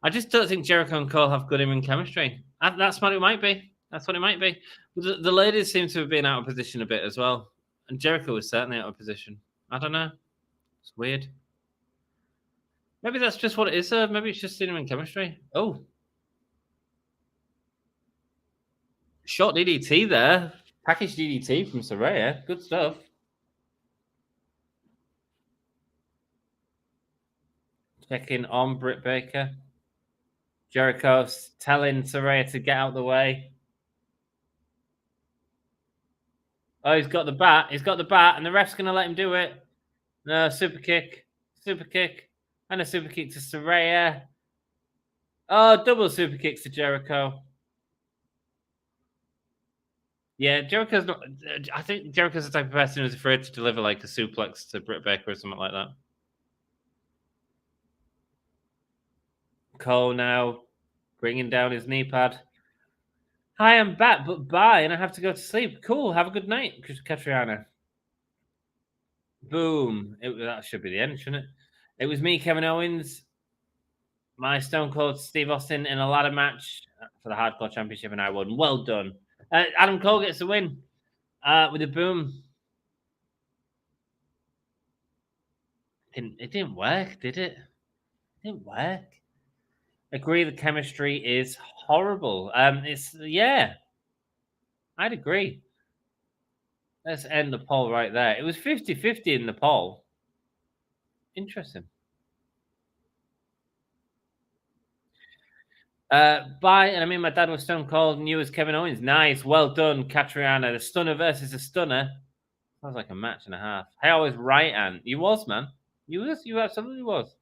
I just don't think Jericho and Cole have good in chemistry. That's what it might be. The ladies seem to have been out of position a bit as well. And Jericho was certainly out of position. I don't know. It's weird. Maybe that's just what it is, sir. Maybe it's just in chemistry. Oh. Short DDT there. Package DDT from Saraya. Good stuff. Checking on Britt Baker. Jericho telling Saraya to get out of the way. Oh, he's got the bat, and the ref's going to let him do it. No, super kick, and a super kick to Saraya. Oh, double super kicks to Jericho. Yeah, Jericho's not. I think Jericho's the type of person who's afraid to deliver like a suplex to Britt Baker or something like that. Cole now bringing down his knee pad. Hi, I'm back, but bye, and I have to go to sleep. Cool, have a good night, Katriana. Boom. That should be the end, shouldn't it? It was me, Kevin Owens, my Stone Cold Steve Austin in a ladder match for the Hardcore Championship, and I won. Well done. Adam Cole gets the win with a boom. It didn't work, did it? It didn't work. Agree the chemistry is horrible. I'd agree. Let's end the poll right there. It was 50-50 in the poll. Interesting. Bye, and I mean my dad was Stone Cold and you was Kevin Owens. Nice, well done, Katriana. The stunner versus a stunner. Sounds like a match and a half. Hey, I was right, Ant. You was, man. You absolutely was.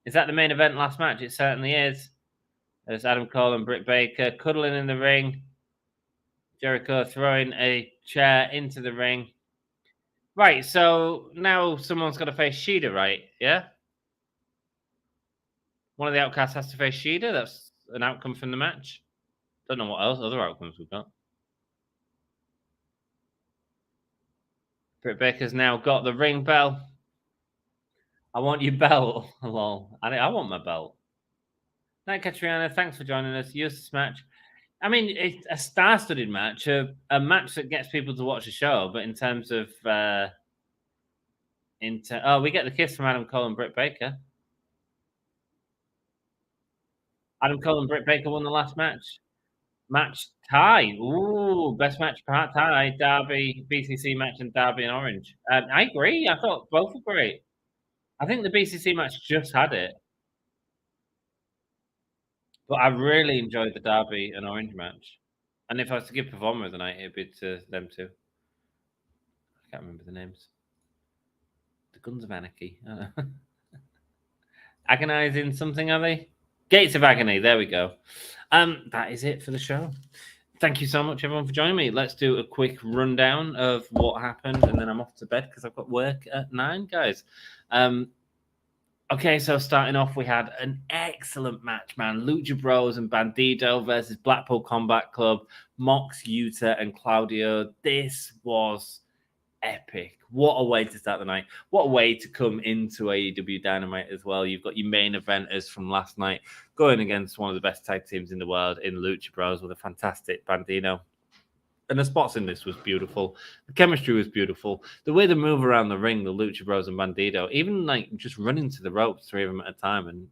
Is that the main event last match? It certainly is. There's Adam Cole and Britt Baker cuddling in the ring. Jericho throwing a chair into the ring. Right, so now someone's got to face Shida, right? Yeah? One of the Outcasts has to face Shida. That's an outcome from the match. Don't know what else other outcomes we've got. Britt Baker's now got the ring bell. I want your belt. Lol. I want my belt. Night, Katriana. Thanks for joining us. Useless match. I mean, it's a star-studded match, a match that gets people to watch the show. But in terms of, we get the kiss from Adam Cole and Britt Baker. Adam Cole and Britt Baker won the last match. Match tie. Ooh, best match part tie. Darby, BCC match, and Darby and Orange. I agree. I thought both were great. I think the BCC match just had it. But I really enjoyed the Darby and Orange match. And if I was to give performer of the night, it'd be to them two. I can't remember the names. The Guns of Anarchy. Agonizing something, are they? Gates of Agony. There we go. That is it for the show. Thank you so much, everyone, for joining me. Let's do a quick rundown of what happened, and then I'm off to bed because I've got work at 9, guys. Okay, so starting off, we had an excellent match, man. Lucha Bros and Bandido versus Blackpool Combat Club, Mox, Yuta, and Claudio. This was epic. What a way to start the night. What a way to come into AEW Dynamite as well. You've got your main eventers from last night going against one of the best tag teams in the world in Lucha Bros with a fantastic Bandido. And the spots in this was beautiful. The chemistry was beautiful. The way they move around the ring, the Lucha Bros and Bandido, even like just running to the ropes, 3 of them at a time and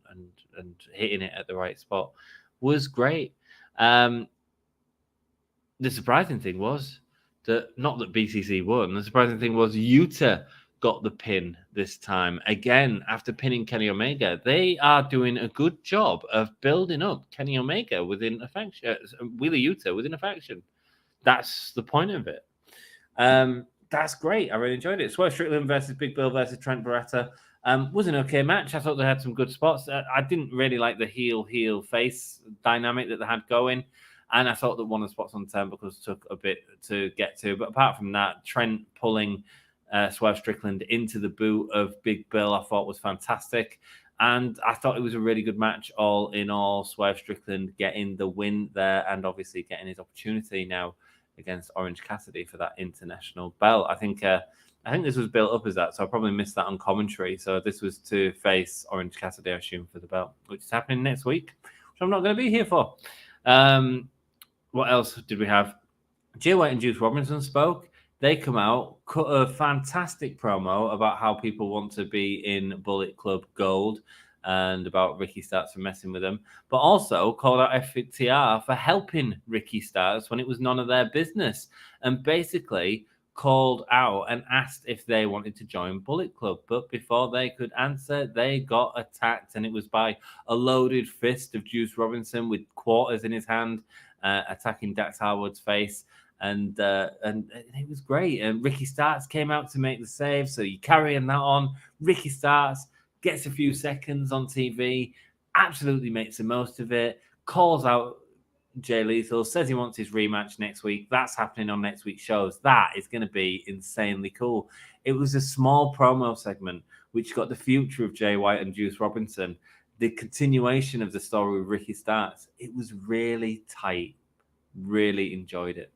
hitting it at the right spot was great. The surprising thing was that not that BCC won. The surprising thing was Yuta got the pin this time. Again, after pinning Kenny Omega, they are doing a good job of building up Kenny Omega within a faction, Wheeler Yuta within a faction. That's the point of it. That's great. I really enjoyed it. Swerve Strickland versus Big Bill versus Trent Baretta was an okay match. I thought they had some good spots. I didn't really like the heel face dynamic that they had going. And I thought that one of the spots on the turnbuckles took a bit to get to. But apart from that, Trent pulling Swerve Strickland into the boot of Big Bill, I thought was fantastic. And I thought it was a really good match all in all. Swerve Strickland getting the win there and obviously getting his opportunity now against Orange Cassidy for that international belt. I think this was built up as that, so I probably missed that on commentary. So this was to face Orange Cassidy, I assume, for the belt, which is happening next week, which I'm not going to be here for. What else did we have? Jay White and Juice Robinson spoke. They come out, cut a fantastic promo about how people want to be in Bullet Club Gold and about Ricky Starks for messing with them, but also called out FTR for helping Ricky Starks when it was none of their business, and basically called out and asked if they wanted to join Bullet Club. But before they could answer, they got attacked, and it was by a loaded fist of Juice Robinson with quarters in his hand, attacking Dax Harwood's face. And it was great. And Ricky Starks came out to make the save. So you carrying that on. Ricky Starks gets a few seconds on TV, absolutely makes the most of it, calls out Jay Lethal, says he wants his rematch next week. That's happening on next week's shows. That is going to be insanely cool. It was a small promo segment which got the future of Jay White and Juice Robinson, the continuation of the story with Ricky Starks. It was really tight. Really enjoyed it.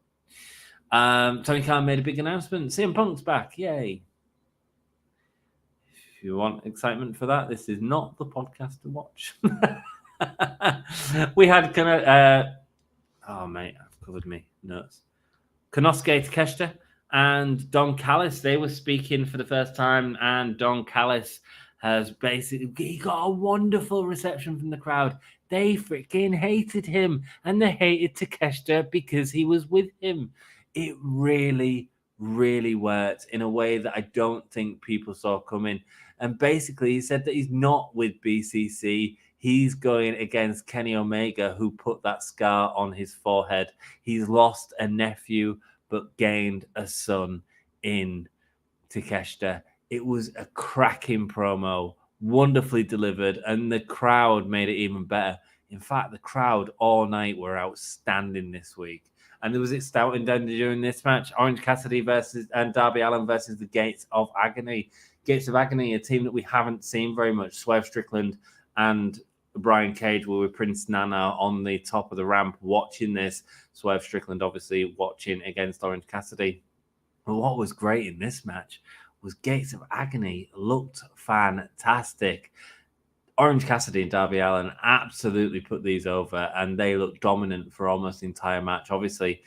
Tony Khan made a big announcement. CM Punk's back. Yay. If you want excitement for that, this is not the podcast to watch. We had oh, mate, I've covered me notes. Konosuke Takeshita and Don Callis, they were speaking for the first time, and Don Callis has he got a wonderful reception from the crowd. They freaking hated him, and they hated Takeshita because he was with him. It really, really worked in a way that I don't think people saw coming. And basically, he said that he's not with BCC. He's going against Kenny Omega, who put that scar on his forehead. He's lost a nephew, but gained a son in Takeshita. It was a cracking promo, wonderfully delivered, and the crowd made it even better. In fact, the crowd all night were outstanding this week. And there was it stout and dandy during this match. Orange Cassidy and Darby Allin versus the Gates of Agony. Gates of Agony, a team that we haven't seen very much. Swerve Strickland and Brian Cage were with Prince Nana on the top of the ramp watching this. Swerve Strickland obviously watching against Orange Cassidy. But what was great in this match was Gates of Agony looked fantastic. Orange Cassidy and Darby Allin absolutely put these over, and they looked dominant for almost the entire match. Obviously,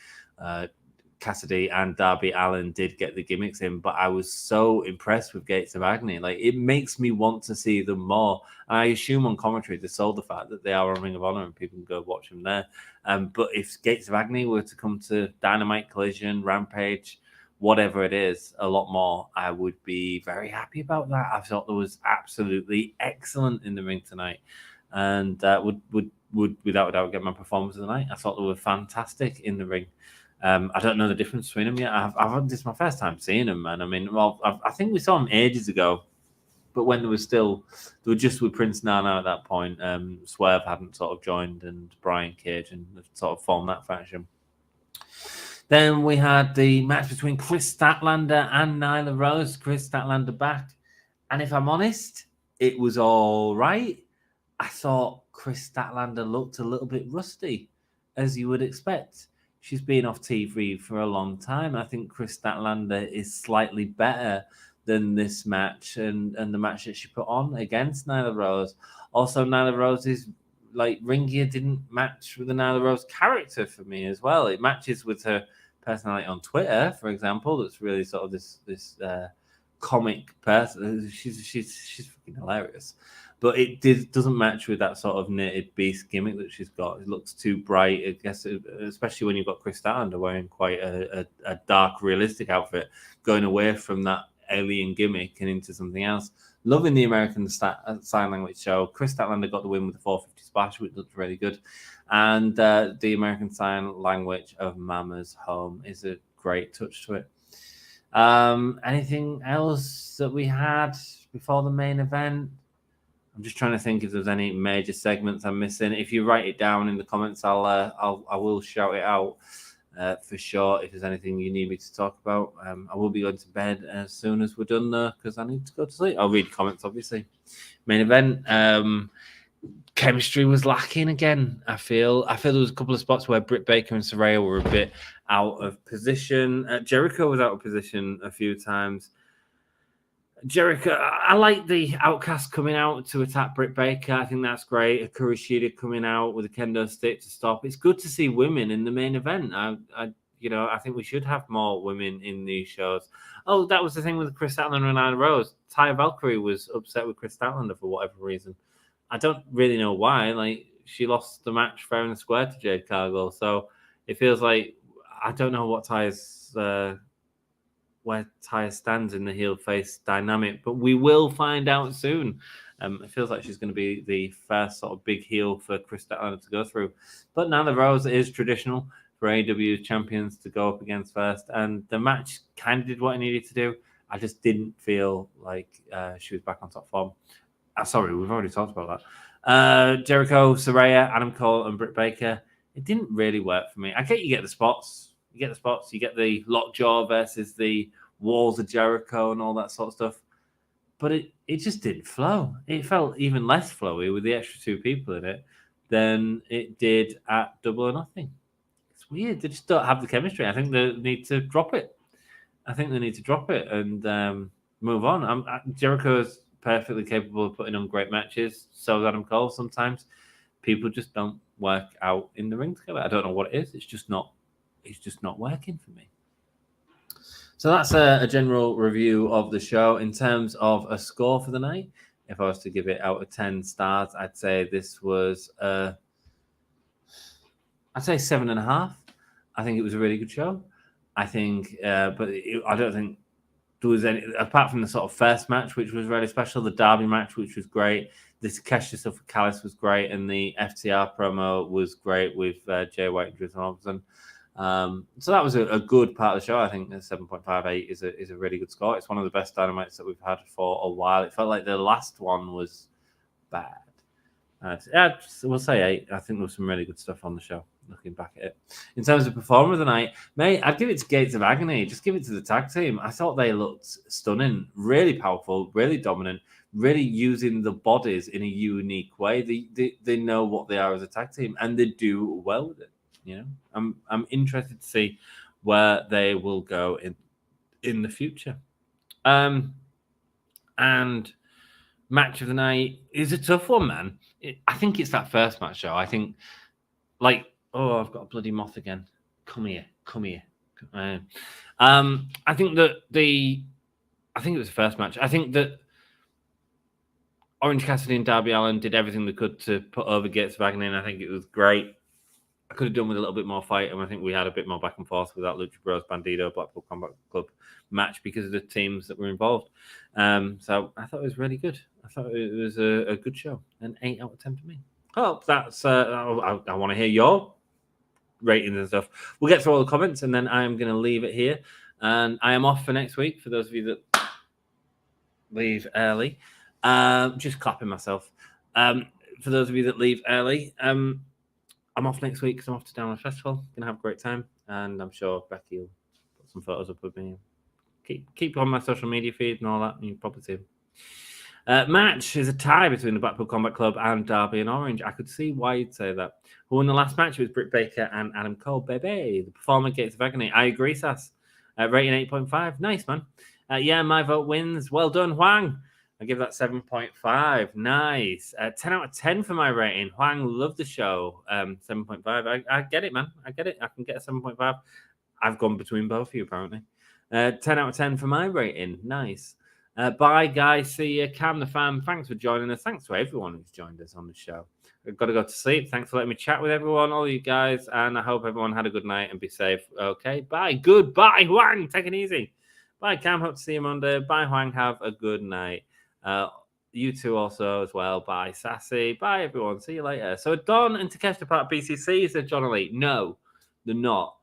Cassidy and Darby Allin did get the gimmicks in, but I was so impressed with Gates of Agony. Like, it makes me want to see them more. And I assume on commentary they sold the fact that they are on Ring of Honor and people can go watch them there. But if Gates of Agony were to come to Dynamite, Collision, Rampage, whatever it is, a lot more, I would be very happy about that. I thought that was absolutely excellent in the ring tonight, and would without a doubt get my performance of the night. I thought they were fantastic in the ring. I don't know the difference between them yet. This is my first time seeing them, man. I mean, well, I think we saw them ages ago, but when they were just with Prince Nana at that point. Swerve hadn't sort of joined, and Brian Cage, and sort of formed that faction. Then we had the match between Kris Statlander and Nyla Rose. Kris Statlander back. And if I'm honest, it was all right. I thought Kris Statlander looked a little bit rusty, as you would expect. She's been off TV for a long time. I think Kris Statlander is slightly better than this match and the match that she put on against Nyla Rose. Also, Nyla Rose's ring gear didn't match with the Nyla Rose character for me as well. It matches with her personality on Twitter, for example. That's really sort of this comic person. She's freaking hilarious, but it doesn't match with that sort of knitted beast gimmick that she's got. It looks too bright, I guess, especially when you've got Kris Statlander wearing quite a dark, realistic outfit, going away from that alien gimmick and into something else. Loving the American Sign Language show. Kris Statlander got the win with the 450 splash, which looked really good. And the American Sign Language of Mama's Home is a great touch to it. Anything else that we had before the main event? I'm just trying to think if there's any major segments I'm missing. If you write it down in the comments, I will shout it out for sure. If there's anything you need me to talk about, I will be going to bed as soon as we're done though, because I need to go to sleep. I'll read comments, obviously. Main event. Chemistry was lacking again. I feel there was a couple of spots where Britt Baker and Saraya were a bit out of position. Jericho was out of position a few times. Jericho, I like the Outcast coming out to attack Britt Baker. I think that's great. Akira Shida coming out with a kendo stick to stop. It's good to see women in the main event. I think we should have more women in these shows. Oh, that was the thing with Kris Statlander and Nyla Rose. Taya Valkyrie was upset with Kris Statlander for whatever reason. I don't really know why. She lost the match fair and square to Jade Cargill, so it feels like I don't know what where Taya stands in the heel face dynamic, but we will find out soon. It feels like she's going to be the first sort of big heel for Kris Statlander to go through. But Nyla Rose is traditional for AEW champions to go up against first, and the match kind of did what it needed to do. I just didn't feel like she was back on top form. Sorry, we've already talked about that. Jericho, Saraya, Adam Cole, and Britt Baker. It didn't really work for me. I get you get the spots. You get the lockjaw versus the walls of Jericho and all that sort of stuff. But it just didn't flow. It felt even less flowy with the extra two people in it than it did at Double or Nothing. It's weird. They just don't have the chemistry. I think they need to drop it. And move on. Jericho is perfectly capable of putting on great matches. So is Adam Cole. Sometimes people just don't work out in the ring together. I don't know what it is. It's just not working for me. So that's a general review of the show. In terms of a score for the night, if I was to give it out of 10 stars, I'd say this was I'd say 7.5. I think it was a really good show. I think, I don't think there was any, apart from the sort of first match, which was really special, the Darby match, which was great. The Takeshita stuff with Callis was great, and the FTR promo was great with Jay White and Tristan Robinson. So that was a good part of the show. I think 7.58 is a really good score. It's one of the best Dynamites that we've had for a while. It felt like the last one was bad. We'll say 8. I think there was some really good stuff on the show, looking back at it. In terms of performer of the night, mate, I'd give it to Gates of Agony. Just give it to the tag team. I thought they looked stunning, really powerful, really dominant, really using the bodies in a unique way. They know what they are as a tag team, and they do well with it. You know, I'm interested to see where they will go in the future. And match of the night is a tough one, man. I think it's that first match show. I think, I've got a bloody moth again. Come here. I think that I think it was the first match. I think that Orange Cassidy and Darby Allin did everything they could to put over Gates of Agony, and I think it was great. I could have done with a little bit more fight, and I think we had a bit more back and forth with that Lucha Bros, Bandido, Blackpool Combat Club match because of the teams that were involved. So I thought it was really good. I thought it was a good show. An 8 out of 10 for me. Oh, that's I want to hear your ratings and stuff. We'll get through all the comments, and then I am going to leave it here. And I am off for next week. For those of you that leave early, just clapping myself. For those of you that leave early, I'm off next week because I'm off to Download Festival. Gonna have a great time, and I'm sure Becky will put some photos up with me. Keep on my social media feed and all that, and you'll probably see them. Match is a tie between the Blackpool Combat Club and Darby and Orange. I could see why you'd say that. Who won the last match? It was Britt Baker and Adam Cole. Baby, the performer Gates of Agony. I agree, Sass. Rating 8.5. Nice, man. Yeah, my vote wins. Well done, Huang. I give that 7.5. Nice. 10 out of 10 for my rating. Huang, love the show. 7.5. I get it, man. I get it. I can get a 7.5. I've gone between both of you, apparently. 10 out of 10 for my rating. Nice. Bye, guys. See you. Cam the Fan, thanks for joining us. Thanks to everyone who's joined us on the show. I've got to go to sleep. Thanks for letting me chat with everyone, all you guys. And I hope everyone had a good night and be safe. Okay. Bye. Goodbye, Huang. Take it easy. Bye, Cam. Hope to see you Monday. Bye, Huang. Have a good night. You two also as well. Bye, Sassy. Bye, everyone. See you later. So Don and Takeshita part of BCC, said John Elite. No, they're not.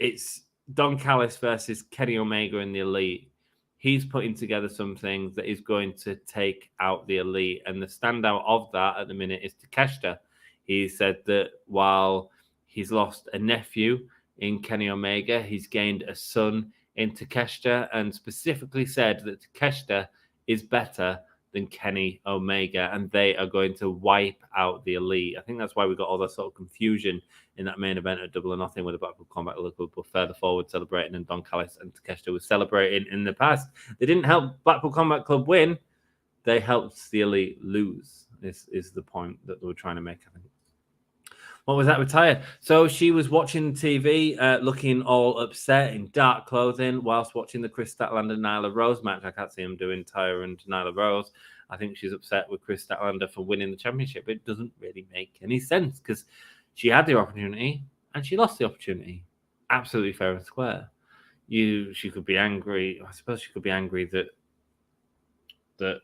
It's Don Callis versus Kenny Omega in the Elite. He's putting together something that is going to take out the Elite. And the standout of that at the minute is Takeshita. He said that while he's lost a nephew in Kenny Omega, he's gained a son in Takeshita, and specifically said that Takeshita is better than Kenny Omega, and they are going to wipe out the Elite. I think that's why we got all that sort of confusion in that main event at Double or Nothing, where the Blackpool Combat Club were further forward celebrating, and Don Callis and Takeshita was celebrating in the past. They didn't help Blackpool Combat Club win; they helped the Elite lose. This is the point that they were trying to make, I think. What was that retire? So she was watching TV, looking all upset in dark clothing whilst watching the Kris Statlander Nyla Rose match. I can't see him doing Tyra and Nyla Rose. I think she's upset with Kris Statlander for winning the championship. It doesn't really make any sense because she had the opportunity and she lost the opportunity. Absolutely fair and square. She could be angry. I suppose she could be angry but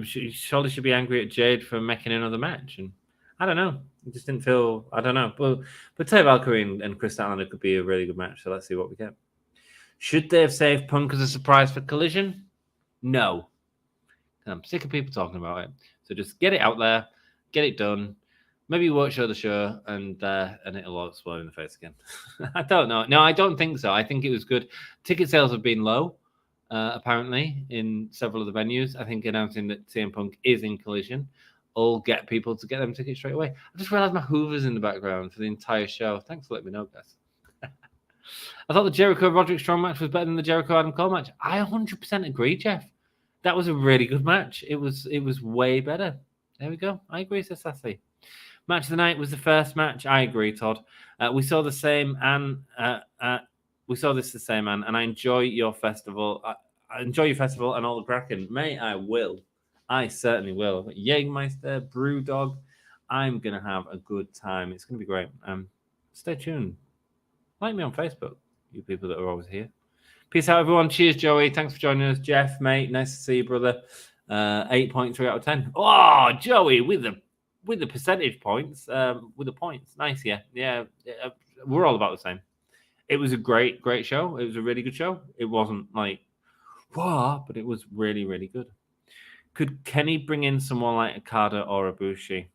she surely should be angry at Jade for making another match. And I don't know. It just didn't feel. I don't know. But Tay Valkyrie and Kris Statlander could be a really good match. So let's see what we get. Should they have saved Punk as a surprise for Collision? No. I'm sick of people talking about it. So just get it out there, get it done. Maybe you won't show the show, and it'll all explode in the face again. I don't know. No, I don't think so. I think it was good. Ticket sales have been low, apparently, in several of the venues. I think announcing that CM Punk is in Collision all get people to get them tickets straight away. I just realized my Hoover's in the background for the entire show. Thanks for letting me know, guys. I thought the Jericho Roderick Strong match was better than the Jericho Adam Cole match. I 100% agree, Jeff. That was a really good match. It was way better. There we go. I agree, says Sassy. Match of the night was the first match. I agree, Todd. We saw the same, and we saw this the same, man. And I enjoy your festival. I enjoy your festival and all the cracking. Mate, I will. I certainly will. Jägermeister, Brewdog. I'm gonna have a good time. It's gonna be great. Stay tuned. Like me on Facebook, you people that are always here. Peace out, everyone. Cheers, Joey. Thanks for joining us. Jeff, mate, nice to see you, brother. 8.3 out of 10. Oh, Joey, with the percentage points, with the points. Nice, yeah. We're all about the same. It was a great show. It was a really good show. It wasn't like, wow, but it was really, really good. Could Kenny bring in someone like Okada or Ibushi?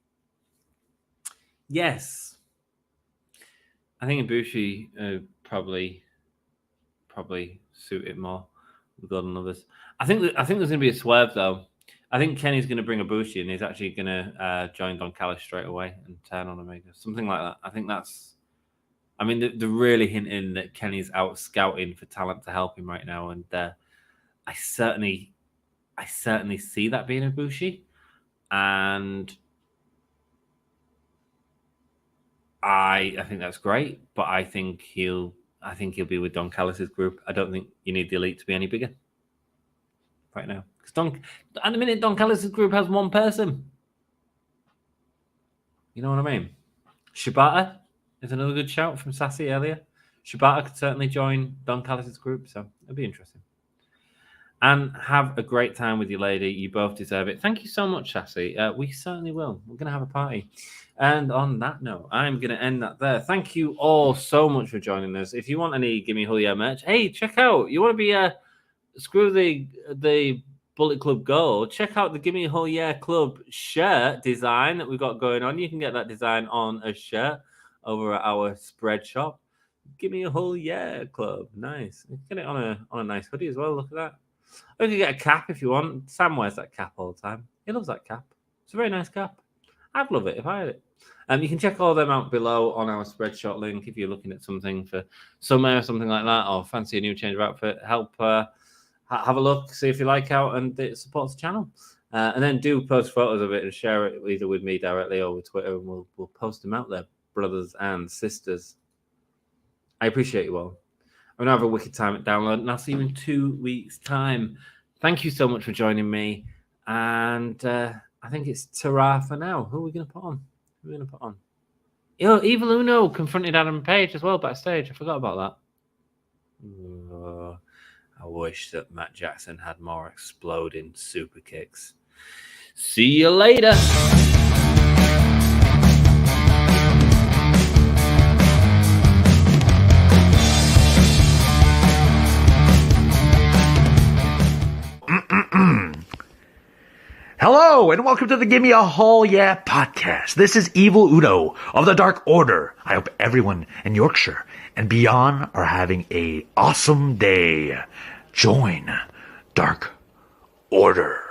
Yes. I think Ibushi probably suit it more with God and others. I think there's going to be a swerve though. I think Kenny's going to bring Ibushi and he's actually going to join Don Callis straight away and turn on Omega, something like that. I think that's. I mean, they're really hinting that Kenny's out scouting for talent to help him right now, and I certainly see that being Ibushi, and I think that's great, but I think he'll be with Don Callis' group. I don't think you need the Elite to be any bigger right now. Because at the minute, Don Callis' group has one person. You know what I mean? Shibata is another good shout from Sassy earlier. Shibata could certainly join Don Callis' group, so it'll be interesting. And have a great time with your lady. You both deserve it. Thank you so much, Sassy. We certainly will. We're going to have a party. And on that note, I'm going to end that there. Thank you all so much for joining us. If you want any Gimme Julio merch, hey, check out. You want to be screw the Bullet Club Gold, check out the Gimme Julio Club shirt design that we've got going on. You can get that design on a shirt over at our spread shop. Gimme a Julio Club. Nice. You can get it on a nice hoodie as well. Look at that. Or you can get a cap if you want. Sam wears that cap all the time. He loves that cap. It's a very nice cap. I'd love it if I had it. You can check all them out below on our Spreadshot link if you're looking at something for summer or something like that, or fancy a new change of outfit. Help have a look, see if you like out, and it supports the channel. And then do post photos of it and share it either with me directly or with Twitter, and we'll post them out there, brothers and sisters. I appreciate you all. I'm going to have a wicked time at Download, and I'll see you in 2 weeks' time. Thank you so much for joining me. And I think it's ta-ra for now. Who are we going to put on? Yo, Evil Uno confronted Adam Page as well backstage. I forgot about that. I wish that Matt Jackson had more exploding super kicks. See you later. Hello, and welcome to the Gimme a Hall Yeah podcast. This is Evil Uno of the Dark Order. I hope everyone in Yorkshire and beyond are having a awesome day. Join Dark Order.